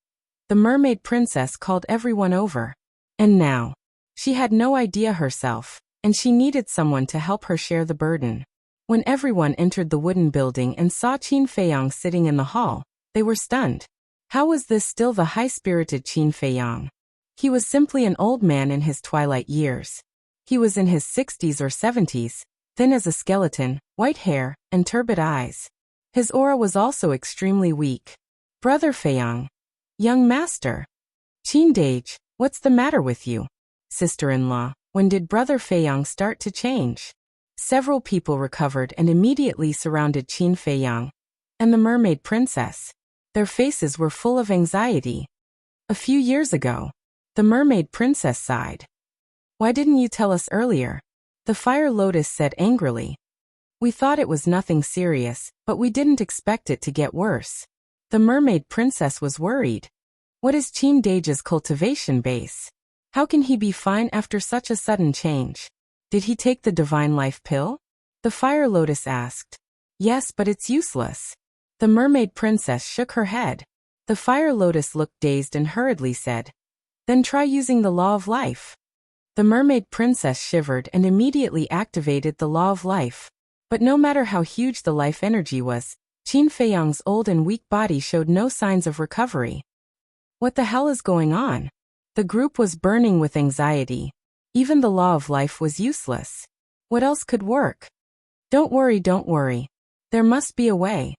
the mermaid princess called everyone over. And now, she had no idea herself, and she needed someone to help her share the burden. When everyone entered the wooden building and saw Qin Feiyang sitting in the hall, they were stunned. How was this still the high-spirited Qin Feiyang? He was simply an old man in his twilight years. He was in his 60s or 70s, thin as a skeleton, white hair, and turbid eyes. His aura was also extremely weak. Brother Feiyang. Young master. Qindage, what's the matter with you? Sister-in-law, when did Brother Feiyang start to change? Several people recovered and immediately surrounded Qin Feiyang and the mermaid princess. Their faces were full of anxiety. A few years ago, the mermaid princess sighed. Why didn't you tell us earlier? The fire lotus said angrily. We thought it was nothing serious, but we didn't expect it to get worse. The mermaid princess was worried. What is Qindage's cultivation base? How can he be fine after such a sudden change? Did he take the divine life pill? The fire lotus asked. Yes, but it's useless. The mermaid princess shook her head. The fire lotus looked dazed and hurriedly said, Then try using the law of life. The mermaid princess shivered and immediately activated the law of life. But no matter how huge the life energy was, Qin Feiyang's old and weak body showed no signs of recovery. What the hell is going on? The group was burning with anxiety. Even the law of life was useless. What else could work? Don't worry, don't worry. There must be a way.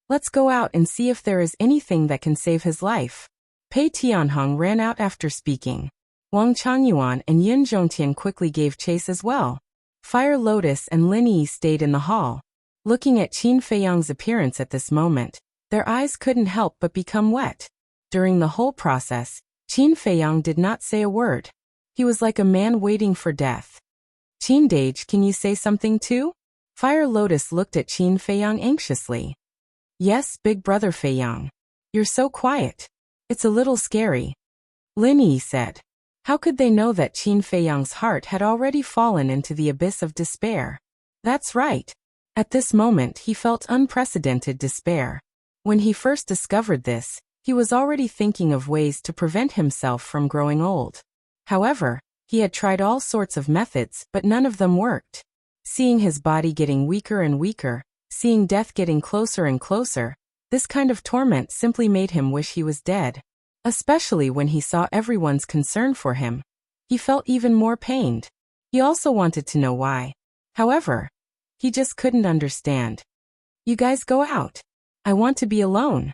Let's go out and see if there is anything that can save his life. Pei Tianhong ran out after speaking. Wang Changyuan and Yin Zhongtian quickly gave chase as well. Fire Lotus and Lin Yi stayed in the hall. Looking at Qin Feiyang's appearance at this moment, their eyes couldn't help but become wet. During the whole process, Qin Feiyang did not say a word. He was like a man waiting for death. Qindage, can you say something too? Fire Lotus looked at Qin Feiyang anxiously. Yes, big brother Feiyang. You're so quiet. It's a little scary. Lin Yi said. How could they know that Qin Feiyang's heart had already fallen into the abyss of despair? That's right. At this moment he felt unprecedented despair. When he first discovered this, he was already thinking of ways to prevent himself from growing old. However, he had tried all sorts of methods, but none of them worked. Seeing his body getting weaker and weaker, seeing death getting closer and closer, this kind of torment simply made him wish he was dead. Especially when he saw everyone's concern for him. He felt even more pained. He also wanted to know why. However, he just couldn't understand. You guys go out. I want to be alone.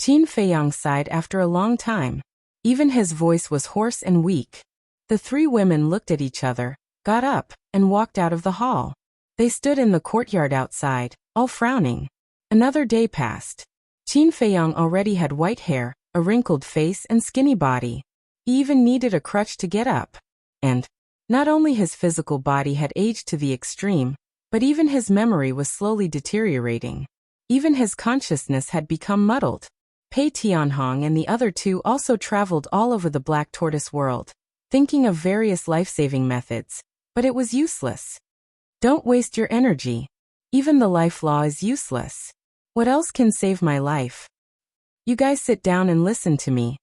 Qin Feiyang sighed after a long time. Even his voice was hoarse and weak. The three women looked at each other, got up, and walked out of the hall. They stood in the courtyard outside, all frowning. Another day passed. Qin Feiyang already had white hair, a wrinkled face and skinny body. He even needed a crutch to get up. And not only his physical body had aged to the extreme, but even his memory was slowly deteriorating. Even his consciousness had become muddled. Pei Tianhong and the other two also traveled all over the Black Tortoise world, thinking of various life-saving methods, but it was useless. Don't waste your energy. Even the life law is useless. What else can save my life? You guys sit down and listen to me.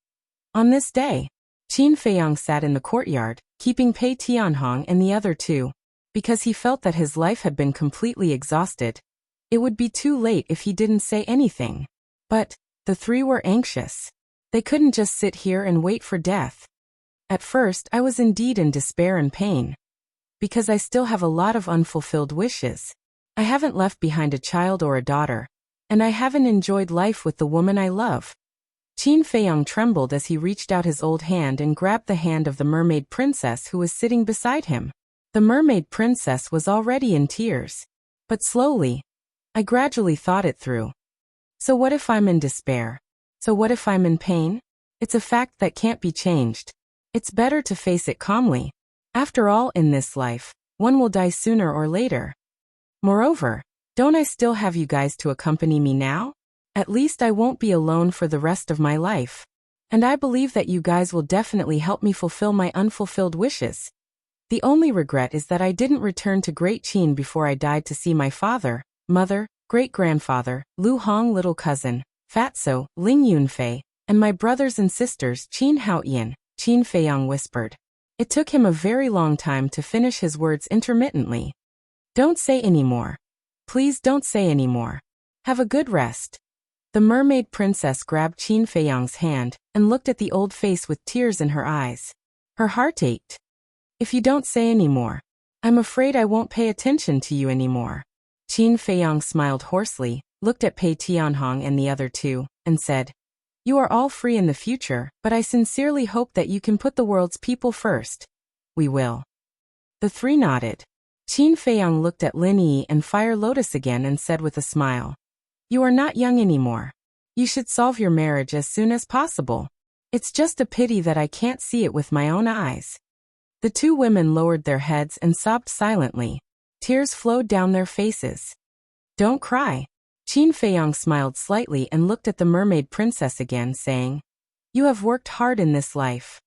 On this day, Qin Feiyang sat in the courtyard, keeping Pei Tianhong and the other two, because he felt that his life had been completely exhausted. It would be too late if he didn't say anything. But the three were anxious. They couldn't just sit here and wait for death. At first, I was indeed in despair and pain. Because I still have a lot of unfulfilled wishes. I haven't left behind a child or a daughter. And I haven't enjoyed life with the woman I love. Qin Feiyang trembled as he reached out his old hand and grabbed the hand of the mermaid princess who was sitting beside him. The mermaid princess was already in tears. But slowly, I gradually thought it through. So what if I'm in despair? So what if I'm in pain? It's a fact that can't be changed. It's better to face it calmly. After all, in this life, one will die sooner or later. Moreover, don't I still have you guys to accompany me now? At least I won't be alone for the rest of my life. And I believe that you guys will definitely help me fulfill my unfulfilled wishes. The only regret is that I didn't return to Great Qin before I died to see my father, mother, great-grandfather, Lu Hong little cousin, Fatso, Ling Yunfei, and my brothers and sisters Qin Haoyan, Qin Feiyang whispered. It took him a very long time to finish his words intermittently. Don't say any more. Please don't say any more. Have a good rest. The mermaid princess grabbed Qin Feiyang's hand and looked at the old face with tears in her eyes. Her heart ached. If you don't say any more, I'm afraid I won't pay attention to you anymore. Qin Feiyang smiled hoarsely, looked at Pei Tianhong and the other two, and said, "You are all free in the future, but I sincerely hope that you can put the world's people first." "We will." The three nodded. Qin Feiyang looked at Lin Yi and Fire Lotus again and said with a smile, "You are not young anymore. You should solve your marriage as soon as possible. It's just a pity that I can't see it with my own eyes." The two women lowered their heads and sobbed silently. Tears flowed down their faces. "Don't cry." Qin Feiyang smiled slightly and looked at the mermaid princess again, saying, "You have worked hard in this life.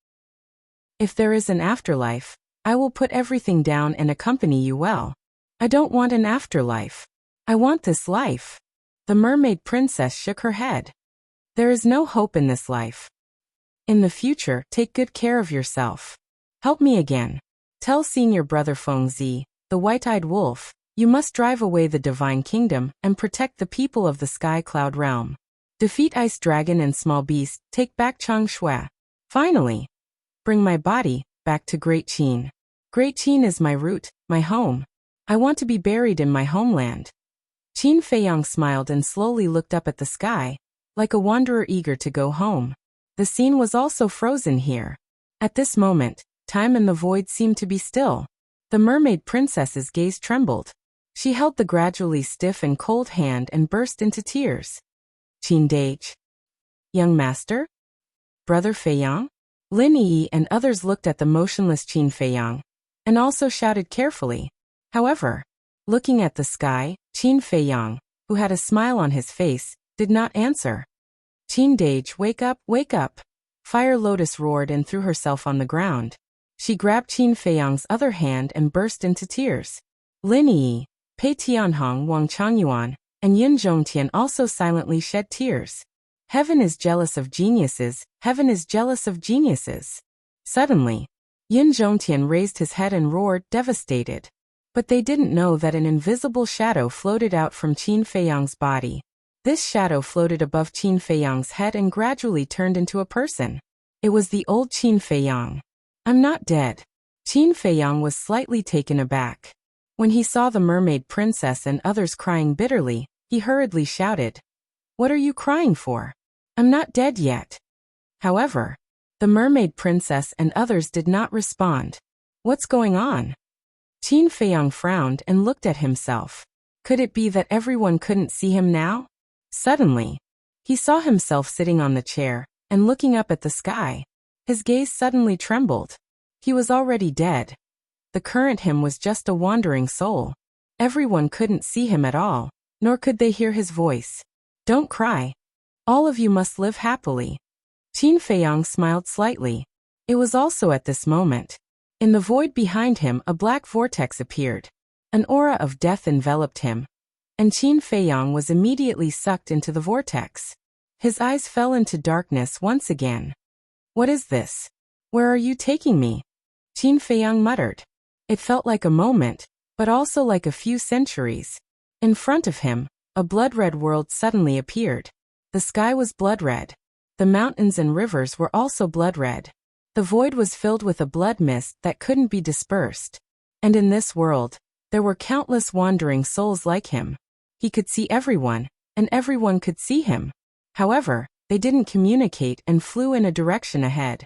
If there is an afterlife, I will put everything down and accompany you well. I don't want an afterlife. I want this life." The mermaid princess shook her head. "There is no hope in this life. In the future, take good care of yourself. Help me again. Tell senior brother Feng Zi, the white-eyed wolf, you must drive away the divine kingdom and protect the people of the sky cloud realm. Defeat ice dragon and small beast, take back Changshui. Finally, bring my body back to Great Qin. Great Qin is my root, my home. I want to be buried in my homeland." Qin Feiyang smiled and slowly looked up at the sky, like a wanderer eager to go home. The scene was also frozen here. At this moment, time and the void seemed to be still. The mermaid princess's gaze trembled. She held the gradually stiff and cold hand and burst into tears. "Qin Dage. Young master? Brother Feiyang?" Lin Yi and others looked at the motionless Qin Feiyang, and also shouted carefully. However, looking at the sky, Qin Feiyang, who had a smile on his face, did not answer. "Qin Dage, wake up, wake up!" Fire Lotus roared and threw herself on the ground. She grabbed Qin Feiyang's other hand and burst into tears. Lin Yi, Pei Tianhong, Wang Changyuan, and Yin Zhongtian also silently shed tears. Heaven is jealous of geniuses, heaven is jealous of geniuses. Suddenly, Yin Zhongtian raised his head and roared, devastated. But they didn't know that an invisible shadow floated out from Qin Feiyang's body. This shadow floated above Qin Feiyang's head and gradually turned into a person. It was the old Qin Feiyang. "I'm not dead." Qin Feiyang was slightly taken aback. When he saw the mermaid princess and others crying bitterly, he hurriedly shouted, "What are you crying for? I'm not dead yet." However, the mermaid princess and others did not respond. "What's going on?" Qin Feiyang frowned and looked at himself. Could it be that everyone couldn't see him now? Suddenly, he saw himself sitting on the chair and looking up at the sky. His gaze suddenly trembled. He was already dead. The current him was just a wandering soul. Everyone couldn't see him at all, nor could they hear his voice. "Don't cry. All of you must live happily." Qin Feiyang smiled slightly. It was also at this moment. In the void behind him, a black vortex appeared. An aura of death enveloped him, and Qin Feiyang was immediately sucked into the vortex. His eyes fell into darkness once again. "What is this? Where are you taking me?" Qin Feiyang muttered. It felt like a moment, but also like a few centuries. In front of him, a blood-red world suddenly appeared. The sky was blood-red. The mountains and rivers were also blood-red. The void was filled with a blood mist that couldn't be dispersed. And in this world, there were countless wandering souls like him. He could see everyone, and everyone could see him. However, they didn't communicate and flew in a direction ahead.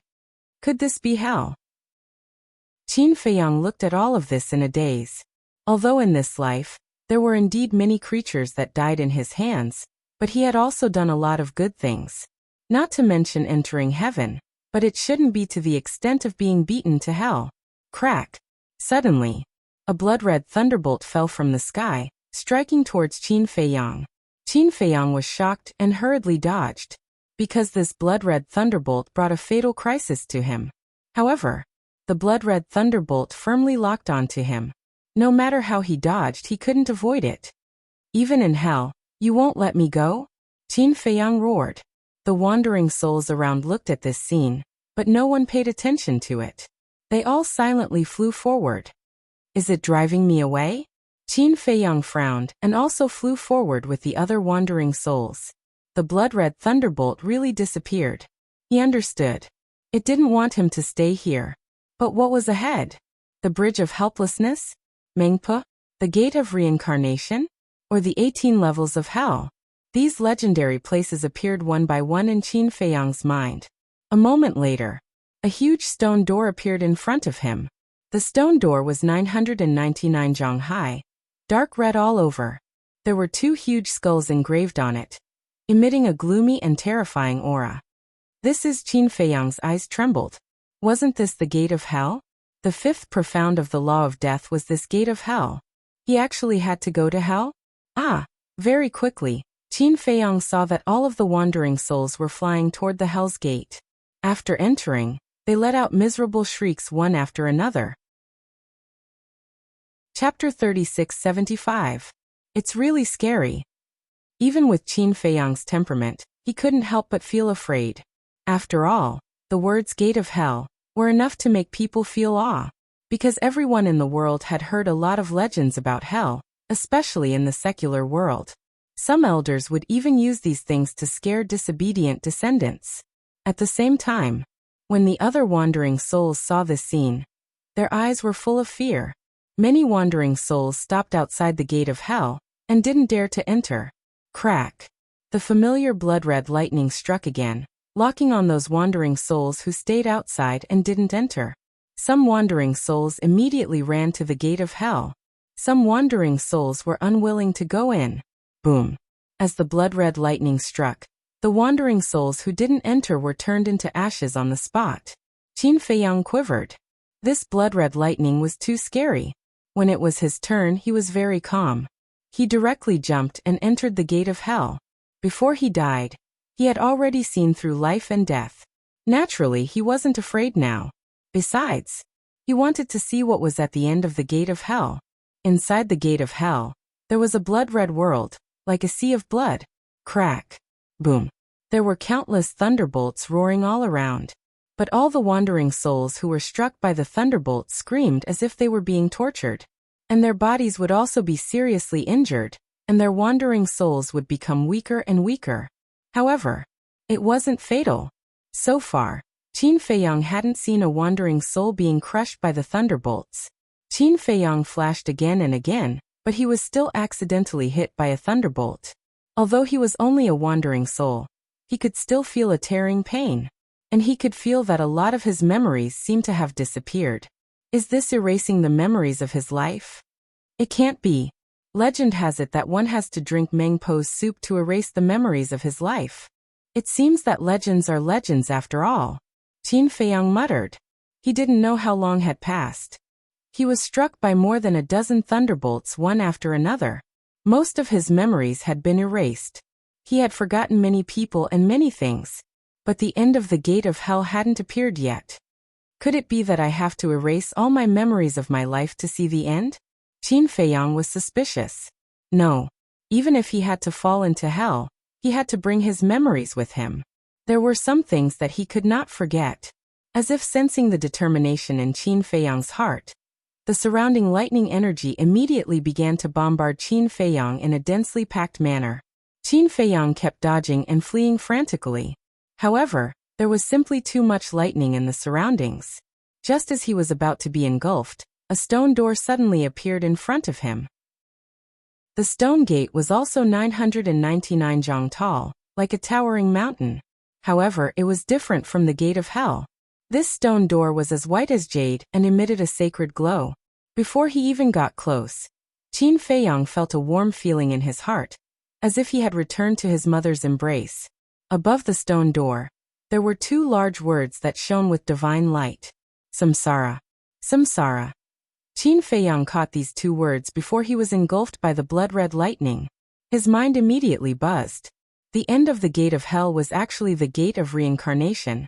Could this be hell? Qin Feiyang looked at all of this in a daze. Although in this life, there were indeed many creatures that died in his hands, but he had also done a lot of good things. Not to mention entering heaven. But it shouldn't be to the extent of being beaten to hell. Crack! Suddenly, a blood-red thunderbolt fell from the sky, striking towards Qin Feiyang. Qin Feiyang was shocked and hurriedly dodged, because this blood-red thunderbolt brought a fatal crisis to him. However, the blood-red thunderbolt firmly locked onto him. No matter how he dodged, he couldn't avoid it. "Even in hell, you won't let me go?" Qin Feiyang roared. The wandering souls around looked at this scene, but no one paid attention to it. They all silently flew forward. "Is it driving me away?" Qin Feiyang frowned and also flew forward with the other wandering souls. The blood-red thunderbolt really disappeared. He understood. It didn't want him to stay here. But what was ahead? The bridge of helplessness? Mengpe? The gate of reincarnation? or the 18 levels of hell. These legendary places appeared one by one in Qin Feiyang's mind. A moment later, a huge stone door appeared in front of him. The stone door was 999 zhang high, dark red all over. There were 2 huge skulls engraved on it, emitting a gloomy and terrifying aura. This is Qin Feiyang's eyes trembled. Wasn't this the gate of hell? The 5th profound of the law of death was this gate of hell. He actually had to go to hell? Very quickly, Qin Feiyang saw that all of the wandering souls were flying toward the hell's gate. After entering, they let out miserable shrieks one after another. Chapter 3675. It's really scary. Even with Qin Feiyang's temperament, he couldn't help but feel afraid. After all, the words gate of hell were enough to make people feel awe, because everyone in the world had heard a lot of legends about hell, especially in the secular world. Some elders would even use these things to scare disobedient descendants. At the same time, when the other wandering souls saw this scene, their eyes were full of fear. Many wandering souls stopped outside the gate of hell and didn't dare to enter. Crack! The familiar blood-red lightning struck again, locking on those wandering souls who stayed outside and didn't enter. Some wandering souls immediately ran to the gate of hell. Some wandering souls were unwilling to go in. Boom! As the blood-red lightning struck, the wandering souls who didn't enter were turned into ashes on the spot. Qin Feiyang quivered. This blood-red lightning was too scary. When it was his turn, he was very calm. He directly jumped and entered the gate of hell. Before he died, he had already seen through life and death. Naturally, he wasn't afraid now. Besides, he wanted to see what was at the end of the gate of hell. Inside the gate of hell, there was a blood-red world, like a sea of blood. Crack! Boom! There were countless thunderbolts roaring all around. But all the wandering souls who were struck by the thunderbolts screamed as if they were being tortured. And their bodies would also be seriously injured, and their wandering souls would become weaker and weaker. However, it wasn't fatal. So far, Qin Feiyang hadn't seen a wandering soul being crushed by the thunderbolts. Qin Feiyang flashed again and again, but he was still accidentally hit by a thunderbolt. Although he was only a wandering soul, he could still feel a tearing pain. And he could feel that a lot of his memories seemed to have disappeared. Is this erasing the memories of his life? It can't be. Legend has it that one has to drink Mengpo's soup to erase the memories of his life. It seems that legends are legends after all. Qin Feiyang muttered. He didn't know how long had passed. He was struck by more than a dozen thunderbolts one after another. Most of his memories had been erased. He had forgotten many people and many things. But the end of the gate of hell hadn't appeared yet. Could it be that I have to erase all my memories of my life to see the end? Qin Feiyang was suspicious. No. Even if he had to fall into hell, he had to bring his memories with him. There were some things that he could not forget. As if sensing the determination in Qin Feiyang's heart, the surrounding lightning energy immediately began to bombard Qin Feiyang in a densely packed manner. Qin Feiyang kept dodging and fleeing frantically. However, there was simply too much lightning in the surroundings. Just as he was about to be engulfed, a stone door suddenly appeared in front of him. The stone gate was also 999 zhang tall, like a towering mountain. However, it was different from the gate of hell. This stone door was as white as jade and emitted a sacred glow. Before he even got close, Qin Feiyang felt a warm feeling in his heart, as if he had returned to his mother's embrace. Above the stone door, there were 2 large words that shone with divine light. Samsara. Samsara. Qin Feiyang caught these 2 words before he was engulfed by the blood-red lightning. His mind immediately buzzed. The end of the gate of hell was actually the gate of reincarnation.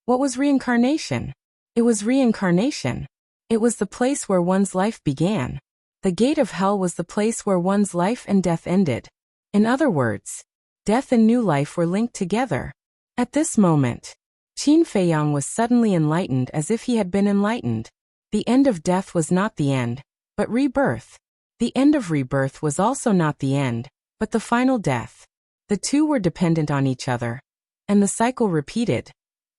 What was reincarnation? It was reincarnation. It was the place where one's life began. The gate of hell was the place where one's life and death ended. In other words, death and new life were linked together. At this moment, Qin Feiyang was suddenly enlightened as if he had been enlightened. The end of death was not the end, but rebirth. The end of rebirth was also not the end, but the final death. The 2 were dependent on each other. And the cycle repeated.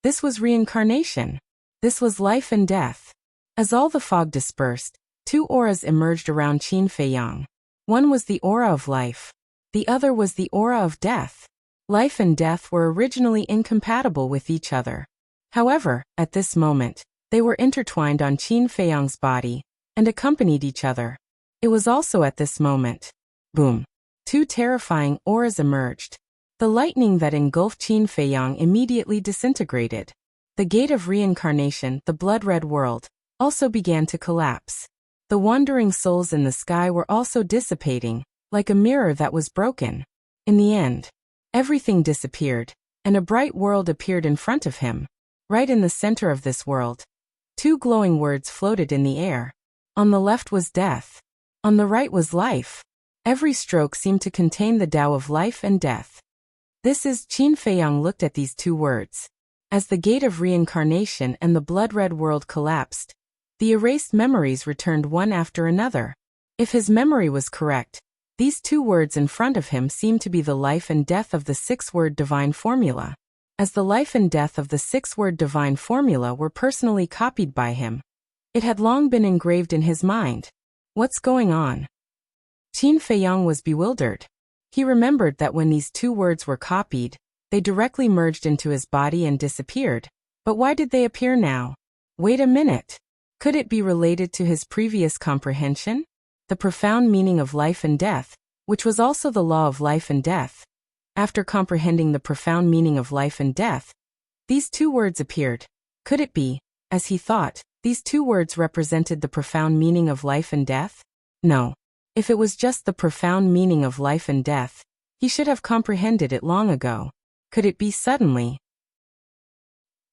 This was reincarnation. This was life and death. As all the fog dispersed, 2 auras emerged around Qin Feiyang. One was the aura of life. The other was the aura of death. Life and death were originally incompatible with each other. However, at this moment, they were intertwined on Qin Feiyang's body and accompanied each other. It was also at this moment. Boom. Two terrifying auras emerged. The lightning that engulfed Qin Feiyang immediately disintegrated. The gate of reincarnation, the blood-red world, also began to collapse. The wandering souls in the sky were also dissipating, like a mirror that was broken. In the end, everything disappeared, and a bright world appeared in front of him. Right in the center of this world, two glowing words floated in the air. On the left was death. On the right was life. Every stroke seemed to contain the Tao of life and death. This is Qin Feiyang looked at these two words. As the gate of reincarnation and the blood-red world collapsed, the erased memories returned one after another. If his memory was correct, these two words in front of him seemed to be the life and death of the six-word divine formula. As the life and death of the six-word divine formula were personally copied by him, it had long been engraved in his mind. What's going on? Qin Feiyang was bewildered. He remembered that when these two words were copied, they directly merged into his body and disappeared. But why did they appear now? Wait a minute. Could it be related to his previous comprehension? The profound meaning of life and death, which was also the law of life and death. After comprehending the profound meaning of life and death, these two words appeared. Could it be, as he thought, these two words represented the profound meaning of life and death? No. If it was just the profound meaning of life and death, he should have comprehended it long ago. Could it be suddenly?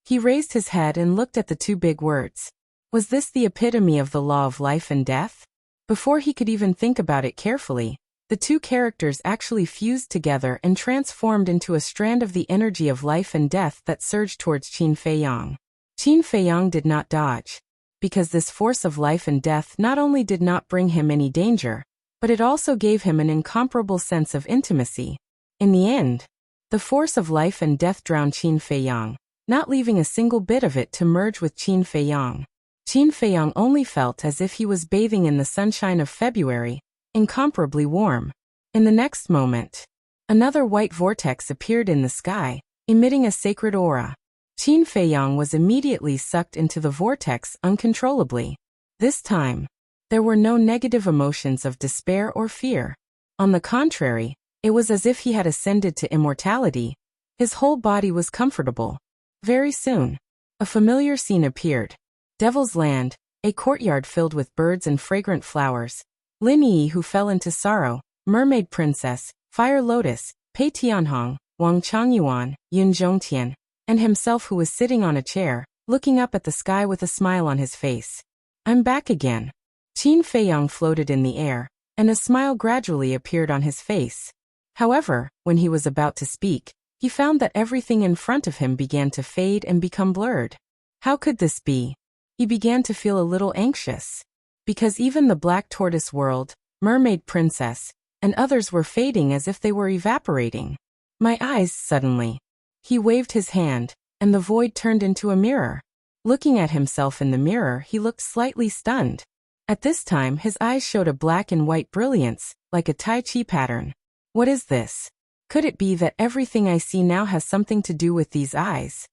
He raised his head and looked at the two big words. Was this the epitome of the law of life and death? Before he could even think about it carefully, the two characters actually fused together and transformed into a strand of the energy of life and death that surged towards Qin Feiyang. Qin Feiyang did not dodge, because this force of life and death not only did not bring him any danger, but it also gave him an incomparable sense of intimacy. In the end, the force of life and death drowned Qin Feiyang, not leaving a single bit of it to merge with Qin Feiyang. Qin Feiyang only felt as if he was bathing in the sunshine of February, incomparably warm. In the next moment, another white vortex appeared in the sky, emitting a sacred aura. Qin Feiyang was immediately sucked into the vortex uncontrollably. This time, there were no negative emotions of despair or fear. On the contrary, it was as if he had ascended to immortality. His whole body was comfortable. Very soon, a familiar scene appeared. Devil's Land, a courtyard filled with birds and fragrant flowers. Lin Yi who fell into sorrow, Mermaid Princess, Fire Lotus, Pei Tianhong, Wang Changyuan, Yun Zhongtian, and himself who was sitting on a chair, looking up at the sky with a smile on his face. I'm back again. Qin Feiyang floated in the air, and a smile gradually appeared on his face. However, when he was about to speak, he found that everything in front of him began to fade and become blurred. How could this be? He began to feel a little anxious. Because even the Black Tortoise World, Mermaid Princess, and others were fading as if they were evaporating. My eyes, suddenly. He waved his hand, and the void turned into a mirror. Looking at himself in the mirror, he looked slightly stunned. At this time, his eyes showed a black and white brilliance, like a Tai Chi pattern. What is this? Could it be that everything I see now has something to do with these eyes?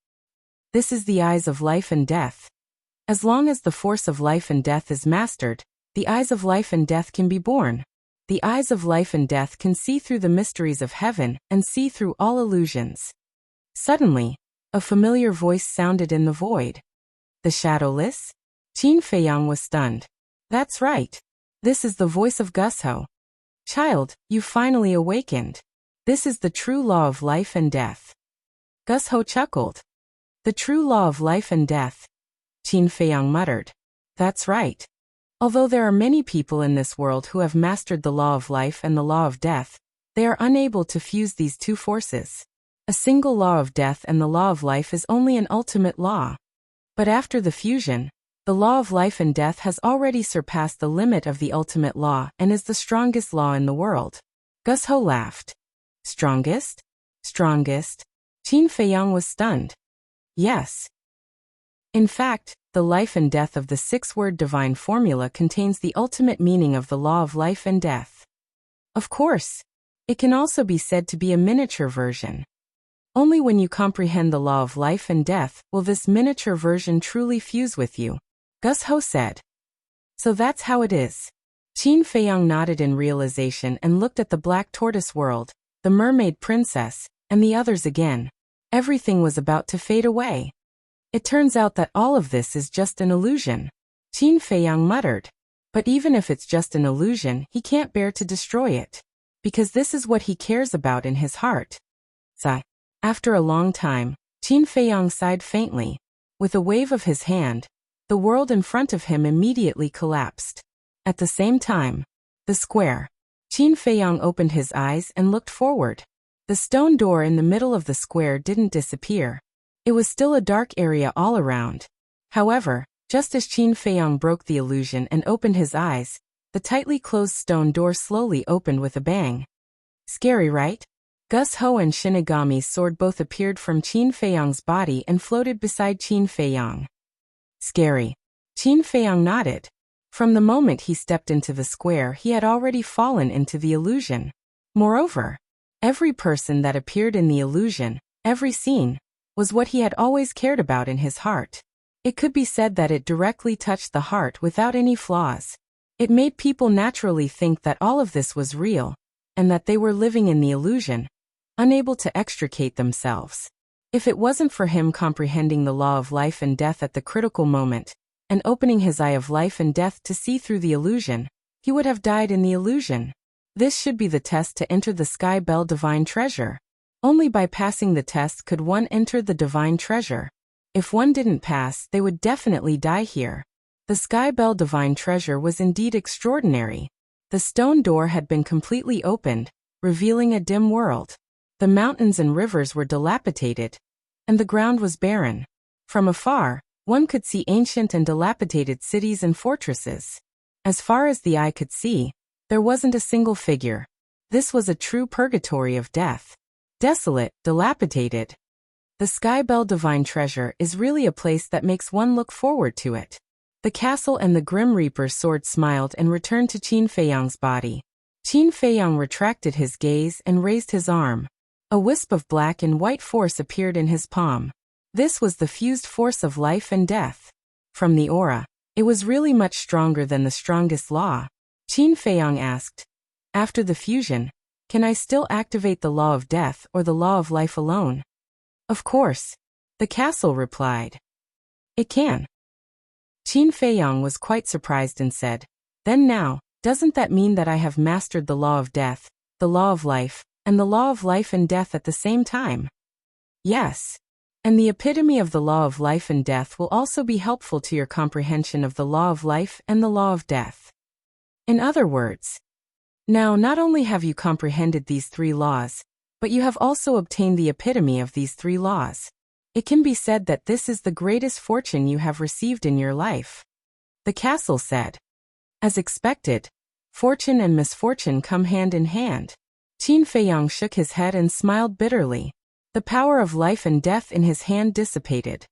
This is the eyes of life and death. As long as the force of life and death is mastered, the eyes of life and death can be born. The eyes of life and death can see through the mysteries of heaven and see through all illusions. Suddenly, a familiar voice sounded in the void. The Shadowless? Qin Feiyang was stunned. That's right. This is the voice of Gusho. Child, you finally awakened. This is the true law of life and death. Gusho chuckled. The true law of life and death. Qin Feiyang muttered. That's right. Although there are many people in this world who have mastered the law of life and the law of death, they are unable to fuse these two forces. A single law of death and the law of life is only an ultimate law. But after the fusion, the law of life and death has already surpassed the limit of the ultimate law and is the strongest law in the world. Gusho laughed. Strongest? Strongest? Qin Feiyang was stunned. Yes. In fact, the life and death of the six-word divine formula contains the ultimate meaning of the law of life and death. Of course, it can also be said to be a miniature version. Only when you comprehend the law of life and death will this miniature version truly fuse with you, Gus Ho said. So that's how it is. Qin Feiyang nodded in realization and looked at the black tortoise world, the mermaid princess, and the others again. Everything was about to fade away. It turns out that all of this is just an illusion. Qin Feiyang muttered. But even if it's just an illusion, he can't bear to destroy it. Because this is what he cares about in his heart. Sigh. After a long time, Qin Feiyang sighed faintly. With a wave of his hand, the world in front of him immediately collapsed. At the same time, the square. Qin Feiyang opened his eyes and looked forward. The stone door in the middle of the square didn't disappear. It was still a dark area all around. However, just as Qin Feiyang broke the illusion and opened his eyes, the tightly closed stone door slowly opened with a bang. Scary, right? Gus Ho and Shinigami's sword both appeared from Qin Feiyang's body and floated beside Qin Feiyang. Scary. Qin Feiyang nodded. From the moment he stepped into the square, he had already fallen into the illusion. Moreover, every person that appeared in the illusion, every scene, was what he had always cared about in his heart. It could be said that it directly touched the heart without any flaws. It made people naturally think that all of this was real, and that they were living in the illusion, unable to extricate themselves. If it wasn't for him comprehending the law of life and death at the critical moment, and opening his eye of life and death to see through the illusion, he would have died in the illusion. This should be the test to enter the Sky Bell Divine Treasure. Only by passing the test could one enter the Divine Treasure. If one didn't pass, they would definitely die here. The Sky Bell Divine Treasure was indeed extraordinary. The stone door had been completely opened, revealing a dim world. The mountains and rivers were dilapidated, and the ground was barren. From afar, one could see ancient and dilapidated cities and fortresses. As far as the eye could see, there wasn't a single figure. This was a true purgatory of death. Desolate, dilapidated. The Sky Bell Divine Treasure is really a place that makes one look forward to it. The castle and the Grim Reaper's sword smiled and returned to Qin Feiyang's body. Qin Feiyang retracted his gaze and raised his arm. A wisp of black and white force appeared in his palm. This was the fused force of life and death. From the aura, it was really much stronger than the strongest law. Qin Feiyang asked, after the fusion, can I still activate the law of death or the law of life alone? Of course, the castle replied. It can. Qin Feiyang was quite surprised and said, then now, doesn't that mean that I have mastered the law of death, the law of life, and the law of life and death at the same time? Yes. And the epitome of the law of life and death will also be helpful to your comprehension of the law of life and the law of death. In other words, now not only have you comprehended these three laws, but you have also obtained the epitome of these three laws. It can be said that this is the greatest fortune you have received in your life. The castle said. As expected, fortune and misfortune come hand in hand. Qin Feiyang shook his head and smiled bitterly. The power of life and death in his hand dissipated.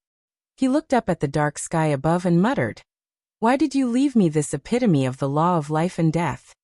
He looked up at the dark sky above and muttered, why did you leave me this epitome of the law of life and death?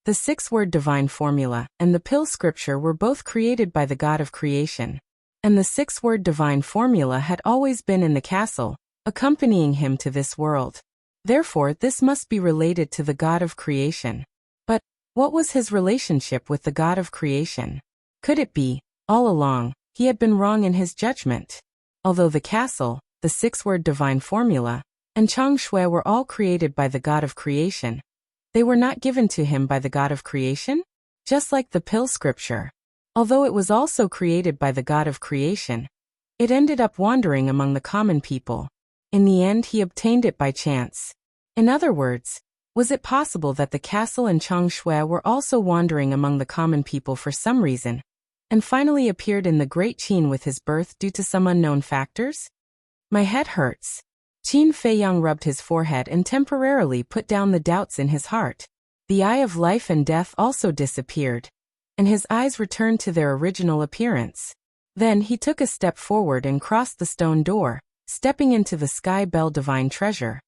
The six-word divine formula and the pill scripture were both created by the God of creation. And the six-word divine formula had always been in the castle, accompanying him to this world. Therefore, this must be related to the God of creation. But, what was his relationship with the God of creation? Could it be, all along, he had been wrong in his judgment? Although the castle, the six-word divine formula, and Chang Shui were all created by the God of creation, they were not given to him by the God of creation? Just like the pill scripture. Although it was also created by the God of creation, it ended up wandering among the common people. In the end, he obtained it by chance. In other words, was it possible that the castle and Chang Shui were also wandering among the common people for some reason, and finally appeared in the Great Qin with his birth due to some unknown factors? My head hurts. Qin Feiyang rubbed his forehead and temporarily put down the doubts in his heart. The eye of life and death also disappeared, and his eyes returned to their original appearance. Then he took a step forward and crossed the stone door, stepping into the Sky Bell Divine Treasure.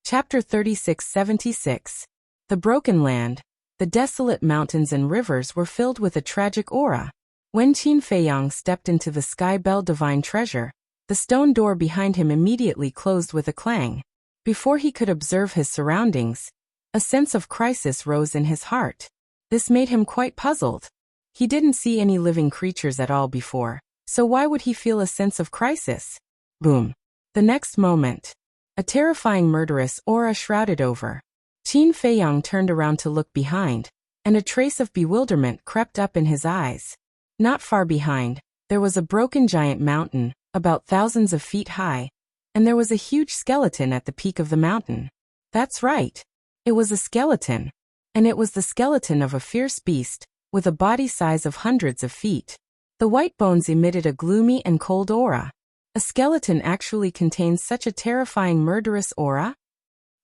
Chapter 3676. The Broken Land. The desolate mountains and rivers were filled with a tragic aura. When Qin Feiyang stepped into the Sky Bell Divine Treasure, the stone door behind him immediately closed with a clang. Before he could observe his surroundings, a sense of crisis rose in his heart. This made him quite puzzled. He didn't see any living creatures at all before, so why would he feel a sense of crisis? Boom. The next moment, a terrifying murderous aura shrouded over. Qin Feiyang turned around to look behind, and a trace of bewilderment crept up in his eyes. Not far behind, there was a broken giant mountain, about thousands of feet high, and there was a huge skeleton at the peak of the mountain. That's right. It was a skeleton. And it was the skeleton of a fierce beast, with a body size of hundreds of feet. The white bones emitted a gloomy and cold aura. A skeleton actually contains such a terrifying murderous aura?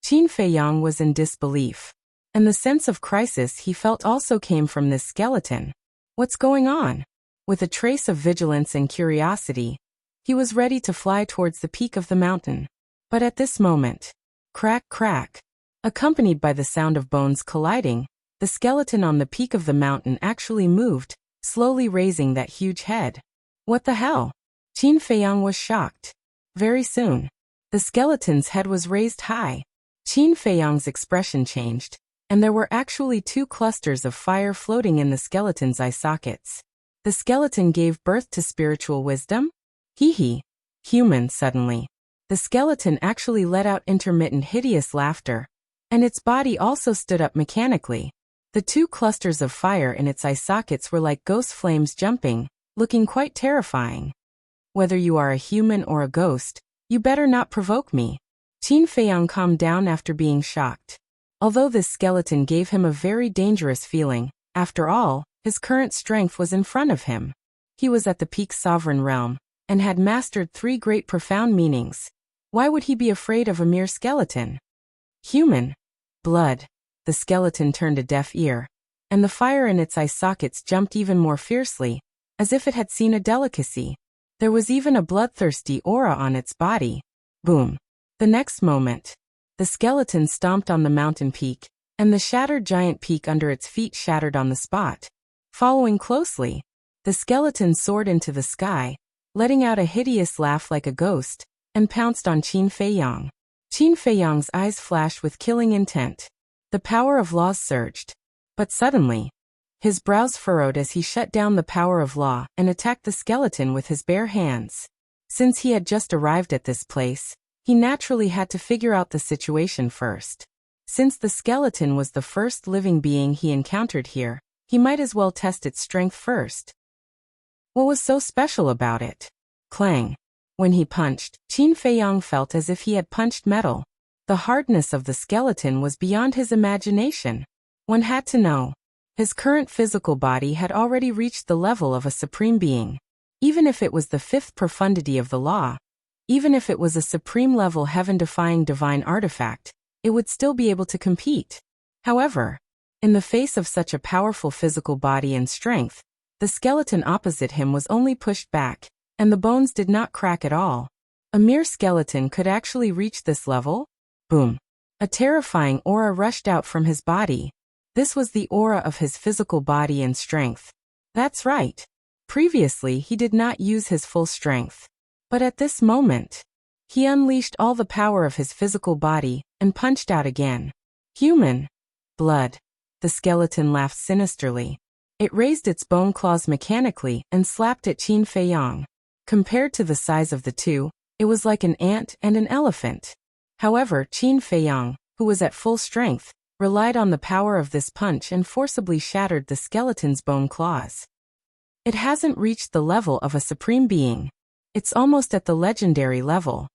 Qin Feiyang was in disbelief. And the sense of crisis he felt also came from this skeleton. What's going on? With a trace of vigilance and curiosity, he was ready to fly towards the peak of the mountain. But at this moment, crack, crack, accompanied by the sound of bones colliding, the skeleton on the peak of the mountain actually moved, slowly raising that huge head. What the hell? Qin Feiyang was shocked. Very soon, the skeleton's head was raised high. Qin Feiyang's expression changed, and there were actually 2 clusters of fire floating in the skeleton's eye sockets. The skeleton gave birth to spiritual wisdom? Hee. Human suddenly. The skeleton actually let out intermittent hideous laughter, and its body also stood up mechanically. The 2 clusters of fire in its eye sockets were like ghost flames jumping, looking quite terrifying. Whether you are a human or a ghost, you better not provoke me. Qin Feiyang calmed down after being shocked. Although this skeleton gave him a very dangerous feeling, after all, his current strength was in front of him. He was at the peak sovereign realm, and had mastered 3 great profound meanings. Why would he be afraid of a mere skeleton? Human. Blood. The skeleton turned a deaf ear, and the fire in its eye sockets jumped even more fiercely, as if it had seen a delicacy. There was even a bloodthirsty aura on its body. Boom. The next moment, the skeleton stomped on the mountain peak, and the shattered giant peak under its feet shattered on the spot. Following closely, the skeleton soared into the sky, letting out a hideous laugh like a ghost, and pounced on Qin Feiyang. Qin Feiyang's eyes flashed with killing intent. The power of law surged. But suddenly, his brows furrowed as he shut down the power of law and attacked the skeleton with his bare hands. Since he had just arrived at this place, he naturally had to figure out the situation first. Since the skeleton was the first living being he encountered here, he might as well test its strength first. What was so special about it? Clang. When he punched, Qin Feiyang felt as if he had punched metal. The hardness of the skeleton was beyond his imagination. One had to know. His current physical body had already reached the level of a supreme being. Even if it was the 5th profundity of the law, even if it was a supreme-level heaven-defying divine artifact, it would still be able to compete. However, in the face of such a powerful physical body and strength, the skeleton opposite him was only pushed back, and the bones did not crack at all. A mere skeleton could actually reach this level? Boom. A terrifying aura rushed out from his body. This was the aura of his physical body and strength. That's right. Previously, he did not use his full strength. But at this moment, he unleashed all the power of his physical body and punched out again. Human. Blood. The skeleton laughed sinisterly. It raised its bone claws mechanically and slapped at Qin Feiyang. Compared to the size of the two, it was like an ant and an elephant. However, Qin Feiyang, who was at full strength, relied on the power of this punch and forcibly shattered the skeleton's bone claws. It hasn't reached the level of a supreme being. It's almost at the legendary level.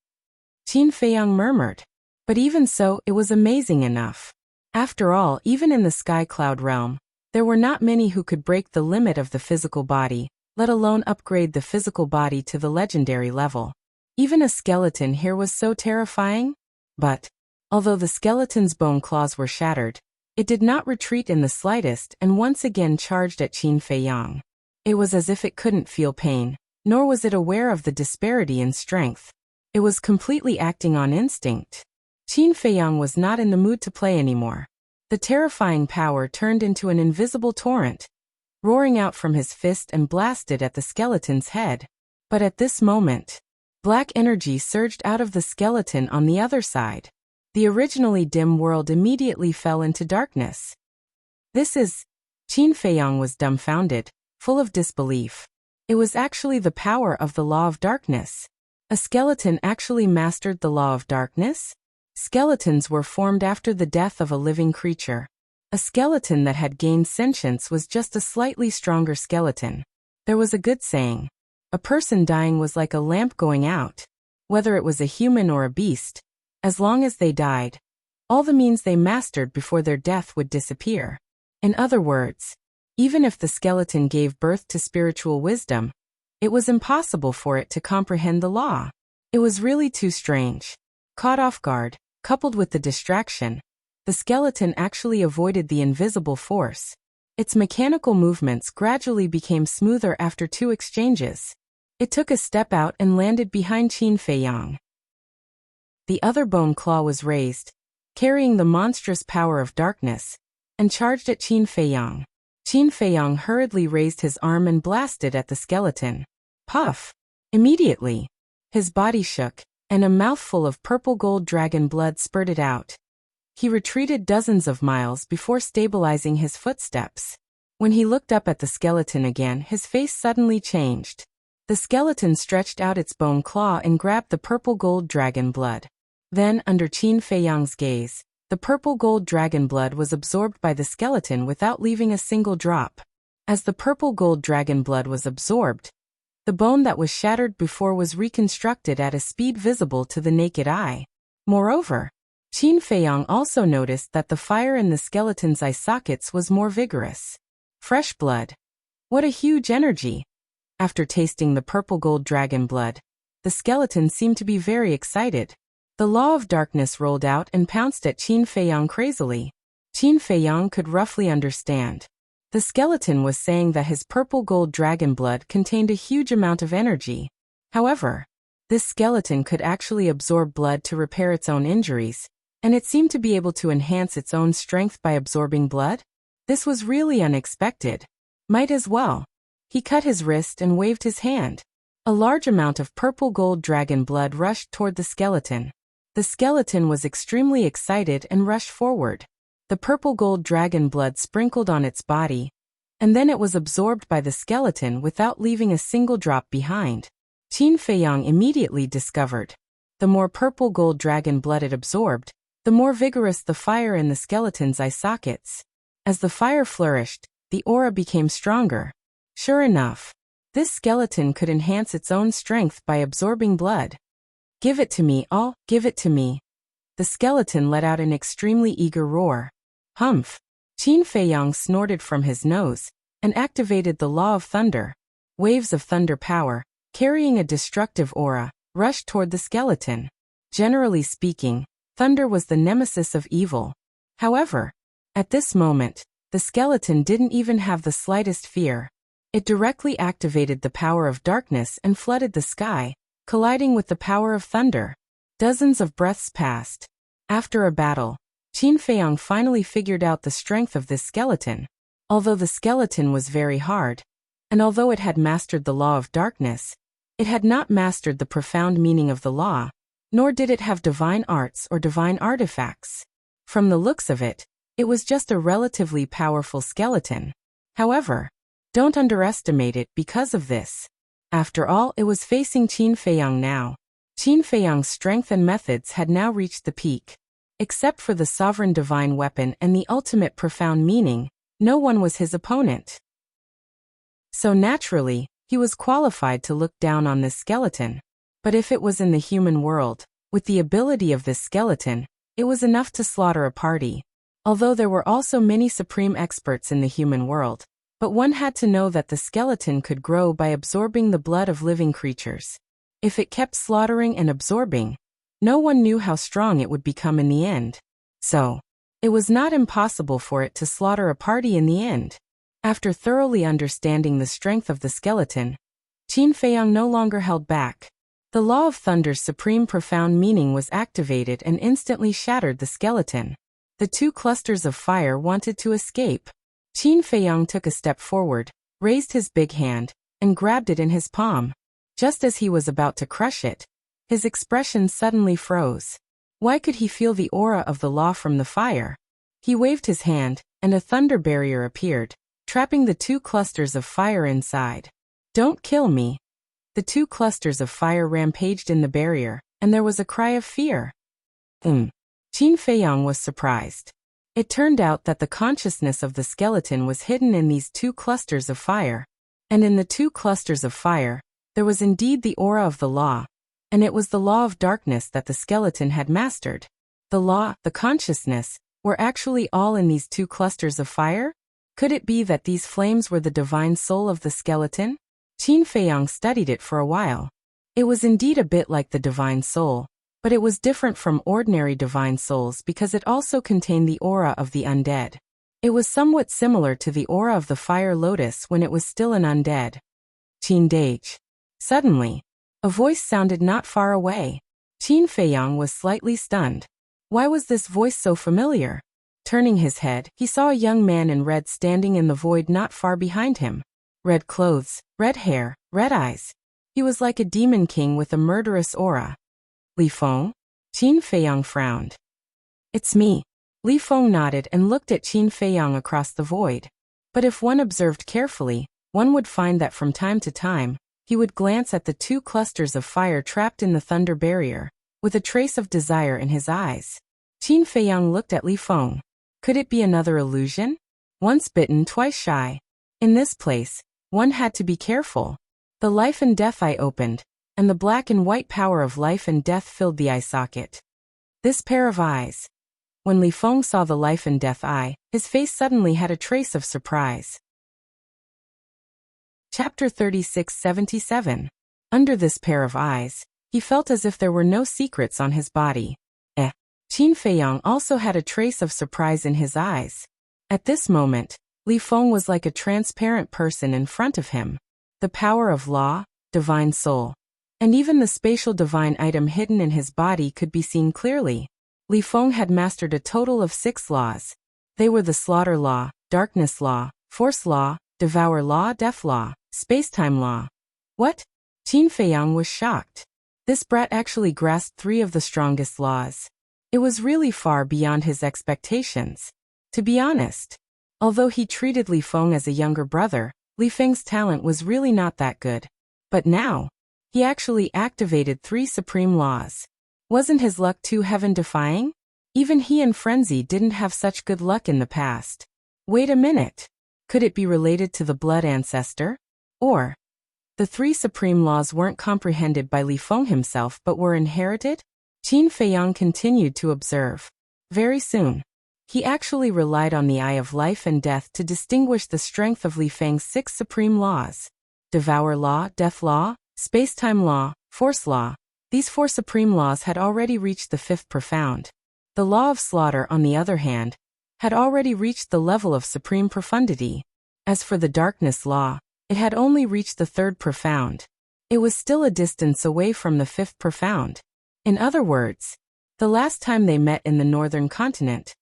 Qin Feiyang murmured. But even so, it was amazing enough. After all, even in the sky cloud realm, there were not many who could break the limit of the physical body, let alone upgrade the physical body to the legendary level. Even a skeleton here was so terrifying. But, although the skeleton's bone claws were shattered, it did not retreat in the slightest and once again charged at Qin Feiyang. It was as if it couldn't feel pain, nor was it aware of the disparity in strength. It was completely acting on instinct. Qin Feiyang was not in the mood to play anymore. The terrifying power turned into an invisible torrent, roaring out from his fist and blasted at the skeleton's head. But at this moment, black energy surged out of the skeleton on the other side. The originally dim world immediately fell into darkness. Qin Feiyang was dumbfounded, full of disbelief. It was actually the power of the law of darkness. A skeleton actually mastered the law of darkness? Skeletons were formed after the death of a living creature. A skeleton that had gained sentience was just a slightly stronger skeleton. There was a good saying. A person dying was like a lamp going out. Whether it was a human or a beast, as long as they died, all the means they mastered before their death would disappear. In other words, even if the skeleton gave birth to spiritual wisdom, it was impossible for it to comprehend the law. It was really too strange. Caught off guard, coupled with the distraction, the skeleton actually avoided the invisible force. Its mechanical movements gradually became smoother after 2 exchanges. It took a step out and landed behind Qin Feiyang. The other bone claw was raised, carrying the monstrous power of darkness, and charged at Qin Feiyang. Qin Feiyang hurriedly raised his arm and blasted at the skeleton. Puff! Immediately, his body shook, and a mouthful of purple gold dragon blood spurted out. He retreated dozens of miles before stabilizing his footsteps. When he looked up at the skeleton again, his face suddenly changed. The skeleton stretched out its bone claw and grabbed the purple gold dragon blood. Then, under Qin Feiyang's gaze, the purple gold dragon blood was absorbed by the skeleton without leaving a single drop. As the purple gold dragon blood was absorbed, the bone that was shattered before was reconstructed at a speed visible to the naked eye. Moreover, Qin Feiyang also noticed that the fire in the skeleton's eye sockets was more vigorous. Fresh blood. What a huge energy! After tasting the purple gold dragon blood, the skeleton seemed to be very excited. The law of darkness rolled out and pounced at Qin Feiyang crazily. Qin Feiyang could roughly understand. The skeleton was saying that his purple gold dragon blood contained a huge amount of energy. However, this skeleton could actually absorb blood to repair its own injuries, and it seemed to be able to enhance its own strength by absorbing blood? This was really unexpected. Might as well. He cut his wrist and waved his hand. A large amount of purple gold dragon blood rushed toward the skeleton. The skeleton was extremely excited and rushed forward. The purple gold dragon blood sprinkled on its body, and then it was absorbed by the skeleton without leaving a single drop behind. Qin Feiyang immediately discovered. The more purple gold dragon blood it absorbed, the more vigorous the fire in the skeleton's eye sockets. As the fire flourished, the aura became stronger. Sure enough, this skeleton could enhance its own strength by absorbing blood. Give it to me, all, give it to me. The skeleton let out an extremely eager roar. Humph! Qin Feiyang snorted from his nose and activated the law of thunder. Waves of thunder power, carrying a destructive aura, rushed toward the skeleton. Generally speaking, thunder was the nemesis of evil. However, at this moment, the skeleton didn't even have the slightest fear. It directly activated the power of darkness and flooded the sky, colliding with the power of thunder. Dozens of breaths passed. After a battle, Qin Feiyang finally figured out the strength of this skeleton. Although the skeleton was very hard, and although it had mastered the law of darkness, it had not mastered the profound meaning of the law, nor did it have divine arts or divine artifacts. From the looks of it, it was just a relatively powerful skeleton. However, don't underestimate it because of this. After all, it was facing Qin Feiyang now. Qin Feiyang's strength and methods had now reached the peak. Except for the sovereign divine weapon and the ultimate profound meaning, no one was his opponent. So naturally, he was qualified to look down on this skeleton. But if it was in the human world, with the ability of this skeleton, it was enough to slaughter a party. Although there were also many supreme experts in the human world, but one had to know that the skeleton could grow by absorbing the blood of living creatures. If it kept slaughtering and absorbing, no one knew how strong it would become in the end. So, it was not impossible for it to slaughter a party in the end. After thoroughly understanding the strength of the skeleton, Qin Feiyang no longer held back. The law of thunder's supreme profound meaning was activated and instantly shattered the skeleton. The two clusters of fire wanted to escape. Qin Feiyang took a step forward, raised his big hand, and grabbed it in his palm. Just as he was about to crush it, his expression suddenly froze. Why could he feel the aura of the law from the fire? He waved his hand, and a thunder barrier appeared, trapping the two clusters of fire inside. "Don't kill me." The two clusters of fire rampaged in the barrier, and there was a cry of fear. Qin Feiyang was surprised. It turned out that the consciousness of the skeleton was hidden in these two clusters of fire. And in the two clusters of fire, there was indeed the aura of the law, and it was the law of darkness that the skeleton had mastered. The law, the consciousness, were actually all in these two clusters of fire? Could it be that these flames were the divine soul of the skeleton? Qin Feiyang studied it for a while. It was indeed a bit like the divine soul, but it was different from ordinary divine souls because it also contained the aura of the undead. It was somewhat similar to the aura of the fire lotus when it was still an undead. Qin Dage. Suddenly, a voice sounded not far away. Qin Feiyang was slightly stunned. Why was this voice so familiar? Turning his head, he saw a young man in red standing in the void not far behind him. Red clothes, red hair, red eyes. He was like a demon king with a murderous aura. Li Feng? Qin Feiyang frowned. "It's me." Li Feng nodded and looked at Qin Feiyang across the void. But if one observed carefully, one would find that from time to time, he would glance at the two clusters of fire trapped in the thunder barrier, with a trace of desire in his eyes. Qin Feiyang looked at Li Feng. Could it be another illusion? Once bitten, twice shy. In this place, one had to be careful. The life and death eye opened, and the black and white power of life and death filled the eye socket. This pair of eyes. When Li Feng saw the life and death eye, his face suddenly had a trace of surprise. Chapter 3677. Under this pair of eyes, he felt as if there were no secrets on his body. Qin Feiyang also had a trace of surprise in his eyes. At this moment, Li Feng was like a transparent person in front of him. The power of law, divine soul, and even the spatial divine item hidden in his body could be seen clearly. Li Feng had mastered a total of 6 laws. They were the slaughter law, darkness law, force law, devour law, death law, spacetime law. What? Qin Feiyang was shocked. This brat actually grasped 3 of the strongest laws. It was really far beyond his expectations. To be honest, although he treated Li Feng as a younger brother, Li Feng's talent was really not that good. But now, he actually activated 3 supreme laws. Wasn't his luck too heaven-defying? Even he and Frenzy didn't have such good luck in the past. Wait a minute. Could it be related to the blood ancestor? Or, the 3 supreme laws weren't comprehended by Li Feng himself but were inherited? Qin Feiyang continued to observe. Very soon, he actually relied on the eye of life and death to distinguish the strength of Li Feng's 6 supreme laws. Devour law, death law, spacetime law, force law. These 4 supreme laws had already reached the 5th profound. The law of slaughter, on the other hand, had already reached the level of supreme profundity. As for the darkness law, it had only reached the 3rd profound. It was still a distance away from the 5th profound. In other words, the last time they met in the northern continent,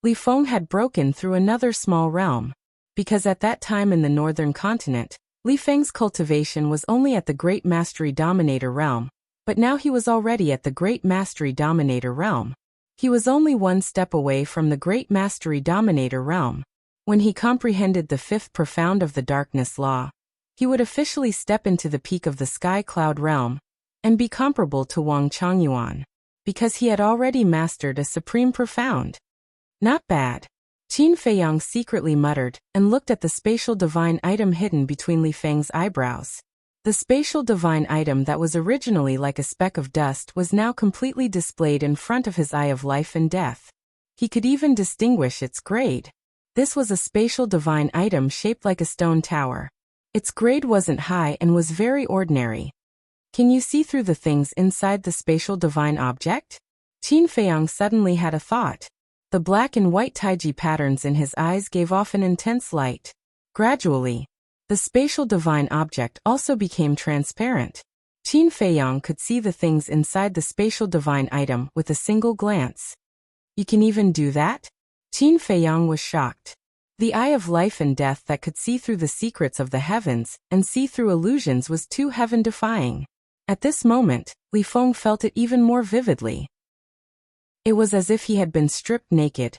Li Feng had broken through another small realm. Because at that time in the northern continent, Li Feng's cultivation was only at the Great Mastery Dominator realm, but now he was already at the Great Mastery Dominator realm. He was only 1 step away from the Great Mastery Dominator realm. When he comprehended the 5th profound of the darkness law, he would officially step into the peak of the Sky Cloud realm, and be comparable to Wang Changyuan, because he had already mastered a supreme profound. Not bad. Qin Feiyang secretly muttered, and looked at the spatial divine item hidden between Li Feng's eyebrows. The spatial divine item that was originally like a speck of dust was now completely displayed in front of his eye of life and death. He could even distinguish its grade. This was a spatial divine item shaped like a stone tower. Its grade wasn't high and was very ordinary. Can you see through the things inside the spatial divine object? Qin Feiyang suddenly had a thought. The black and white taiji patterns in his eyes gave off an intense light. Gradually, the spatial divine object also became transparent. Qin Feiyang could see the things inside the spatial divine item with a single glance. You can even do that? Qin Feiyang was shocked. The eye of life and death that could see through the secrets of the heavens and see through illusions was too heaven-defying. At this moment, Li Feng felt it even more vividly. It was as if he had been stripped naked,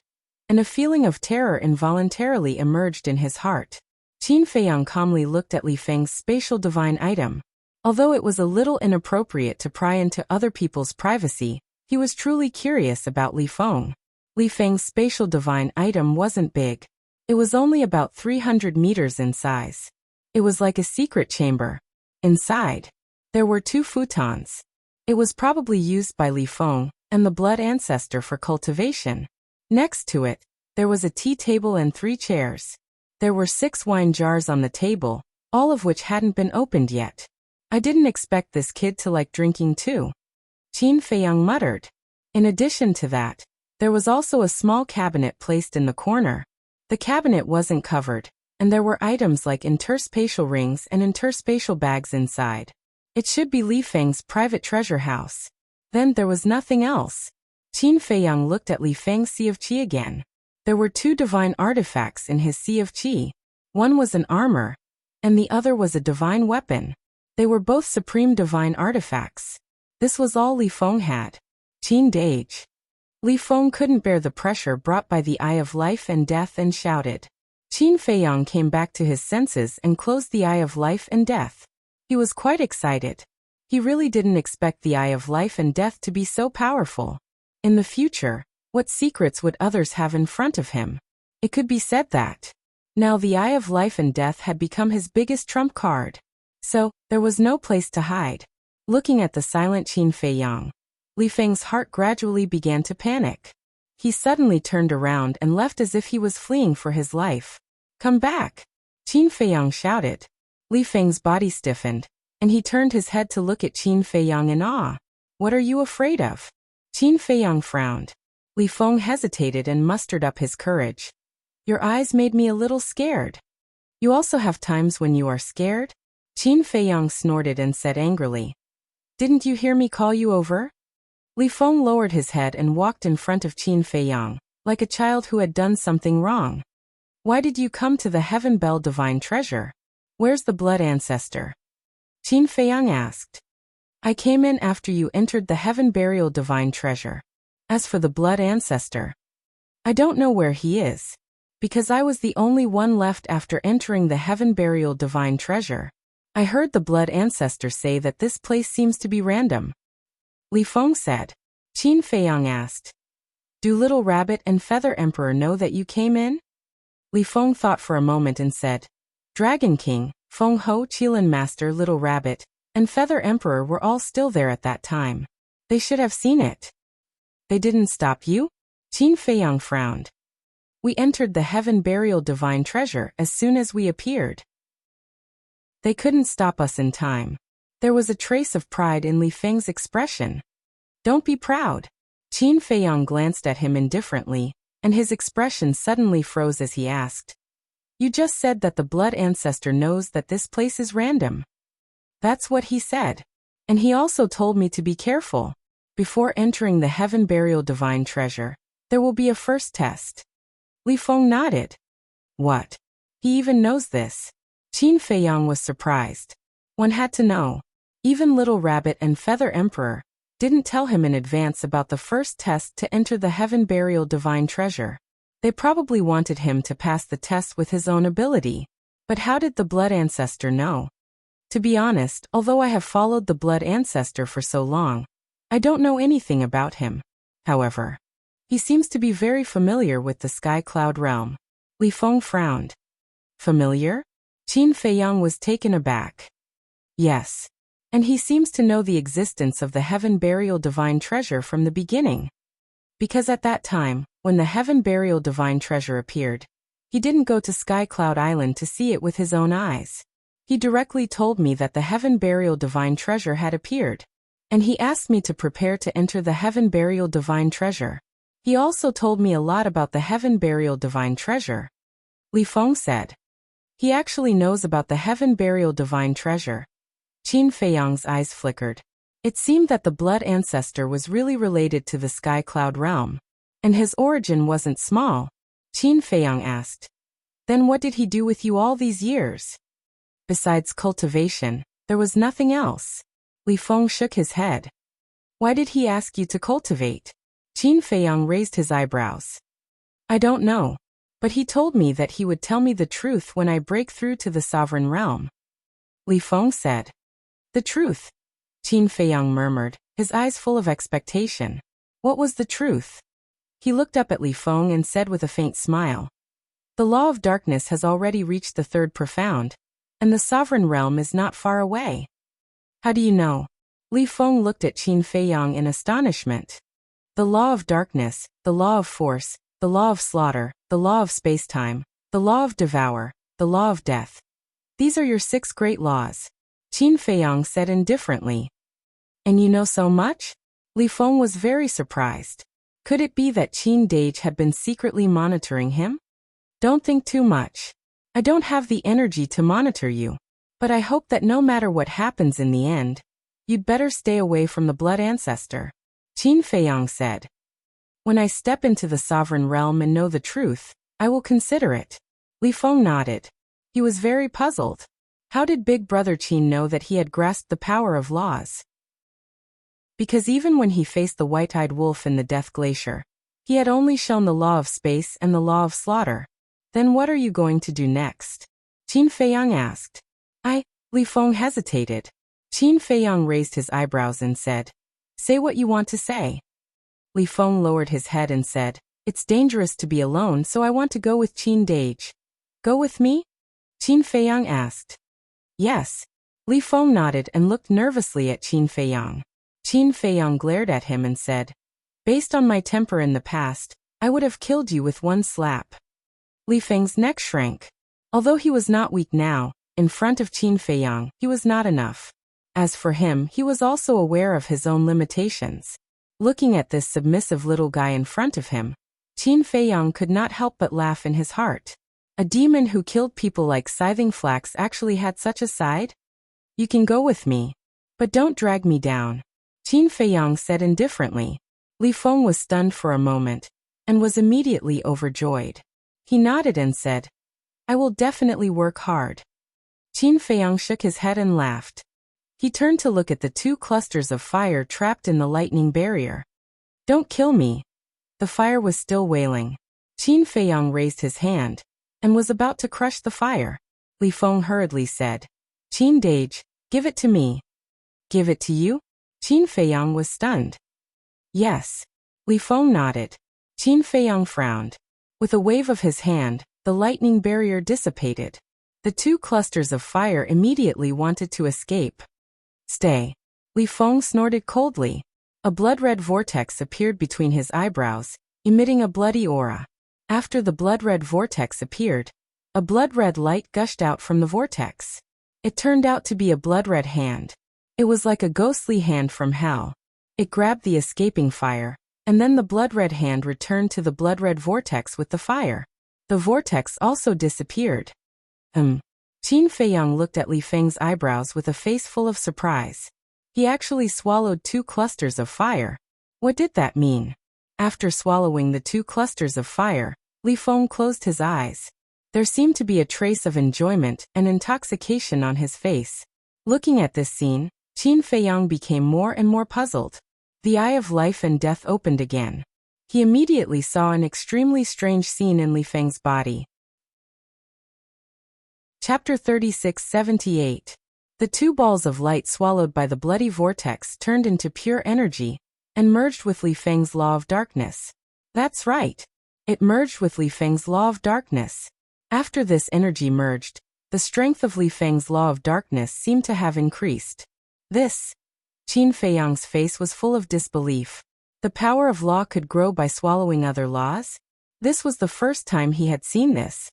and a feeling of terror involuntarily emerged in his heart. Qin Feiyang calmly looked at Li Feng's spatial divine item. Although it was a little inappropriate to pry into other people's privacy, he was truly curious about Li Feng. Li Feng's spatial divine item wasn't big. It was only about 300 meters in size. It was like a secret chamber. Inside, there were 2 futons. It was probably used by Li Feng and the blood ancestor for cultivation. Next to it, there was a tea table and 3 chairs. There were 6 wine jars on the table, all of which hadn't been opened yet. I didn't expect this kid to like drinking too, Qin Feiyang muttered. In addition to that, there was also a small cabinet placed in the corner. The cabinet wasn't covered, and there were items like interspatial rings and interspatial bags inside. It should be Li Feng's private treasure house. Then there was nothing else. Qin Feiyang looked at Li Feng's Sea of Qi again. There were 2 divine artifacts in his Sea of Qi. One was an armor, and the other was a divine weapon. They were both supreme divine artifacts. This was all Li Feng had. Qin Dage. Li Feng couldn't bear the pressure brought by the eye of life and death and shouted. Qin Feiyang came back to his senses and closed the eye of life and death. He was quite excited. He really didn't expect the eye of life and death to be so powerful. In the future, what secrets would others have in front of him? It could be said that now the eye of life and death had become his biggest trump card. So, there was no place to hide. Looking at the silent Qin Feiyang, Li Feng's heart gradually began to panic. He suddenly turned around and left as if he was fleeing for his life. Come back! Qin Feiyang shouted. Li Feng's body stiffened, and he turned his head to look at Qin Feiyang in awe. What are you afraid of? Qin Feiyang frowned. Li Feng hesitated and mustered up his courage. Your eyes made me a little scared. You also have times when you are scared? Qin Feiyang snorted and said angrily. Didn't you hear me call you over? Li Feng lowered his head and walked in front of Qin Feiyang, like a child who had done something wrong. Why did you come to the Heaven Bell Divine Treasure? Where's the blood ancestor? Qin Feiyang asked. I came in after you entered the Heaven Burial Divine Treasure. As for the blood ancestor, I don't know where he is, because I was the only one left after entering the Heaven Burial Divine Treasure. I heard the blood ancestor say that this place seems to be random. Li Feng said. Qin Feiyang asked. Do Little Rabbit and Feather Emperor know that you came in? Li Feng thought for a moment and said. Dragon King, Feng Ho Qilin Master Little Rabbit, and Feather Emperor were all still there at that time. They should have seen it. They didn't stop you? Qin Feiyang frowned. We entered the Heaven Burial Divine Treasure as soon as we appeared. They couldn't stop us in time. There was a trace of pride in Li Feng's expression. Don't be proud. Qin Feiyang glanced at him indifferently, and his expression suddenly froze as he asked. You just said that the blood ancestor knows that this place is random. That's what he said. And he also told me to be careful. Before entering the Heaven Burial Divine Treasure, there will be a first test. Li Feng nodded. What? He even knows this. Qin Feiyang was surprised. One had to know. Even Little Rabbit and Feather Emperor didn't tell him in advance about the first test to enter the Heaven Burial Divine Treasure. They probably wanted him to pass the test with his own ability. But how did the blood ancestor know? To be honest, although I have followed the blood ancestor for so long, I don't know anything about him. However, he seems to be very familiar with the Sky Cloud realm. Li Feng frowned. Familiar? Qin Feiyang was taken aback. Yes. And he seems to know the existence of the Heaven Burial Divine Treasure from the beginning. Because at that time, when the Heaven Burial Divine Treasure appeared, he didn't go to Sky Cloud Island to see it with his own eyes. He directly told me that the Heaven Burial Divine Treasure had appeared, and he asked me to prepare to enter the Heaven Burial Divine Treasure. He also told me a lot about the Heaven Burial Divine Treasure. Li Feng said. He actually knows about the Heaven Burial Divine Treasure. Qin Feiyang's eyes flickered. It seemed that the blood ancestor was really related to the Sky Cloud realm, and his origin wasn't small. Qin Feiyang asked. Then what did he do with you all these years? Besides cultivation, there was nothing else. Li Feng shook his head. Why did he ask you to cultivate? Qin Feiyang raised his eyebrows. I don't know. But he told me that he would tell me the truth when I break through to the sovereign realm. Li Feng said. The truth? Qin Feiyang murmured, his eyes full of expectation. What was the truth? He looked up at Li Feng and said with a faint smile. The law of darkness has already reached the third profound, and the sovereign realm is not far away. How do you know? Li Feng looked at Qin Feiyang in astonishment. The law of darkness, the law of force, the law of slaughter, the law of space-time, the law of devour, the law of death. These are your 6 great laws, Qin Feiyang said indifferently. And you know so much? Li Feng was very surprised. Could it be that Qin Dage had been secretly monitoring him? Don't think too much. I don't have the energy to monitor you, but I hope that no matter what happens in the end, you'd better stay away from the blood ancestor, Qin Feiyang said. When I step into the sovereign realm and know the truth, I will consider it. Li Feng nodded. He was very puzzled. How did Big Brother Qin know that he had grasped the power of laws? Because even when he faced the white-eyed wolf in the Death Glacier, he had only shown the law of space and the law of slaughter. Then what are you going to do next? Qin Feiyang asked. Li Feng hesitated. Qin Feiyang raised his eyebrows and said, Say what you want to say. Li Feng lowered his head and said, It's dangerous to be alone, so I want to go with Qin Dage. Go with me? Qin Feiyang asked. Yes. Li Feng nodded and looked nervously at Qin Feiyang. Qin Feiyang glared at him and said, Based on my temper in the past, I would have killed you with one slap. Li Feng's neck shrank. Although he was not weak now, in front of Qin Feiyang, he was not enough. As for him, he was also aware of his own limitations. Looking at this submissive little guy in front of him, Qin Feiyang could not help but laugh in his heart. A demon who killed people like Scything Flax actually had such a side? You can go with me. But don't drag me down, Qin Feiyang said indifferently. Li Feng was stunned for a moment, and was immediately overjoyed. He nodded and said, I will definitely work hard. Qin Feiyang shook his head and laughed. He turned to look at the 2 clusters of fire trapped in the lightning barrier. Don't kill me. The fire was still wailing. Qin Feiyang raised his hand, and was about to crush the fire. Li Feng hurriedly said, Qin Dage, give it to me. Give it to you? Qin Feiyang was stunned. Yes. Li Feng nodded. Qin Feiyang frowned. With a wave of his hand, the lightning barrier dissipated. The 2 clusters of fire immediately wanted to escape. Stay. Li Feng snorted coldly. A blood-red vortex appeared between his eyebrows, emitting a bloody aura. After the blood-red vortex appeared, a blood-red light gushed out from the vortex. It turned out to be a blood-red hand. It was like a ghostly hand from hell. It grabbed the escaping fire, and then the blood-red hand returned to the blood-red vortex with the fire. The vortex also disappeared. Qin Feiyang looked at Li Feng's eyebrows with a face full of surprise. He actually swallowed 2 clusters of fire. What did that mean? After swallowing the 2 clusters of fire, Li Feng closed his eyes. There seemed to be a trace of enjoyment and intoxication on his face. Looking at this scene, Qin Feiyang became more and more puzzled. The eye of life and death opened again. He immediately saw an extremely strange scene in Li Feng's body. Chapter 3678. The 2 balls of light swallowed by the bloody vortex turned into pure energy, and merged with Li Feng's law of darkness. That's right. It merged with Li Feng's law of darkness. After this energy merged, the strength of Li Feng's law of darkness seemed to have increased. This. Qin Feiyang's face was full of disbelief. The power of law could grow by swallowing other laws? This was the first time he had seen this.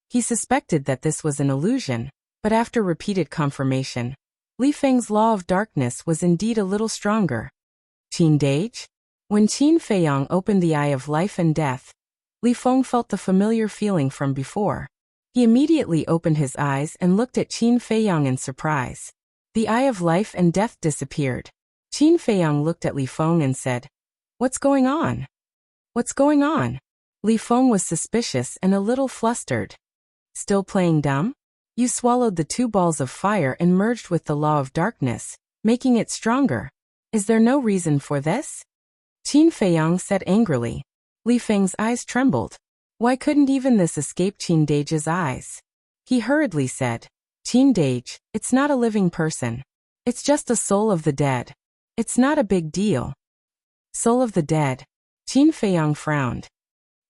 He suspected that this was an illusion, but after repeated confirmation, Li Feng's law of darkness was indeed a little stronger. Qin Dage? When Qin Feiyang opened the eye of life and death, Li Feng felt the familiar feeling from before. He immediately opened his eyes and looked at Qin Feiyang in surprise. The eye of life and death disappeared. Qin Feiyang looked at Li Feng and said, What's going on? What's going on? Li Feng was suspicious and a little flustered. Still playing dumb? You swallowed the 2 balls of fire and merged with the law of darkness, making it stronger. Is there no reason for this? Qin Feiyang said angrily. Li Feng's eyes trembled. Why couldn't even this escape Qin Dage's eyes? He hurriedly said, Qin Dage, it's not a living person. It's just a soul of the dead. It's not a big deal. Soul of the dead. Qin Feiyang frowned.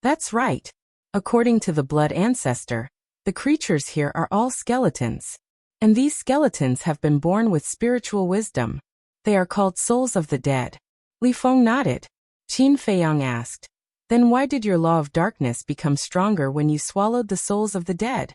That's right. According to the blood ancestor, the creatures here are all skeletons. And these skeletons have been born with spiritual wisdom. They are called souls of the dead. Li Feng nodded. Qin Feiyang asked, then why did your law of darkness become stronger when you swallowed the souls of the dead?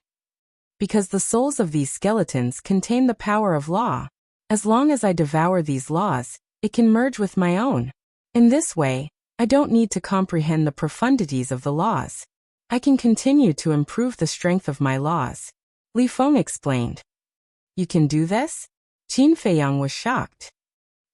Because the souls of these skeletons contain the power of law. As long as I devour these laws, it can merge with my own. In this way, I don't need to comprehend the profundities of the laws. I can continue to improve the strength of my laws. Li Feng explained. You can do this? Qin Feiyang was shocked.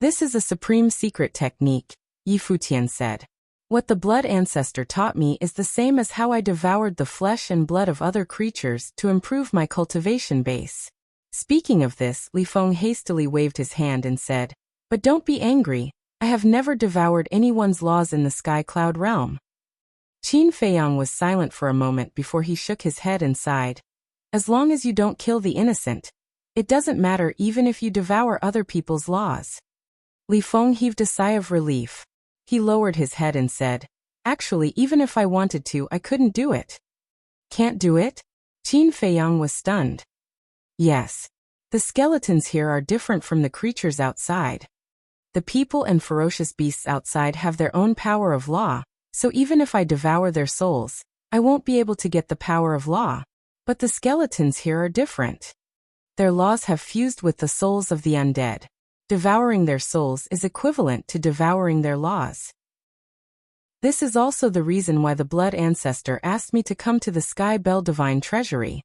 This is a supreme secret technique, Yi Futian said. What the blood ancestor taught me is the same as how I devoured the flesh and blood of other creatures to improve my cultivation base. Speaking of this, Li Feng hastily waved his hand and said, but don't be angry, I have never devoured anyone's laws in the sky cloud realm. Qin Feiyang was silent for a moment before he shook his head and sighed. As long as you don't kill the innocent, it doesn't matter even if you devour other people's laws. Li Feng heaved a sigh of relief. He lowered his head and said, actually, even if I wanted to, I couldn't do it. Can't do it? Qin Feiyang was stunned. Yes. The skeletons here are different from the creatures outside. The people and ferocious beasts outside have their own power of law, so even if I devour their souls, I won't be able to get the power of law. But the skeletons here are different. Their laws have fused with the souls of the undead. Devouring their souls is equivalent to devouring their laws. This is also the reason why the blood ancestor asked me to come to the Sky Bell Divine Treasury.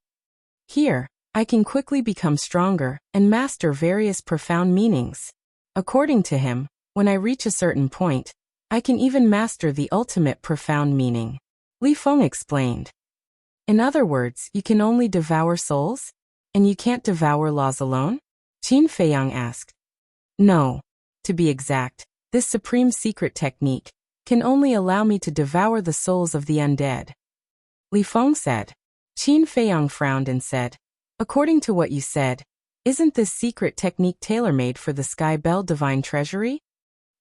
Here, I can quickly become stronger and master various profound meanings. According to him, when I reach a certain point, I can even master the ultimate profound meaning. Li Feng explained. In other words, you can only devour souls? And you can't devour laws alone? Qin Feiyang asked. No. To be exact, this supreme secret technique can only allow me to devour the souls of the undead. Li Feng said. Qin Feiyang frowned and said, according to what you said, isn't this secret technique tailor-made for the Sky Bell Divine Treasury?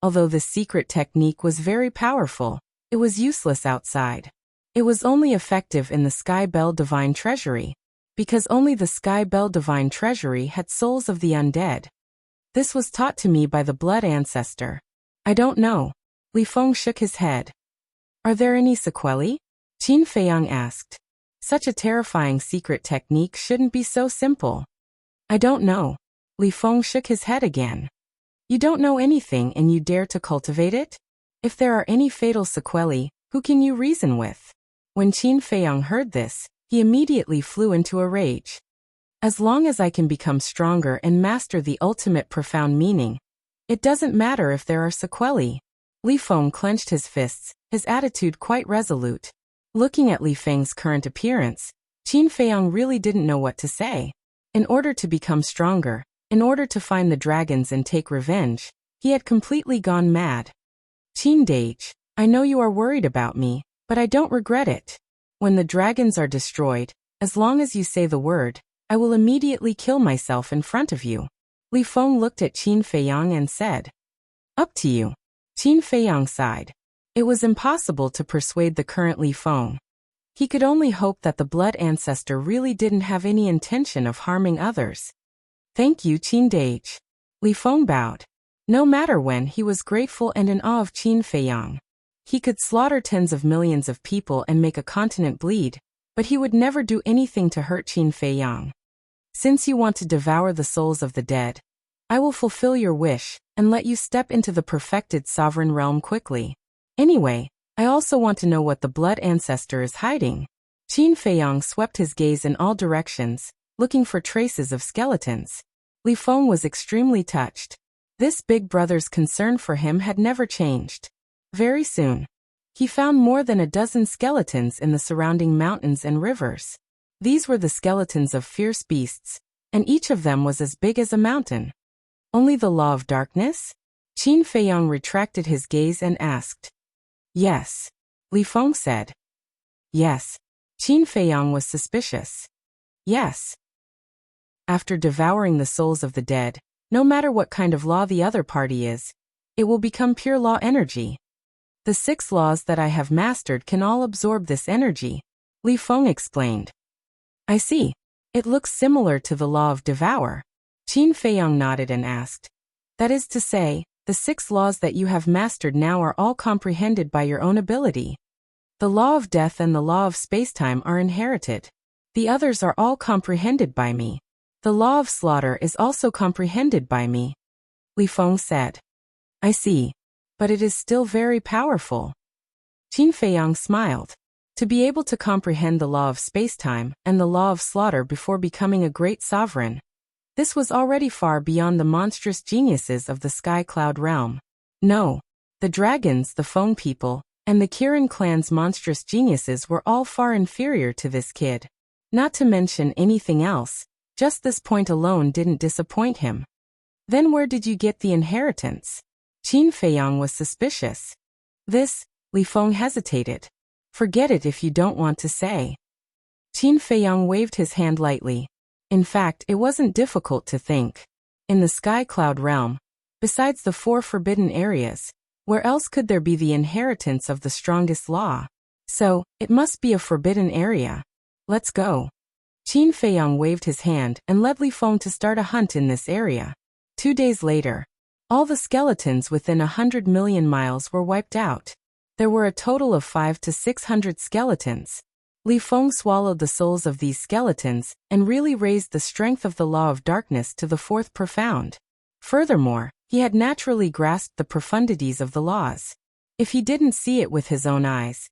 Although this secret technique was very powerful, it was useless outside. It was only effective in the Sky Bell Divine Treasury, because only the Sky Bell Divine Treasury had souls of the undead. This was taught to me by the blood ancestor. I don't know. Li Feng shook his head. Are there any sequelae? Qin Feiyang asked. Such a terrifying secret technique shouldn't be so simple. I don't know. Li Feng shook his head again. You don't know anything and you dare to cultivate it? If there are any fatal sequelae, who can you reason with? When Qin Feiyang heard this, he immediately flew into a rage. As long as I can become stronger and master the ultimate profound meaning, it doesn't matter if there are sequelae. Li Feng clenched his fists, his attitude quite resolute. Looking at Li Feng's current appearance, Qin Feiyang really didn't know what to say. In order to become stronger, in order to find the dragons and take revenge, he had completely gone mad. Qin Dage, I know you are worried about me, but I don't regret it. When the dragons are destroyed, as long as you say the word, I will immediately kill myself in front of you. Li Feng looked at Qin Feiyang and said, up to you. Qin Feiyang sighed. It was impossible to persuade the current Li Feng. He could only hope that the blood ancestor really didn't have any intention of harming others. Thank you, Qin Dage. Li Feng bowed. No matter when, he was grateful and in awe of Qin Feiyang. He could slaughter tens of millions of people and make a continent bleed, but he would never do anything to hurt Qin Feiyang. Since you want to devour the souls of the dead, I will fulfill your wish and let you step into the perfected sovereign realm quickly. Anyway, I also want to know what the blood ancestor is hiding. Qin Feiyang swept his gaze in all directions, looking for traces of skeletons. Li Feng was extremely touched. This big brother's concern for him had never changed. Very soon, He found more than a dozen skeletons in the surrounding mountains and rivers. These were the skeletons of fierce beasts, and each of them was as big as a mountain. Only the law of darkness? Qin Feiyang retracted his gaze and asked. Yes. Li Feng said. Yes. Qin Feiyang was suspicious. Yes. After devouring the souls of the dead, no matter what kind of law the other party is, it will become pure law energy. The 6 laws that I have mastered can all absorb this energy, Li Feng explained. I see. It looks similar to the law of devour. Qin Feiyang nodded and asked. That is to say, the 6 laws that you have mastered now are all comprehended by your own ability. The law of death and the law of spacetime are inherited. The others are all comprehended by me. The law of slaughter is also comprehended by me. Li Feng said. I see. But it is still very powerful. Qin Feiyang smiled. To be able to comprehend the law of spacetime and the law of slaughter before becoming a great sovereign, this was already far beyond the monstrous geniuses of the Sky Cloud realm. No, the dragons, the Feng people, and the Kirin clan's monstrous geniuses were all far inferior to this kid. Not to mention anything else, just this point alone didn't disappoint him. Then where did you get the inheritance? Qin Feiyang was suspicious. This, Li Feng hesitated. Forget it if you don't want to say. Qin Feiyang waved his hand lightly. In fact, it wasn't difficult to think. In the Sky Cloud realm, besides the 4 forbidden areas, where else could there be the inheritance of the strongest law? So, it must be a forbidden area. Let's go. Qin Feiyang waved his hand and led Li Feng to start a hunt in this area. 2 days later, all the skeletons within 100 million miles were wiped out. There were a total of 500 to 600 skeletons. Li Feng swallowed the souls of these skeletons and really raised the strength of the law of darkness to the 4th profound. Furthermore, he had naturally grasped the profundities of the laws. If he didn't see it with his own eyes,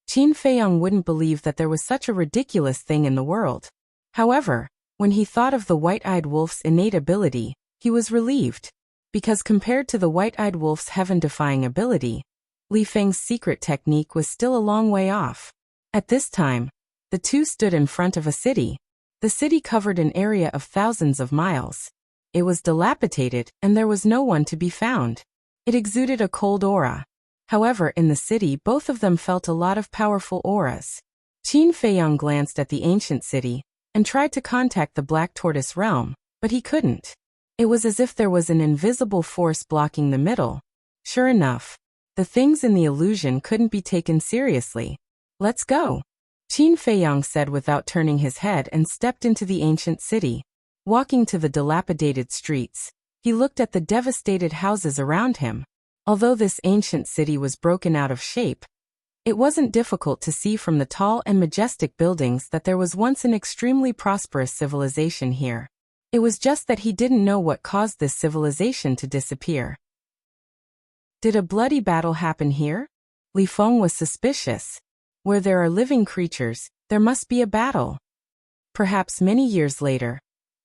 Qin Feiyang wouldn't believe that there was such a ridiculous thing in the world. However, when he thought of the white-eyed wolf's innate ability, he was relieved. Because compared to the white-eyed wolf's heaven-defying ability, Li Feng's secret technique was still a long way off. At this time, the two stood in front of a city. The city covered an area of thousands of miles. It was dilapidated, and there was no one to be found. It exuded a cold aura. However, in the city, both of them felt a lot of powerful auras. Qin Feiyang glanced at the ancient city and tried to contact the Black Tortoise realm, but he couldn't. It was as if there was an invisible force blocking the middle. Sure enough, the things in the illusion couldn't be taken seriously. Let's go, Qin Feiyang said without turning his head and stepped into the ancient city. Walking to the dilapidated streets, he looked at the devastated houses around him. Although this ancient city was broken out of shape, it wasn't difficult to see from the tall and majestic buildings that there was once an extremely prosperous civilization here. It was just that he didn't know what caused this civilization to disappear. Did a bloody battle happen here? Li Feng was suspicious. Where there are living creatures, there must be a battle. Perhaps many years later,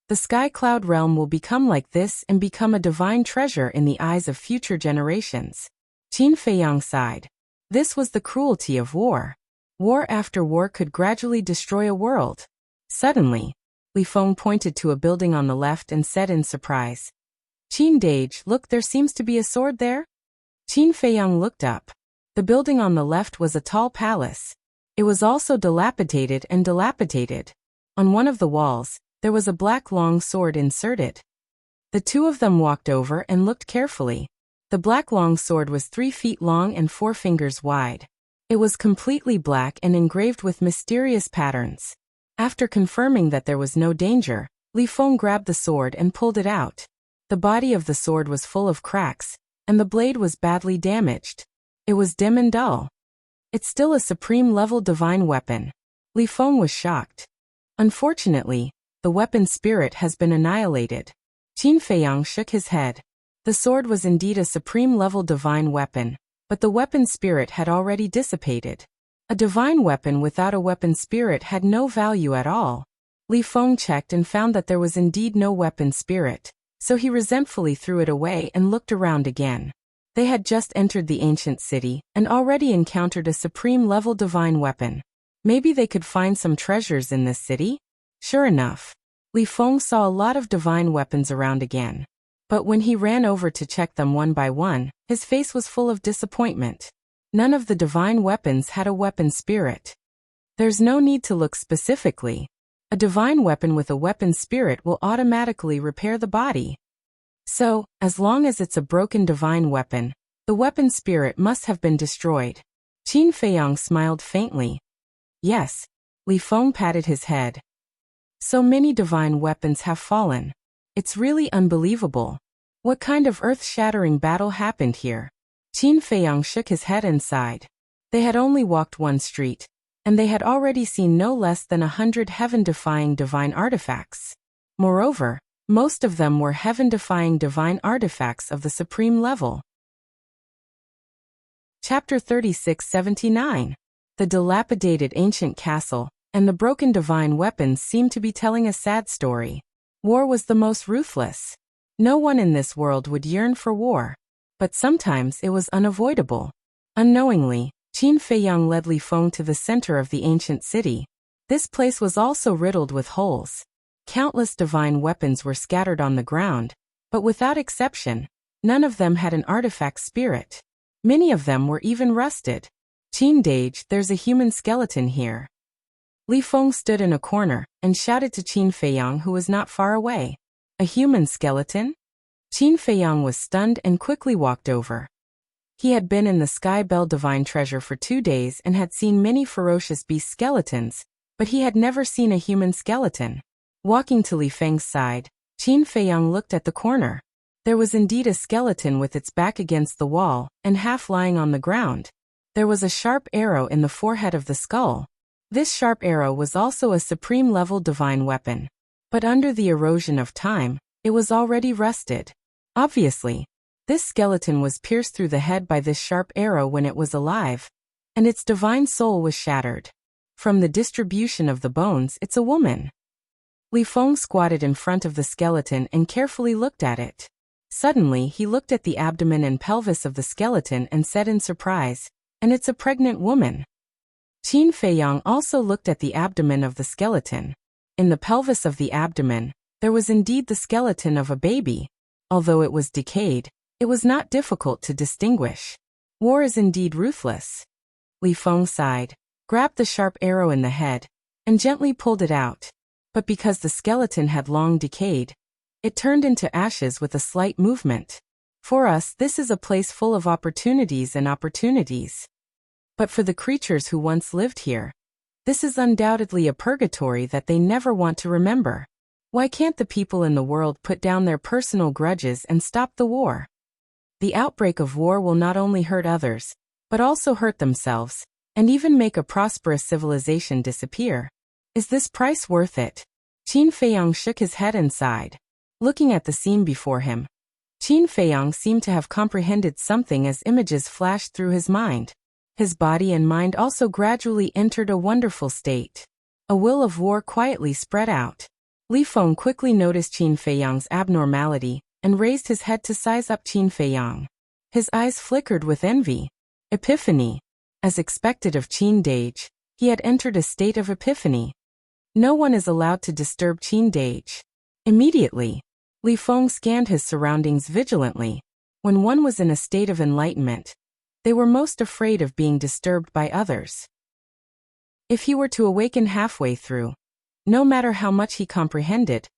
the Sky Cloud realm will become like this and become a divine treasure in the eyes of future generations. Qin Feiyang sighed. This was the cruelty of war. War after war could gradually destroy a world. Suddenly, Li Feng pointed to a building on the left and said in surprise, Qin Dage, look, there seems to be a sword there? Qin Feiyang looked up. The building on the left was a tall palace. It was also dilapidated and dilapidated. On one of the walls, there was a black long sword inserted. The two of them walked over and looked carefully. The black long sword was 3 feet long and 4 fingers wide. It was completely black and engraved with mysterious patterns. After confirming that there was no danger, Li Feng grabbed the sword and pulled it out. The body of the sword was full of cracks, and the blade was badly damaged. It was dim and dull. It's still a supreme-level divine weapon. Li Feng was shocked. Unfortunately, the weapon spirit has been annihilated. Qin Feiyang shook his head. The sword was indeed a supreme-level divine weapon, but the weapon spirit had already dissipated. A divine weapon without a weapon spirit had no value at all. Li Feng checked and found that there was indeed no weapon spirit, so he resentfully threw it away and looked around again. They had just entered the ancient city and already encountered a supreme-level divine weapon. Maybe they could find some treasures in this city? Sure enough, Li Feng saw a lot of divine weapons around again. But when he ran over to check them one by one, his face was full of disappointment. None of the divine weapons had a weapon spirit. There's no need to look specifically. A divine weapon with a weapon spirit will automatically repair the body. So, as long as it's a broken divine weapon, the weapon spirit must have been destroyed. Qin Feiyang smiled faintly. Yes. Li Feng patted his head. So many divine weapons have fallen. It's really unbelievable. What kind of earth-shattering battle happened here? Qin Feiyang shook his head and sighed. They had only walked one street, and they had already seen no less than 100 heaven-defying divine artifacts. Moreover, most of them were heaven-defying divine artifacts of the supreme level. Chapter 3679. The dilapidated ancient castle and the broken divine weapons seemed to be telling a sad story. War was the most ruthless. No one in this world would yearn for war. But sometimes it was unavoidable. Unknowingly, Qin Feiyang led Li Feng to the center of the ancient city. This place was also riddled with holes. Countless divine weapons were scattered on the ground, but without exception, none of them had an artifact spirit. Many of them were even rusted. Qin Dage, there's a human skeleton here. Li Feng stood in a corner and shouted to Qin Feiyang, who was not far away. A human skeleton? Qin Feiyang was stunned and quickly walked over. He had been in the Sky Bell Divine Treasure for 2 days and had seen many ferocious beast skeletons, but he had never seen a human skeleton. Walking to Li Feng's side, Qin Feiyang looked at the corner. There was indeed a skeleton with its back against the wall and half lying on the ground. There was a sharp arrow in the forehead of the skull. This sharp arrow was also a supreme-level divine weapon. But under the erosion of time, it was already rusted. Obviously, this skeleton was pierced through the head by this sharp arrow when it was alive, and its divine soul was shattered. From the distribution of the bones, it's a woman. Li Feng squatted in front of the skeleton and carefully looked at it. Suddenly, he looked at the abdomen and pelvis of the skeleton and said in surprise, "And it's a pregnant woman." Qin Feiyang also looked at the abdomen of the skeleton. In the pelvis of the abdomen, there was indeed the skeleton of a baby. Although it was decayed, it was not difficult to distinguish. War is indeed ruthless. Li Feng sighed, grabbed the sharp arrow in the head, and gently pulled it out. But because the skeleton had long decayed, it turned into ashes with a slight movement. For us, this is a place full of opportunities and opportunities. But for the creatures who once lived here, this is undoubtedly a purgatory that they never want to remember. Why can't the people in the world put down their personal grudges and stop the war? The outbreak of war will not only hurt others, but also hurt themselves, and even make a prosperous civilization disappear. Is this price worth it? Qin Feiyang shook his head and sighed. Looking at the scene before him, Qin Feiyang seemed to have comprehended something as images flashed through his mind. His body and mind also gradually entered a wonderful state. A will of war quietly spread out. Li Feng quickly noticed Qin Feiyang's abnormality and raised his head to size up Qin Feiyang. His eyes flickered with envy. Epiphany. As expected of Qin Dage, he had entered a state of epiphany. No one is allowed to disturb Qin Dage. Immediately, Li Feng scanned his surroundings vigilantly. When one was in a state of enlightenment, they were most afraid of being disturbed by others. If he were to awaken halfway through, no matter how much he comprehended,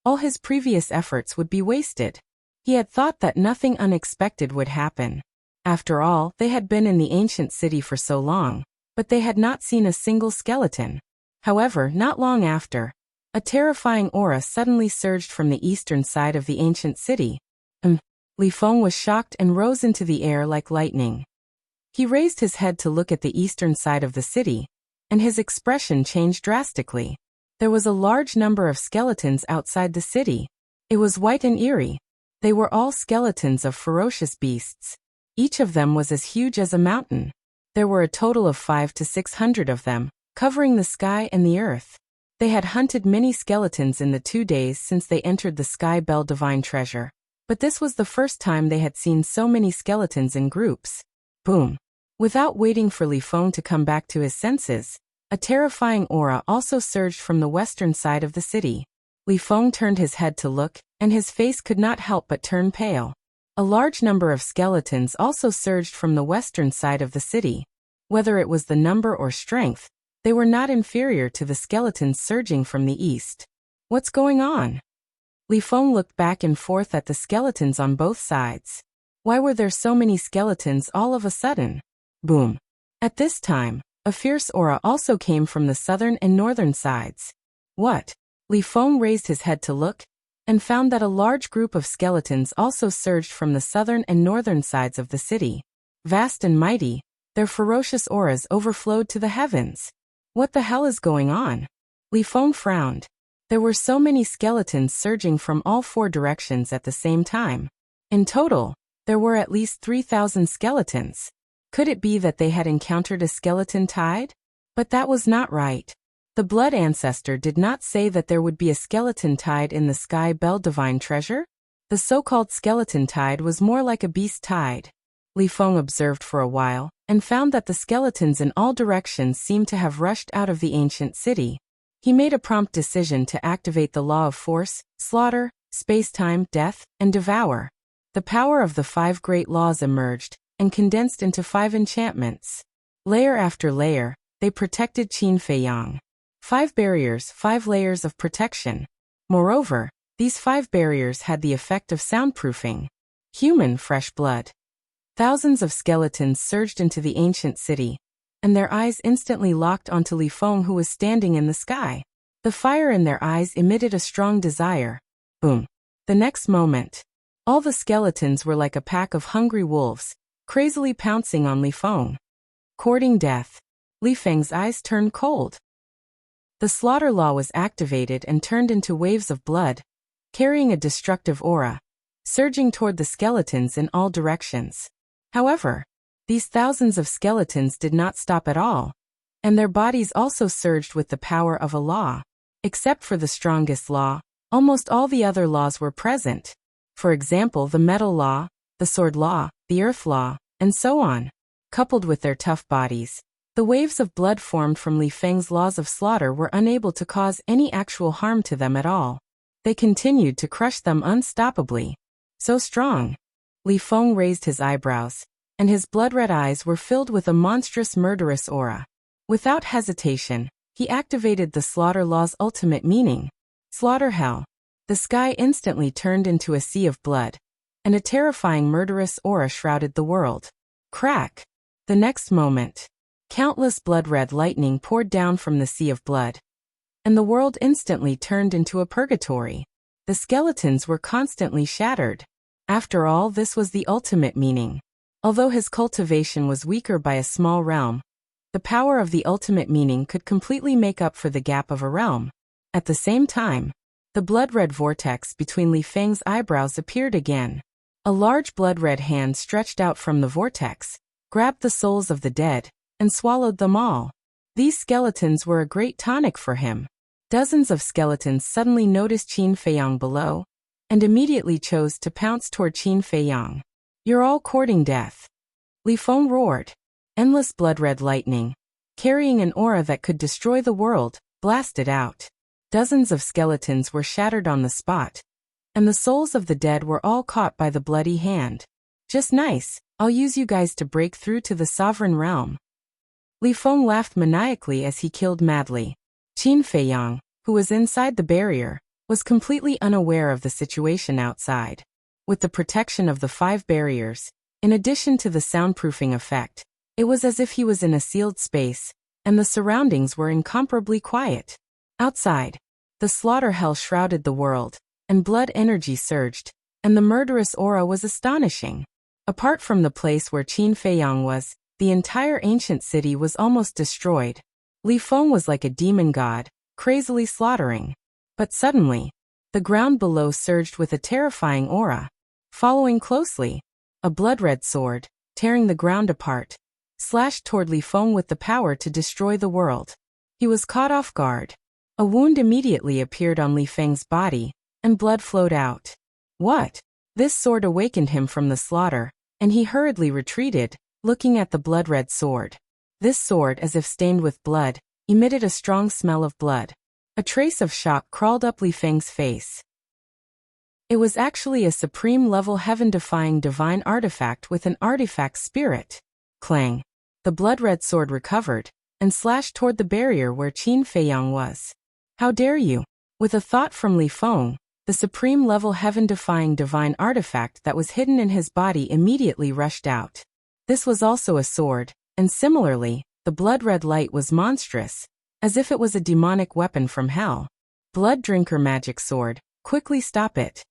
all his previous efforts would be wasted. He had thought that nothing unexpected would happen. After all, they had been in the ancient city for so long, but they had not seen a single skeleton. However, not long after, a terrifying aura suddenly surged from the eastern side of the ancient city. Li Feng was shocked and rose into the air like lightning. He raised his head to look at the eastern side of the city, and his expression changed drastically. There was a large number of skeletons outside the city. It was white and eerie. They were all skeletons of ferocious beasts. Each of them was as huge as a mountain. There were a total of 500 to 600 of them, covering the sky and the earth. They had hunted many skeletons in the 2 days since they entered the Sky Bell Divine Treasure, But this was the first time they had seen so many skeletons in groups. Boom. Without waiting for Li Feng to come back to his senses, a terrifying aura also surged from the western side of the city. Li Feng turned his head to look, and his face could not help but turn pale. A large number of skeletons also surged from the western side of the city. Whether it was the number or strength, they were not inferior to the skeletons surging from the east. What's going on? Li Feng looked back and forth at the skeletons on both sides. Why were there so many skeletons all of a sudden? Boom. At this time, a fierce aura also came from the southern and northern sides. What? Li Feng raised his head to look, and found that a large group of skeletons also surged from the southern and northern sides of the city. Vast and mighty, their ferocious auras overflowed to the heavens. What the hell is going on? Li Feng frowned. There were so many skeletons surging from all four directions at the same time. In total, there were at least 3,000 skeletons. Could it be that they had encountered a skeleton tide? But that was not right. The blood ancestor did not say that there would be a skeleton tide in the sky bell divine treasure. The so-called skeleton tide was more like a beast tide. Li Feng observed for a while, and found that the skeletons in all directions seemed to have rushed out of the ancient city. He made a prompt decision to activate the law of force, slaughter, space-time, death, and devour. The power of the 5 great laws emerged, and condensed into 5 enchantments. Layer after layer, they protected Qin Feiyang. 5 barriers, 5 layers of protection. Moreover, these 5 barriers had the effect of soundproofing. Human fresh blood. Thousands of skeletons surged into the ancient city, and their eyes instantly locked onto Li Feng, who was standing in the sky. The fire in their eyes emitted a strong desire. Boom. The next moment, all the skeletons were like a pack of hungry wolves, crazily pouncing on Li Feng. Courting death. Li Feng's eyes turned cold. The slaughter law was activated and turned into waves of blood, carrying a destructive aura, surging toward the skeletons in all directions. However, these thousands of skeletons did not stop at all, and their bodies also surged with the power of a law. Except for the strongest law, almost all the other laws were present. For example, the metal law, the sword law, the earth law, and so on. Coupled with their tough bodies, the waves of blood formed from Li Feng's laws of slaughter were unable to cause any actual harm to them at all. They continued to crush them unstoppably. So strong. Li Feng raised his eyebrows, and his blood-red eyes were filled with a monstrous murderous aura. Without hesitation, he activated the slaughter law's ultimate meaning. Slaughter hell. The sky instantly turned into a sea of blood, and a terrifying murderous aura shrouded the world. Crack. The next moment, countless blood-red lightning poured down from the sea of blood, and the world instantly turned into a purgatory. The skeletons were constantly shattered. After all, this was the ultimate meaning. Although his cultivation was weaker by a small realm, the power of the ultimate meaning could completely make up for the gap of a realm. At the same time, the blood-red vortex between Li Feng's eyebrows appeared again. A large blood-red hand stretched out from the vortex, grabbed the souls of the dead, and swallowed them all. These skeletons were a great tonic for him. Dozens of skeletons suddenly noticed Qin Feiyang below, and immediately chose to pounce toward Qin Feiyang. You're all courting death. Li Feng roared. Endless blood-red lightning, carrying an aura that could destroy the world, blasted out. Dozens of skeletons were shattered on the spot, and the souls of the dead were all caught by the bloody hand. Just nice, I'll use you guys to break through to the sovereign realm. Li Feng laughed maniacally as he killed madly. Qin Feiyang, who was inside the barrier, was completely unaware of the situation outside. With the protection of the 5 barriers, in addition to the soundproofing effect, it was as if he was in a sealed space, and the surroundings were incomparably quiet. Outside, the slaughter hell shrouded the world, and blood energy surged, and the murderous aura was astonishing. Apart from the place where Qin Feiyang was, the entire ancient city was almost destroyed. Li Feng was like a demon god, crazily slaughtering. But suddenly, the ground below surged with a terrifying aura. Following closely, a blood-red sword, tearing the ground apart, slashed toward Li Feng with the power to destroy the world. He was caught off guard. A wound immediately appeared on Li Feng's body, and blood flowed out. What? This sword awakened him from the slaughter, and he hurriedly retreated, looking at the blood-red sword. This sword, as if stained with blood, emitted a strong smell of blood. A trace of shock crawled up Li Feng's face. It was actually a supreme-level heaven-defying divine artifact with an artifact spirit. Clang. The blood-red sword recovered, and slashed toward the barrier where Qin Feiyang was. How dare you? With a thought from Li Feng, the supreme-level heaven-defying divine artifact that was hidden in his body immediately rushed out. This was also a sword, and similarly, the blood-red light was monstrous, as if it was a demonic weapon from hell. Blood Drinker magic sword, quickly stop it.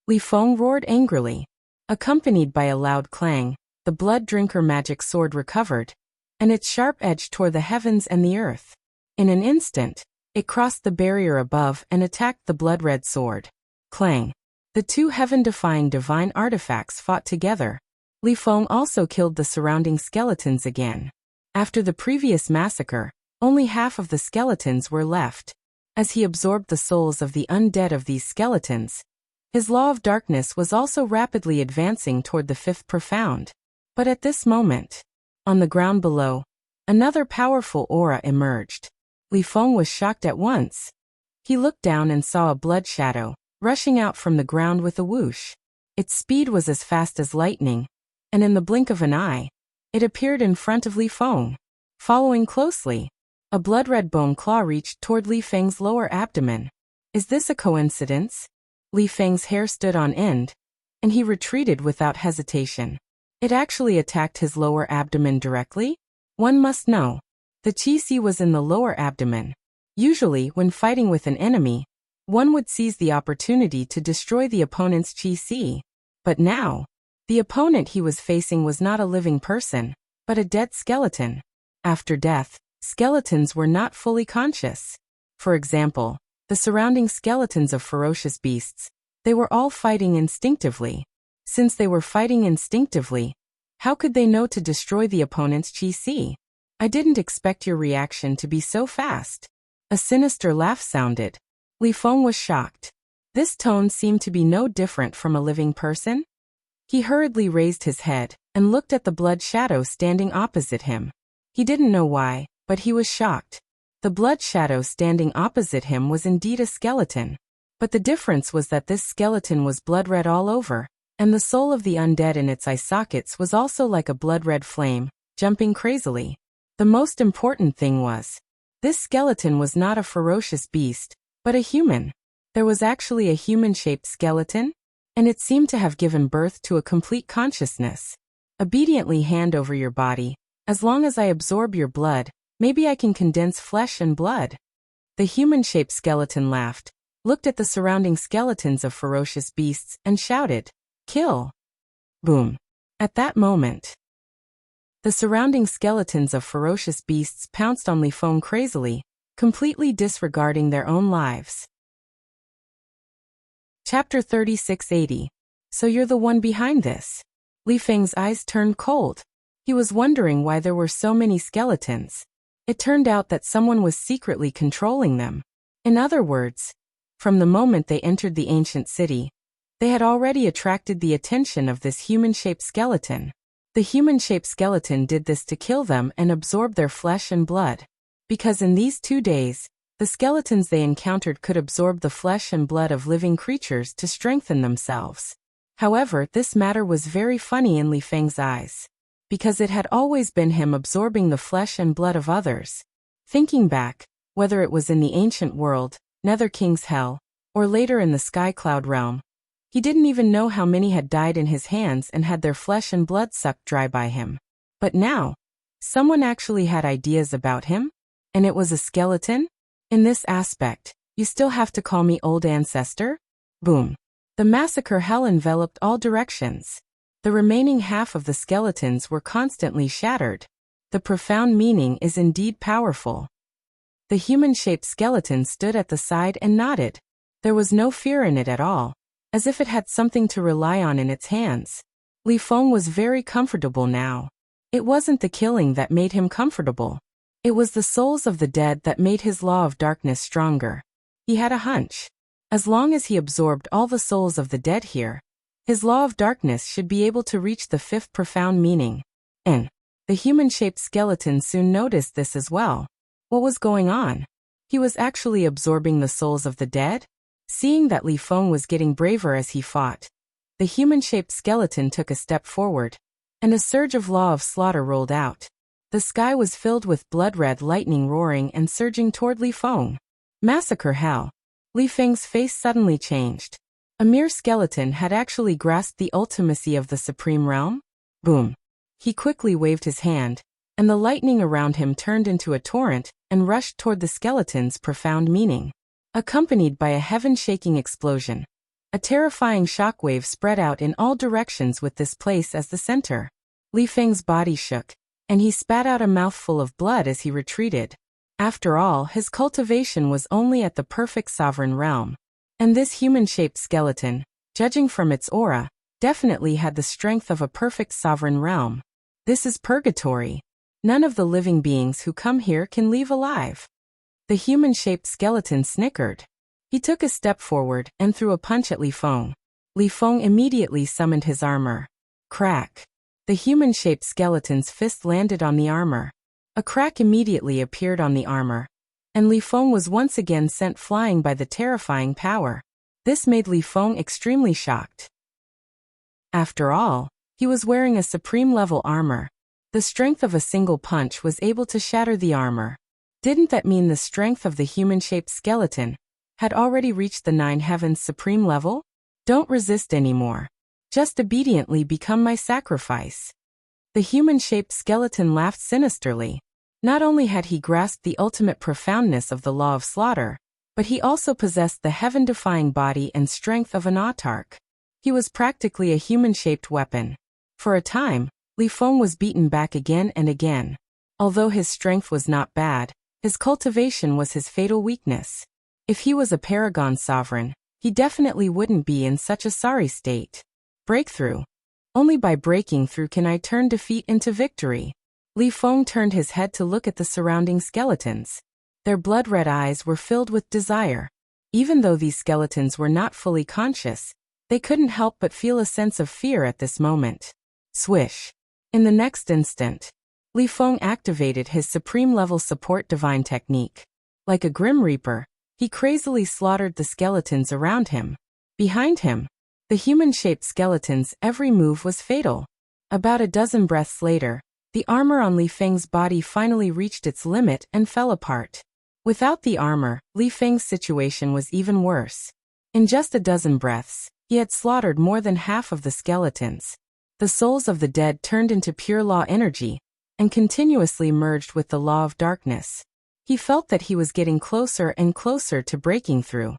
Li Feng roared angrily. Accompanied by a loud clang, the Blood Drinker magic sword recovered, and its sharp edge tore the heavens and the earth. In an instant, it crossed the barrier above and attacked the blood-red sword. Clang. The two heaven-defying divine artifacts fought together. Li Feng also killed the surrounding skeletons again. After the previous massacre, only half of the skeletons were left. As he absorbed the souls of the undead of these skeletons, his law of darkness was also rapidly advancing toward the fifth profound. But at this moment, on the ground below, another powerful aura emerged. Li Feng was shocked at once. He looked down and saw a blood shadow, rushing out from the ground with a whoosh. Its speed was as fast as lightning, and in the blink of an eye, it appeared in front of Li Feng. Following closely, a blood-red bone claw reached toward Li Feng's lower abdomen. Is this a coincidence? Li Feng's hair stood on end, and he retreated without hesitation. It actually attacked his lower abdomen directly? One must know. The qi was in the lower abdomen. Usually, when fighting with an enemy, one would seize the opportunity to destroy the opponent's qi. But now, the opponent he was facing was not a living person, but a dead skeleton. After death, skeletons were not fully conscious. For example, the surrounding skeletons of ferocious beasts, they were all fighting instinctively. Since they were fighting instinctively, how could they know to destroy the opponent's qi? I didn't expect your reaction to be so fast. A sinister laugh sounded. Li Feng was shocked. This tone seemed to be no different from a living person. He hurriedly raised his head and looked at the blood shadow standing opposite him. He didn't know why, but he was shocked. The blood shadow standing opposite him was indeed a skeleton. But the difference was that this skeleton was blood-red all over, and the soul of the undead in its eye sockets was also like a blood-red flame, jumping crazily. The most important thing was, this skeleton was not a ferocious beast, but a human. There was actually a human-shaped skeleton, and it seemed to have given birth to a complete consciousness. Obediently hand over your body. As long as I absorb your blood, maybe I can condense flesh and blood. The human-shaped skeleton laughed, looked at the surrounding skeletons of ferocious beasts, and shouted, "Kill!" Boom. At that moment, the surrounding skeletons of ferocious beasts pounced on Li Feng crazily, completely disregarding their own lives. Chapter 3680. So you're the one behind this? Li Feng's eyes turned cold. He was wondering why there were so many skeletons. It turned out that someone was secretly controlling them. In other words, from the moment they entered the ancient city, they had already attracted the attention of this human-shaped skeleton. The human-shaped skeleton did this to kill them and absorb their flesh and blood. Because in these 2 days, the skeletons they encountered could absorb the flesh and blood of living creatures to strengthen themselves. However, this matter was very funny in Li Feng's eyes, because it had always been him absorbing the flesh and blood of others. Thinking back, whether it was in the ancient world, Nether King's Hell, or later in the Sky Cloud realm, he didn't even know how many had died in his hands and had their flesh and blood sucked dry by him. But now, someone actually had ideas about him? And it was a skeleton? In this aspect, you still have to call me old ancestor? Boom. The massacre hell enveloped all directions. The remaining half of the skeletons were constantly shattered. The profound meaning is indeed powerful. The human-shaped skeleton stood at the side and nodded. There was no fear in it at all, as if it had something to rely on in its hands. Li Feng was very comfortable now. It wasn't the killing that made him comfortable. It was the souls of the dead that made his law of darkness stronger. He had a hunch. As long as he absorbed all the souls of the dead here, His law of darkness should be able to reach the fifth profound meaning. And the human-shaped skeleton soon noticed this as well. What was going on? He was actually absorbing the souls of the dead? Seeing that Li Feng was getting braver as he fought, the human-shaped skeleton took a step forward, and a surge of law of slaughter rolled out. The sky was filled with blood-red lightning roaring and surging toward Li Feng. Massacre hell. Li Feng's face suddenly changed. A mere skeleton had actually grasped the ultimacy of the supreme realm? Boom. He quickly waved his hand, and the lightning around him turned into a torrent and rushed toward the skeleton's profound meaning. Accompanied by a heaven-shaking explosion, a terrifying shockwave spread out in all directions with this place as the center. Li Feng's body shook, and he spat out a mouthful of blood as he retreated. After all, his cultivation was only at the perfect sovereign realm. And this human-shaped skeleton, judging from its aura, definitely had the strength of a perfect sovereign realm. This is purgatory. None of the living beings who come here can leave alive. The human-shaped skeleton snickered. He took a step forward and threw a punch at Li Feng. Li Feng immediately summoned his armor. Crack. The human-shaped skeleton's fist landed on the armor. A crack immediately appeared on the armor, and Li Feng was once again sent flying by the terrifying power. This made Li Feng extremely shocked. After all, he was wearing a supreme-level armor. The strength of a single punch was able to shatter the armor. Didn't that mean the strength of the human-shaped skeleton had already reached the 9 heavens supreme level? Don't resist anymore. Just obediently become my sacrifice. The human-shaped skeleton laughed sinisterly. Not only had he grasped the ultimate profoundness of the law of slaughter, but he also possessed the heaven-defying body and strength of an autarch. He was practically a human-shaped weapon. For a time, Li Feng was beaten back again and again. Although his strength was not bad, his cultivation was his fatal weakness. If he was a paragon sovereign, he definitely wouldn't be in such a sorry state. Breakthrough. Only by breaking through can I turn defeat into victory. Li Feng turned his head to look at the surrounding skeletons. Their blood-red eyes were filled with desire. Even though these skeletons were not fully conscious, they couldn't help but feel a sense of fear at this moment. Swish. In the next instant, Li Feng activated his supreme-level support divine technique. Like a grim reaper, he crazily slaughtered the skeletons around him. Behind him, the human-shaped skeleton's every move was fatal. About a dozen breaths later, the armor on Li Feng's body finally reached its limit and fell apart. Without the armor, Li Feng's situation was even worse. In just a dozen breaths, he had slaughtered more than half of the skeletons. The souls of the dead turned into pure law energy and continuously merged with the law of darkness. He felt that he was getting closer and closer to breaking through.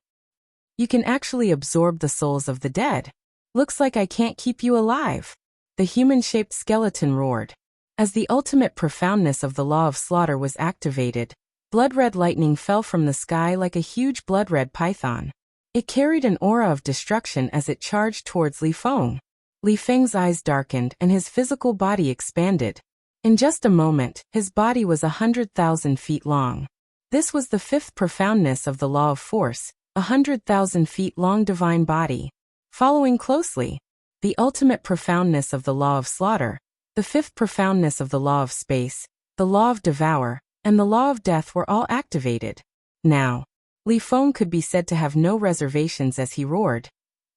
You can actually absorb the souls of the dead. Looks like I can't keep you alive. The human-shaped skeleton roared. As the ultimate profoundness of the law of slaughter was activated, blood-red lightning fell from the sky like a huge blood-red python. It carried an aura of destruction as it charged towards Li Feng. Li Feng's eyes darkened and his physical body expanded. In just a moment, his body was 100,000 feet long. This was the fifth profoundness of the law of force, 100,000 feet long divine body. Following closely, the ultimate profoundness of the law of slaughter, the fifth profoundness of the law of space, the law of devour, and the law of death were all activated. Now, Li Feng could be said to have no reservations as he roared.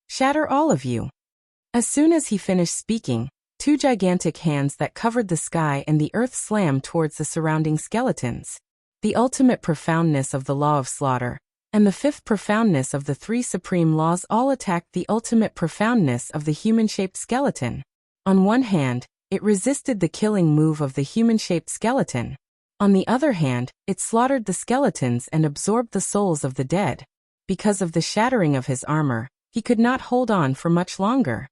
Shatter all of you. As soon as he finished speaking, 2 gigantic hands that covered the sky and the earth slammed towards the surrounding skeletons. The ultimate profoundness of the law of slaughter, and the fifth profoundness of the 3 supreme laws all attacked the ultimate profoundness of the human-shaped skeleton. On one hand, it resisted the killing move of the human-shaped skeleton. On the other hand, it slaughtered the skeletons and absorbed the souls of the dead. Because of the shattering of his armor, he could not hold on for much longer.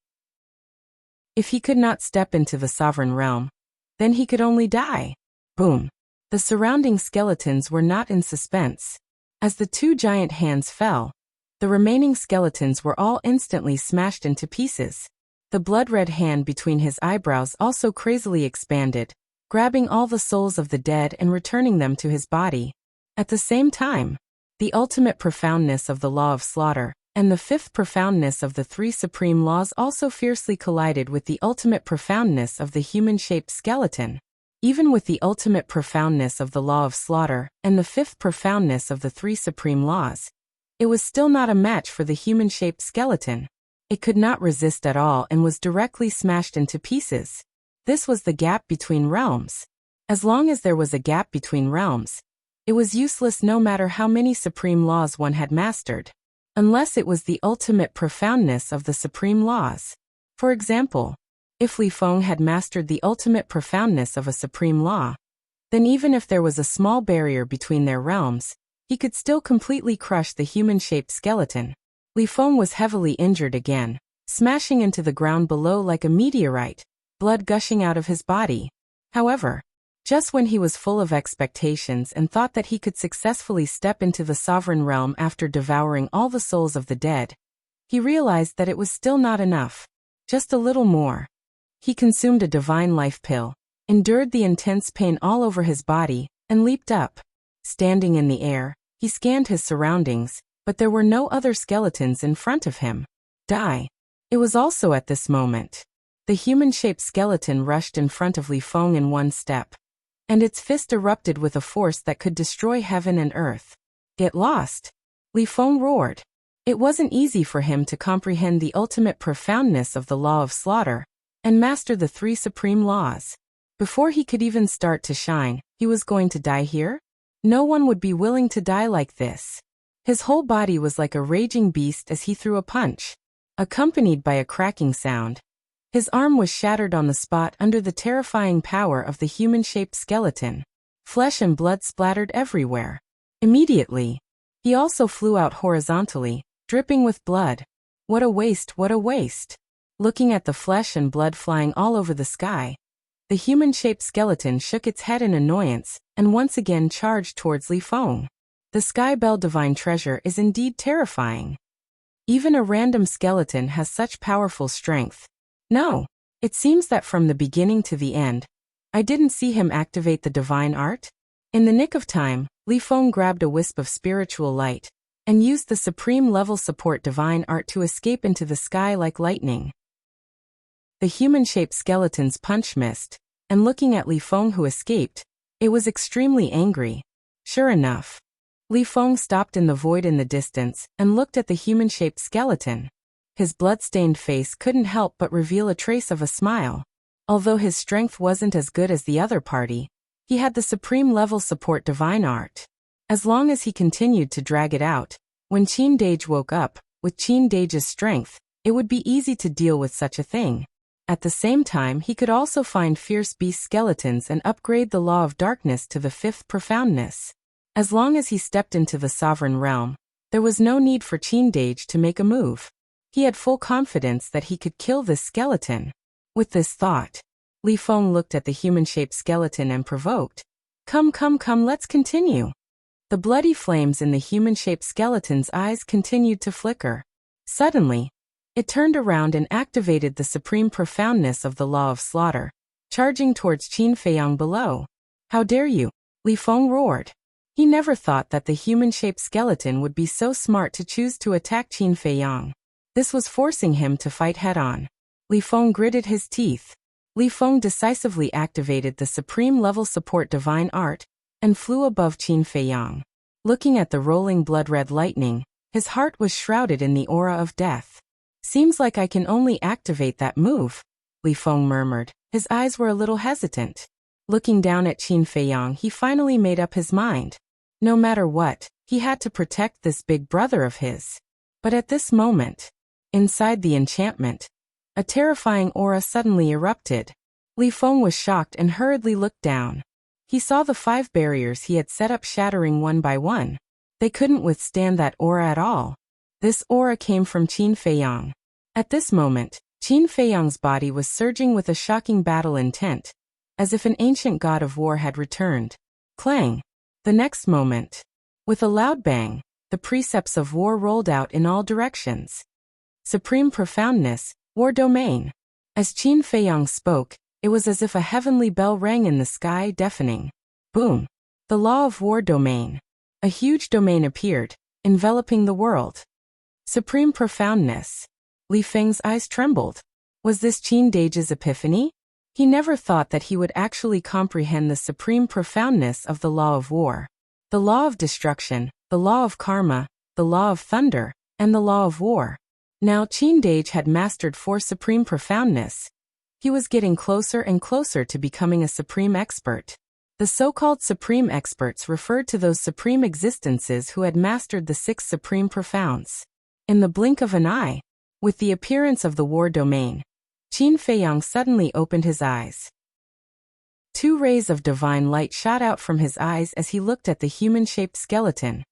If he could not step into the sovereign realm, then he could only die. Boom. The surrounding skeletons were not in suspense. As the 2 giant hands fell, the remaining skeletons were all instantly smashed into pieces. The blood-red hand between his eyebrows also crazily expanded, grabbing all the souls of the dead and returning them to his body. At the same time, the ultimate profoundness of the law of slaughter, And the fifth profoundness of the three supreme laws also fiercely collided with the ultimate profoundness of the human-shaped skeleton. Even with the ultimate profoundness of the law of slaughter and the fifth profoundness of the three supreme laws, it was still not a match for the human-shaped skeleton. It could not resist at all and was directly smashed into pieces. This was the gap between realms. As long as there was a gap between realms, it was useless no matter how many supreme laws one had mastered. Unless it was the ultimate profoundness of the supreme laws. For example, if Li Feng had mastered the ultimate profoundness of a supreme law, then even if there was a small barrier between their realms, he could still completely crush the human-shaped skeleton. Li Feng was heavily injured again, smashing into the ground below like a meteorite, blood gushing out of his body. However, just when he was full of expectations and thought that he could successfully step into the sovereign realm after devouring all the souls of the dead, he realized that it was still not enough. Just a little more. He consumed a divine life pill, endured the intense pain all over his body, and leaped up. Standing in the air, he scanned his surroundings, but there were no other skeletons in front of him. Die. It was also at this moment. The human-shaped skeleton rushed in front of Li Feng in one step, and its fist erupted with a force that could destroy heaven and earth. Get lost! Li Feng roared. It wasn't easy for him to comprehend the ultimate profoundness of the law of slaughter and master the three supreme laws. Before he could even start to shine, he was going to die here? No one would be willing to die like this. His whole body was like a raging beast as he threw a punch, accompanied by a cracking sound. His arm was shattered on the spot under the terrifying power of the human-shaped skeleton. Flesh and blood splattered everywhere. Immediately, he also flew out horizontally, dripping with blood. What a waste, what a waste! Looking at the flesh and blood flying all over the sky, the human-shaped skeleton shook its head in annoyance and once again charged towards Li Feng. The Sky Bell Divine Treasure is indeed terrifying. Even a random skeleton has such powerful strength. No, it seems that from the beginning to the end, I didn't see him activate the divine art. In the nick of time, Li Feng grabbed a wisp of spiritual light and used the supreme level support divine art to escape into the sky like lightning. The human-shaped skeleton's punch missed, and looking at Li Feng who escaped, it was extremely angry. Sure enough, Li Feng stopped in the void in the distance and looked at the human-shaped skeleton. His blood-stained face couldn't help but reveal a trace of a smile. Although his strength wasn't as good as the other party, he had the supreme level support divine art. As long as he continued to drag it out, when Qin Dage woke up, with Qin Dage's strength, it would be easy to deal with such a thing. At the same time, he could also find fierce beast skeletons and upgrade the law of darkness to the fifth profoundness. As long as he stepped into the sovereign realm, there was no need for Qin Dage to make a move. He had full confidence that he could kill this skeleton. With this thought, Li Feng looked at the human-shaped skeleton and provoked. Come, let's continue. The bloody flames in the human-shaped skeleton's eyes continued to flicker. Suddenly, it turned around and activated the supreme profoundness of the law of slaughter, charging towards Qin Feiyang below. How dare you? Li Feng roared. He never thought that the human-shaped skeleton would be so smart to choose to attack Qin Feiyang. This was forcing him to fight head-on. Li Feng gritted his teeth. Li Feng decisively activated the supreme level support divine art and flew above Qin Feiyang. Looking at the rolling blood-red lightning, his heart was shrouded in the aura of death. Seems like I can only activate that move, Li Feng murmured. His eyes were a little hesitant. Looking down at Qin Feiyang, he finally made up his mind. No matter what, he had to protect this big brother of his. But at this moment, inside the enchantment, a terrifying aura suddenly erupted. Li Feng was shocked and hurriedly looked down. He saw the 5 barriers he had set up shattering one by one. They couldn't withstand that aura at all. This aura came from Qin Feiyang. At this moment, Qin Feiyang's body was surging with a shocking battle intent, as if an ancient god of war had returned. Clang! The next moment, with a loud bang, the precepts of war rolled out in all directions. Supreme profoundness, war domain. As Qin Feiyang spoke, it was as if a heavenly bell rang in the sky, deafening. Boom! The law of war domain. A huge domain appeared, enveloping the world. Supreme profoundness. Li Feng's eyes trembled. Was this Qin Dage's epiphany? He never thought that he would actually comprehend the supreme profoundness of the law of war. The law of destruction, the law of karma, the law of thunder, and the law of war. Now Qin Dage had mastered 4 supreme profoundness. He was getting closer and closer to becoming a supreme expert. The so-called supreme experts referred to those supreme existences who had mastered the 6 supreme profounds. In the blink of an eye, with the appearance of the war domain, Qin Feiyang suddenly opened his eyes. 2 rays of divine light shot out from his eyes as he looked at the human-shaped skeleton.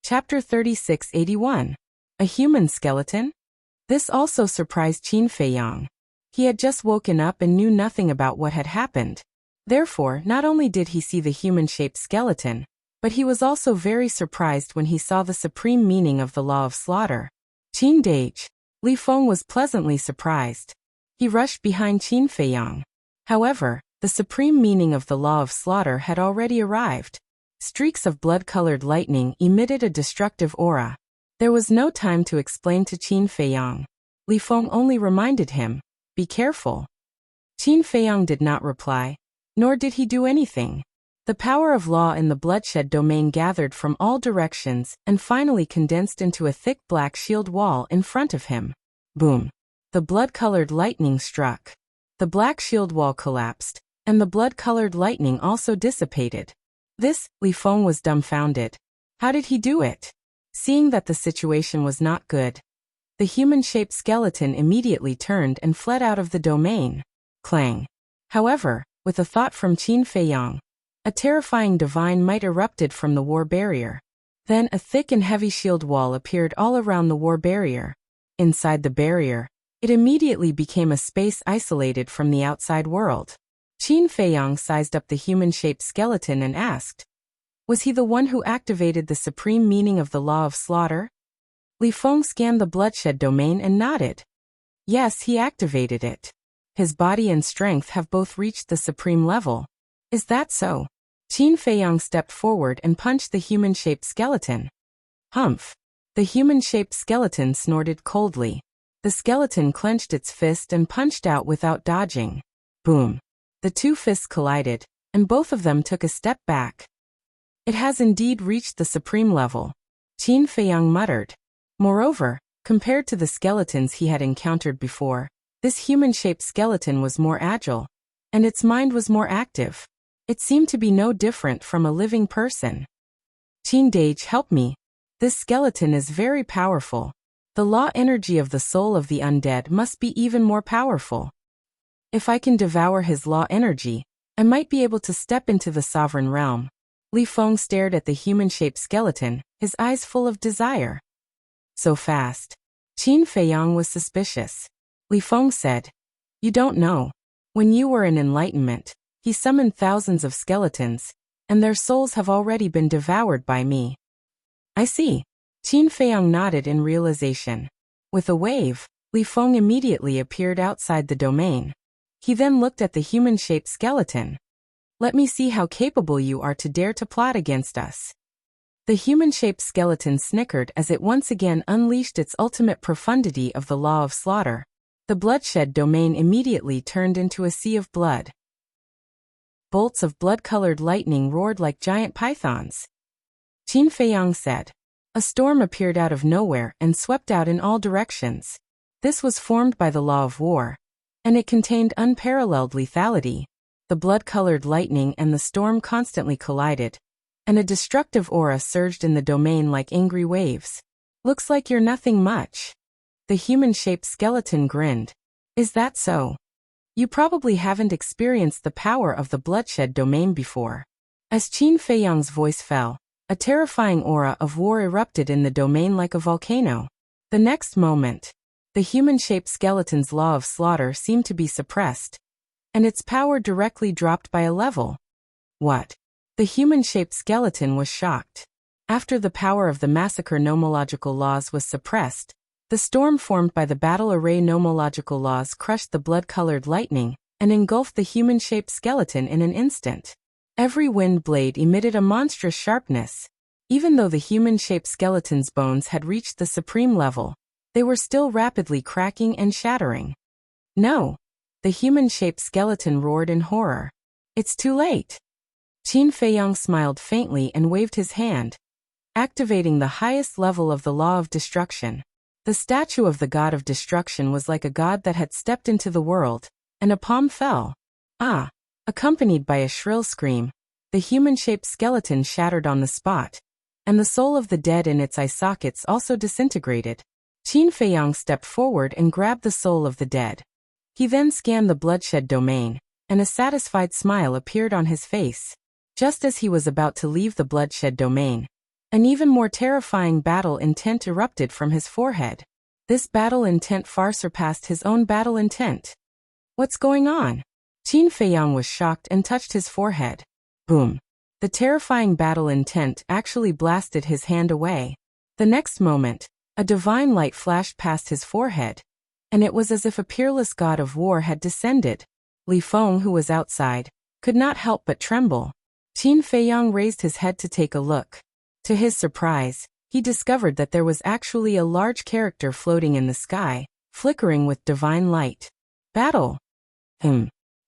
Chapter 3681. A human skeleton? This also surprised Qin Feiyang. He had just woken up and knew nothing about what had happened. Therefore, not only did he see the human-shaped skeleton, but he was also very surprised when he saw the supreme meaning of the law of slaughter. Qin Dage. Li Feng was pleasantly surprised. He rushed behind Qin Feiyang. However, the supreme meaning of the law of slaughter had already arrived. Streaks of blood-colored lightning emitted a destructive aura. There was no time to explain to Qin Feiyang. Li Feng only reminded him, "Be careful." Qin Feiyang did not reply, nor did he do anything. The power of law in the bloodshed domain gathered from all directions and finally condensed into a thick black shield wall in front of him. Boom! The blood-colored lightning struck. The black shield wall collapsed, and the blood-colored lightning also dissipated. This, Li Feng was dumbfounded. How did he do it? Seeing that the situation was not good, the human-shaped skeleton immediately turned and fled out of the domain. Clang! However, with a thought from Qin Feiyang, a terrifying divine might erupted from the war barrier. Then a thick and heavy shield wall appeared all around the war barrier. Inside the barrier, it immediately became a space isolated from the outside world. Qin Feiyang sized up the human-shaped skeleton and asked, "Was he the one who activated the supreme meaning of the law of slaughter?" Li Feng scanned the bloodshed domain and nodded. Yes, he activated it. His body and strength have both reached the supreme level. Is that so? Qin Feiyang stepped forward and punched the human-shaped skeleton. Humph! The human-shaped skeleton snorted coldly. The skeleton clenched its fist and punched out without dodging. Boom! The 2 fists collided, and both of them took a step back. It has indeed reached the supreme level, Qin Feiyang muttered. Moreover, compared to the skeletons he had encountered before, this human-shaped skeleton was more agile, and its mind was more active. It seemed to be no different from a living person. Qin Dage, help me. This skeleton is very powerful. The law energy of the soul of the undead must be even more powerful. If I can devour his law energy, I might be able to step into the sovereign realm. Li Feng stared at the human-shaped skeleton, his eyes full of desire. So fast. Qin Feiyang was suspicious. Li Feng said, "You don't know. When you were in enlightenment, he summoned thousands of skeletons, and their souls have already been devoured by me." I see. Qin Feiyang nodded in realization. With a wave, Li Feng immediately appeared outside the domain. He then looked at the human-shaped skeleton. "Let me see how capable you are to dare to plot against us." The human-shaped skeleton snickered as it once again unleashed its ultimate profundity of the law of slaughter. The bloodshed domain immediately turned into a sea of blood. Bolts of blood-colored lightning roared like giant pythons. Qin Feiyang said. A storm appeared out of nowhere and swept out in all directions. This was formed by the law of war, and it contained unparalleled lethality. The blood-colored lightning and the storm constantly collided, and a destructive aura surged in the domain like angry waves. "Looks like you're nothing much." The human-shaped skeleton grinned. "Is that so? You probably haven't experienced the power of the bloodshed domain before." As Qin Feiyang's voice fell, a terrifying aura of war erupted in the domain like a volcano. The next moment, the human-shaped skeleton's law of slaughter seemed to be suppressed, and its power directly dropped by a level. What? The human-shaped skeleton was shocked. After the power of the massacre nomological laws was suppressed, the storm formed by the battle array nomological laws crushed the blood-colored lightning and engulfed the human-shaped skeleton in an instant. Every wind blade emitted a monstrous sharpness. Even though the human-shaped skeleton's bones had reached the supreme level, they were still rapidly cracking and shattering. No! The human-shaped skeleton roared in horror. It's too late! Qin Feiyang smiled faintly and waved his hand, activating the highest level of the law of destruction. The statue of the god of destruction was like a god that had stepped into the world, and a palm fell. Ah! Accompanied by a shrill scream, the human-shaped skeleton shattered on the spot, and the soul of the dead in its eye sockets also disintegrated. Qin Feiyang stepped forward and grabbed the soul of the dead. He then scanned the bloodshed domain, and a satisfied smile appeared on his face. Just as he was about to leave the bloodshed domain, an even more terrifying battle intent erupted from his forehead. This battle intent far surpassed his own battle intent. What's going on? Qin Feiyang was shocked and touched his forehead. Boom! The terrifying battle intent actually blasted his hand away. The next moment, a divine light flashed past his forehead, and it was as if a peerless god of war had descended. Li Feng, who was outside, could not help but tremble. Qin Feiyang raised his head to take a look. To his surprise, he discovered that there was actually a large character floating in the sky, flickering with divine light. Battle!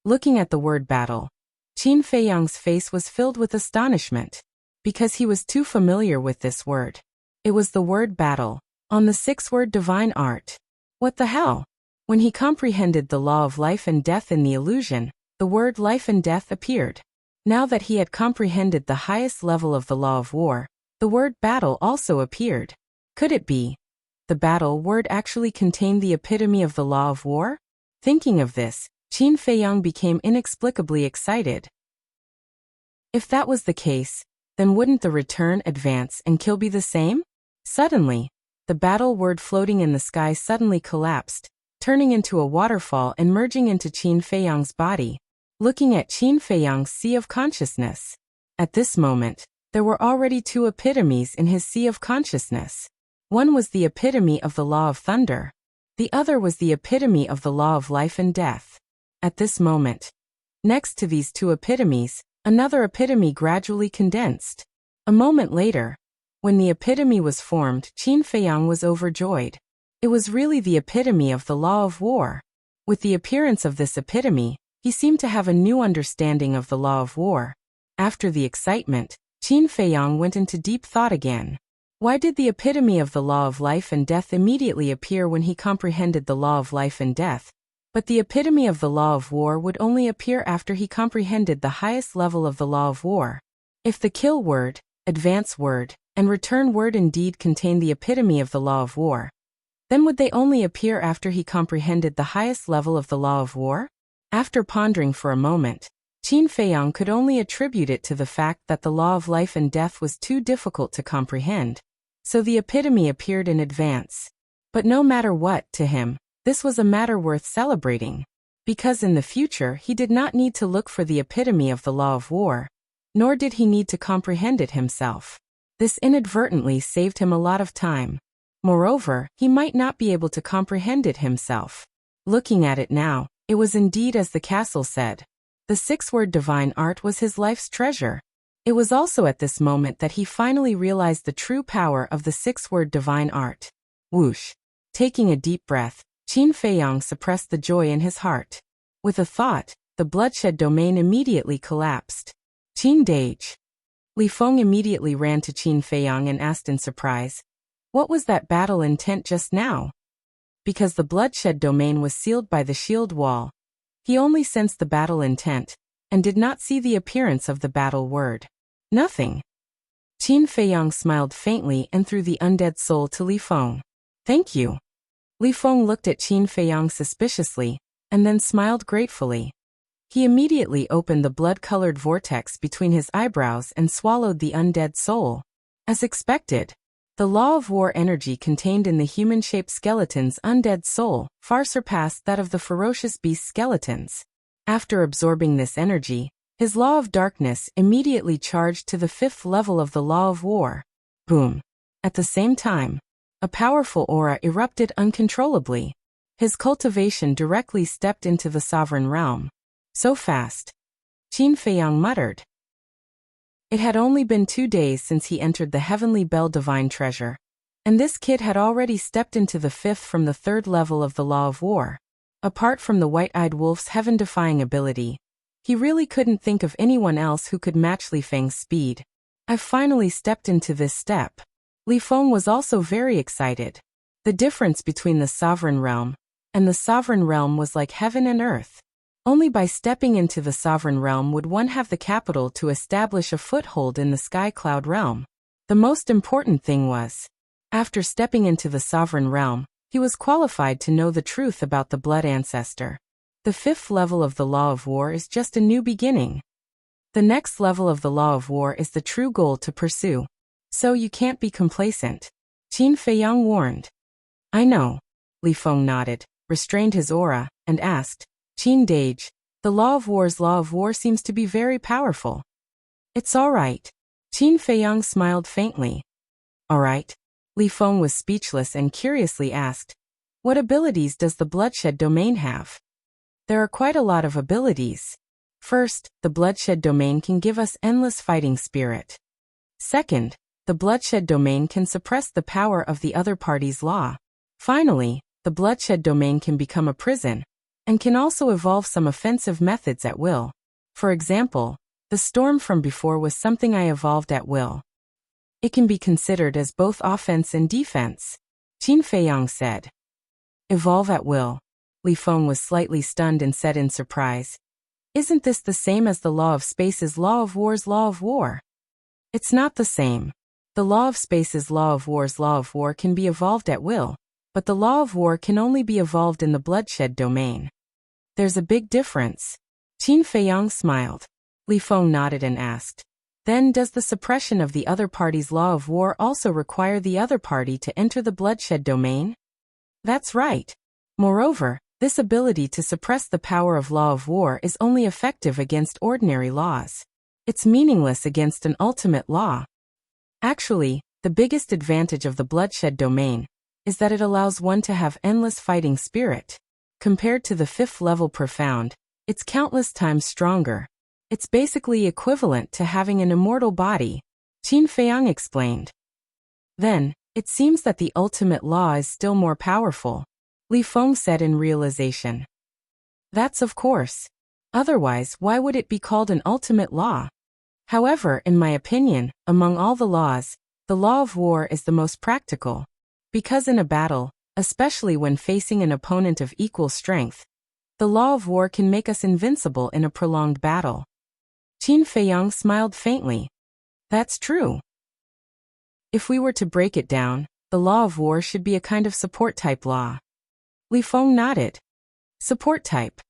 Looking at the word battle, Qin Feiyang's face was filled with astonishment, because he was too familiar with this word. It was the word battle, on the 6-word divine art. What the hell? When he comprehended the law of life and death in the illusion, the word life and death appeared. Now that he had comprehended the highest level of the law of war, the word battle also appeared. Could it be? The battle word actually contained the epitome of the law of war? Thinking of this, Qin Feiyang became inexplicably excited. If that was the case, then wouldn't the return, advance, and kill be the same? Suddenly, the battle word floating in the sky suddenly collapsed, turning into a waterfall and merging into Qin Feiyang's body. Looking at Qin Feiyang's sea of consciousness. At this moment, there were already 2 epitomes in his sea of consciousness. One was the epitome of the law of thunder. The other was the epitome of the law of life and death. At this moment, next to these 2 epitomes, another epitome gradually condensed. A moment later, when the epitome was formed, Qin Feiyang was overjoyed. It was really the epitome of the law of war. With the appearance of this epitome, he seemed to have a new understanding of the law of war. After the excitement, Qin Feiyang went into deep thought again. Why did the epitome of the law of life and death immediately appear when he comprehended the law of life and death, but the epitome of the law of war would only appear after he comprehended the highest level of the law of war? If the kill word, advance word, and return word indeed contained the epitome of the law of war, then would they only appear after he comprehended the highest level of the law of war? After pondering for a moment, Qin Feiyang could only attribute it to the fact that the law of life and death was too difficult to comprehend, so the epitome appeared in advance. But no matter what, to him, this was a matter worth celebrating, because in the future he did not need to look for the epitome of the law of war, nor did he need to comprehend it himself. This inadvertently saved him a lot of time. Moreover, he might not be able to comprehend it himself. Looking at it now, it was indeed as the castle said. The 6-word divine art was his life's treasure. It was also at this moment that he finally realized the true power of the 6-word divine art. Whoosh! Taking a deep breath, Qin Feiyang suppressed the joy in his heart. With a thought, the bloodshed domain immediately collapsed. Qin Dage. Li Feng immediately ran to Qin Feiyang and asked in surprise, "What was that battle intent just now?" Because the bloodshed domain was sealed by the shield wall, he only sensed the battle intent, and did not see the appearance of the battle word. Nothing. Qin Feiyang smiled faintly and threw the undead soul to Li Feng. "Thank you." Li Feng looked at Qin Feiyang suspiciously, and then smiled gratefully. He immediately opened the blood-colored vortex between his eyebrows and swallowed the undead soul. As expected, the law of war energy contained in the human-shaped skeleton's undead soul far surpassed that of the ferocious beast skeletons. After absorbing this energy, his law of darkness immediately charged to the 5th level of the law of war. Boom! At the same time, a powerful aura erupted uncontrollably. His cultivation directly stepped into the sovereign realm. So fast. Qin Feiyang muttered. It had only been 2 days since he entered the Heavenly Bell Divine Treasure. And this kid had already stepped into the 5th from the 3rd level of the Law of War. Apart from the White-Eyed Wolf's heaven-defying ability, he really couldn't think of anyone else who could match Li Feng's speed. I've finally stepped into this step. Li Feng was also very excited. The difference between the Sovereign Realm and the Sovereign Realm was like heaven and earth. Only by stepping into the Sovereign Realm would one have the capital to establish a foothold in the Sky Cloud Realm. The most important thing was, after stepping into the Sovereign Realm, he was qualified to know the truth about the Blood Ancestor. The 5th level of the Law of War is just a new beginning. The next level of the Law of War is the true goal to pursue. So you can't be complacent. Qin Feiyang warned. I know. Li Feng nodded, restrained his aura, and asked, Qin Dage, the Law of War seems to be very powerful. It's all right. Qin Feiyang smiled faintly. All right. Li Feng was speechless and curiously asked, what abilities does the Bloodshed Domain have? There are quite a lot of abilities. First, the Bloodshed Domain can give us endless fighting spirit. Second, the Bloodshed Domain can suppress the power of the other party's law. Finally, the Bloodshed Domain can become a prison, and can also evolve some offensive methods at will. For example, the storm from before was something I evolved at will. It can be considered as both offense and defense, Qin Feiyang said. Evolve at will. Li Feng was slightly stunned and said in surprise, isn't this the same as the Law of Space's Law of War's Law of War? It's not the same. The Law of Space's Law of War's Law of War can be evolved at will, but the Law of War can only be evolved in the Bloodshed Domain. There's a big difference. Qin Feiyang smiled. Li Feng nodded and asked, then does the suppression of the other party's Law of War also require the other party to enter the Bloodshed Domain? That's right. Moreover, this ability to suppress the power of Law of War is only effective against ordinary laws. It's meaningless against an ultimate law. Actually, the biggest advantage of the Bloodshed Domain is that it allows one to have endless fighting spirit. Compared to the 5th level Profound, it's countless times stronger. It's basically equivalent to having an immortal body, Qin Feiyang explained. Then, it seems that the ultimate law is still more powerful, Li Feng said in realization. That's of course. Otherwise, why would it be called an ultimate law? However, in my opinion, among all the laws, the Law of War is the most practical. Because in a battle, especially when facing an opponent of equal strength, the Law of War can make us invincible in a prolonged battle. Qin Feiyang smiled faintly. That's true. If we were to break it down, the Law of War should be a kind of support-type law. Li Feng nodded. Support type.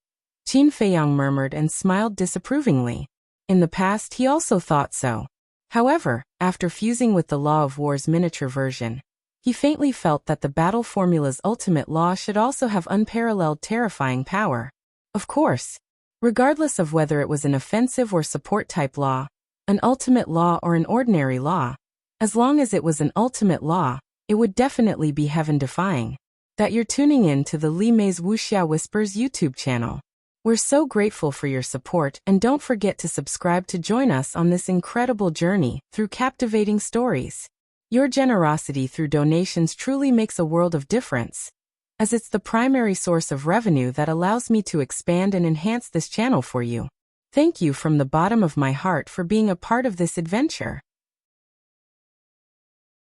Qin Feiyang murmured and smiled disapprovingly. In the past he also thought so. However, after fusing with the Law of War's miniature version, he faintly felt that the battle formula's ultimate law should also have unparalleled terrifying power. Of course, regardless of whether it was an offensive or support-type law, an ultimate law or an ordinary law, as long as it was an ultimate law, it would definitely be heaven-defying. That you're tuning in to the Li Mei's Wuxia Whispers YouTube channel. We're so grateful for your support, and don't forget to subscribe to join us on this incredible journey through captivating stories. Your generosity through donations truly makes a world of difference, as it's the primary source of revenue that allows me to expand and enhance this channel for you. Thank you from the bottom of my heart for being a part of this adventure.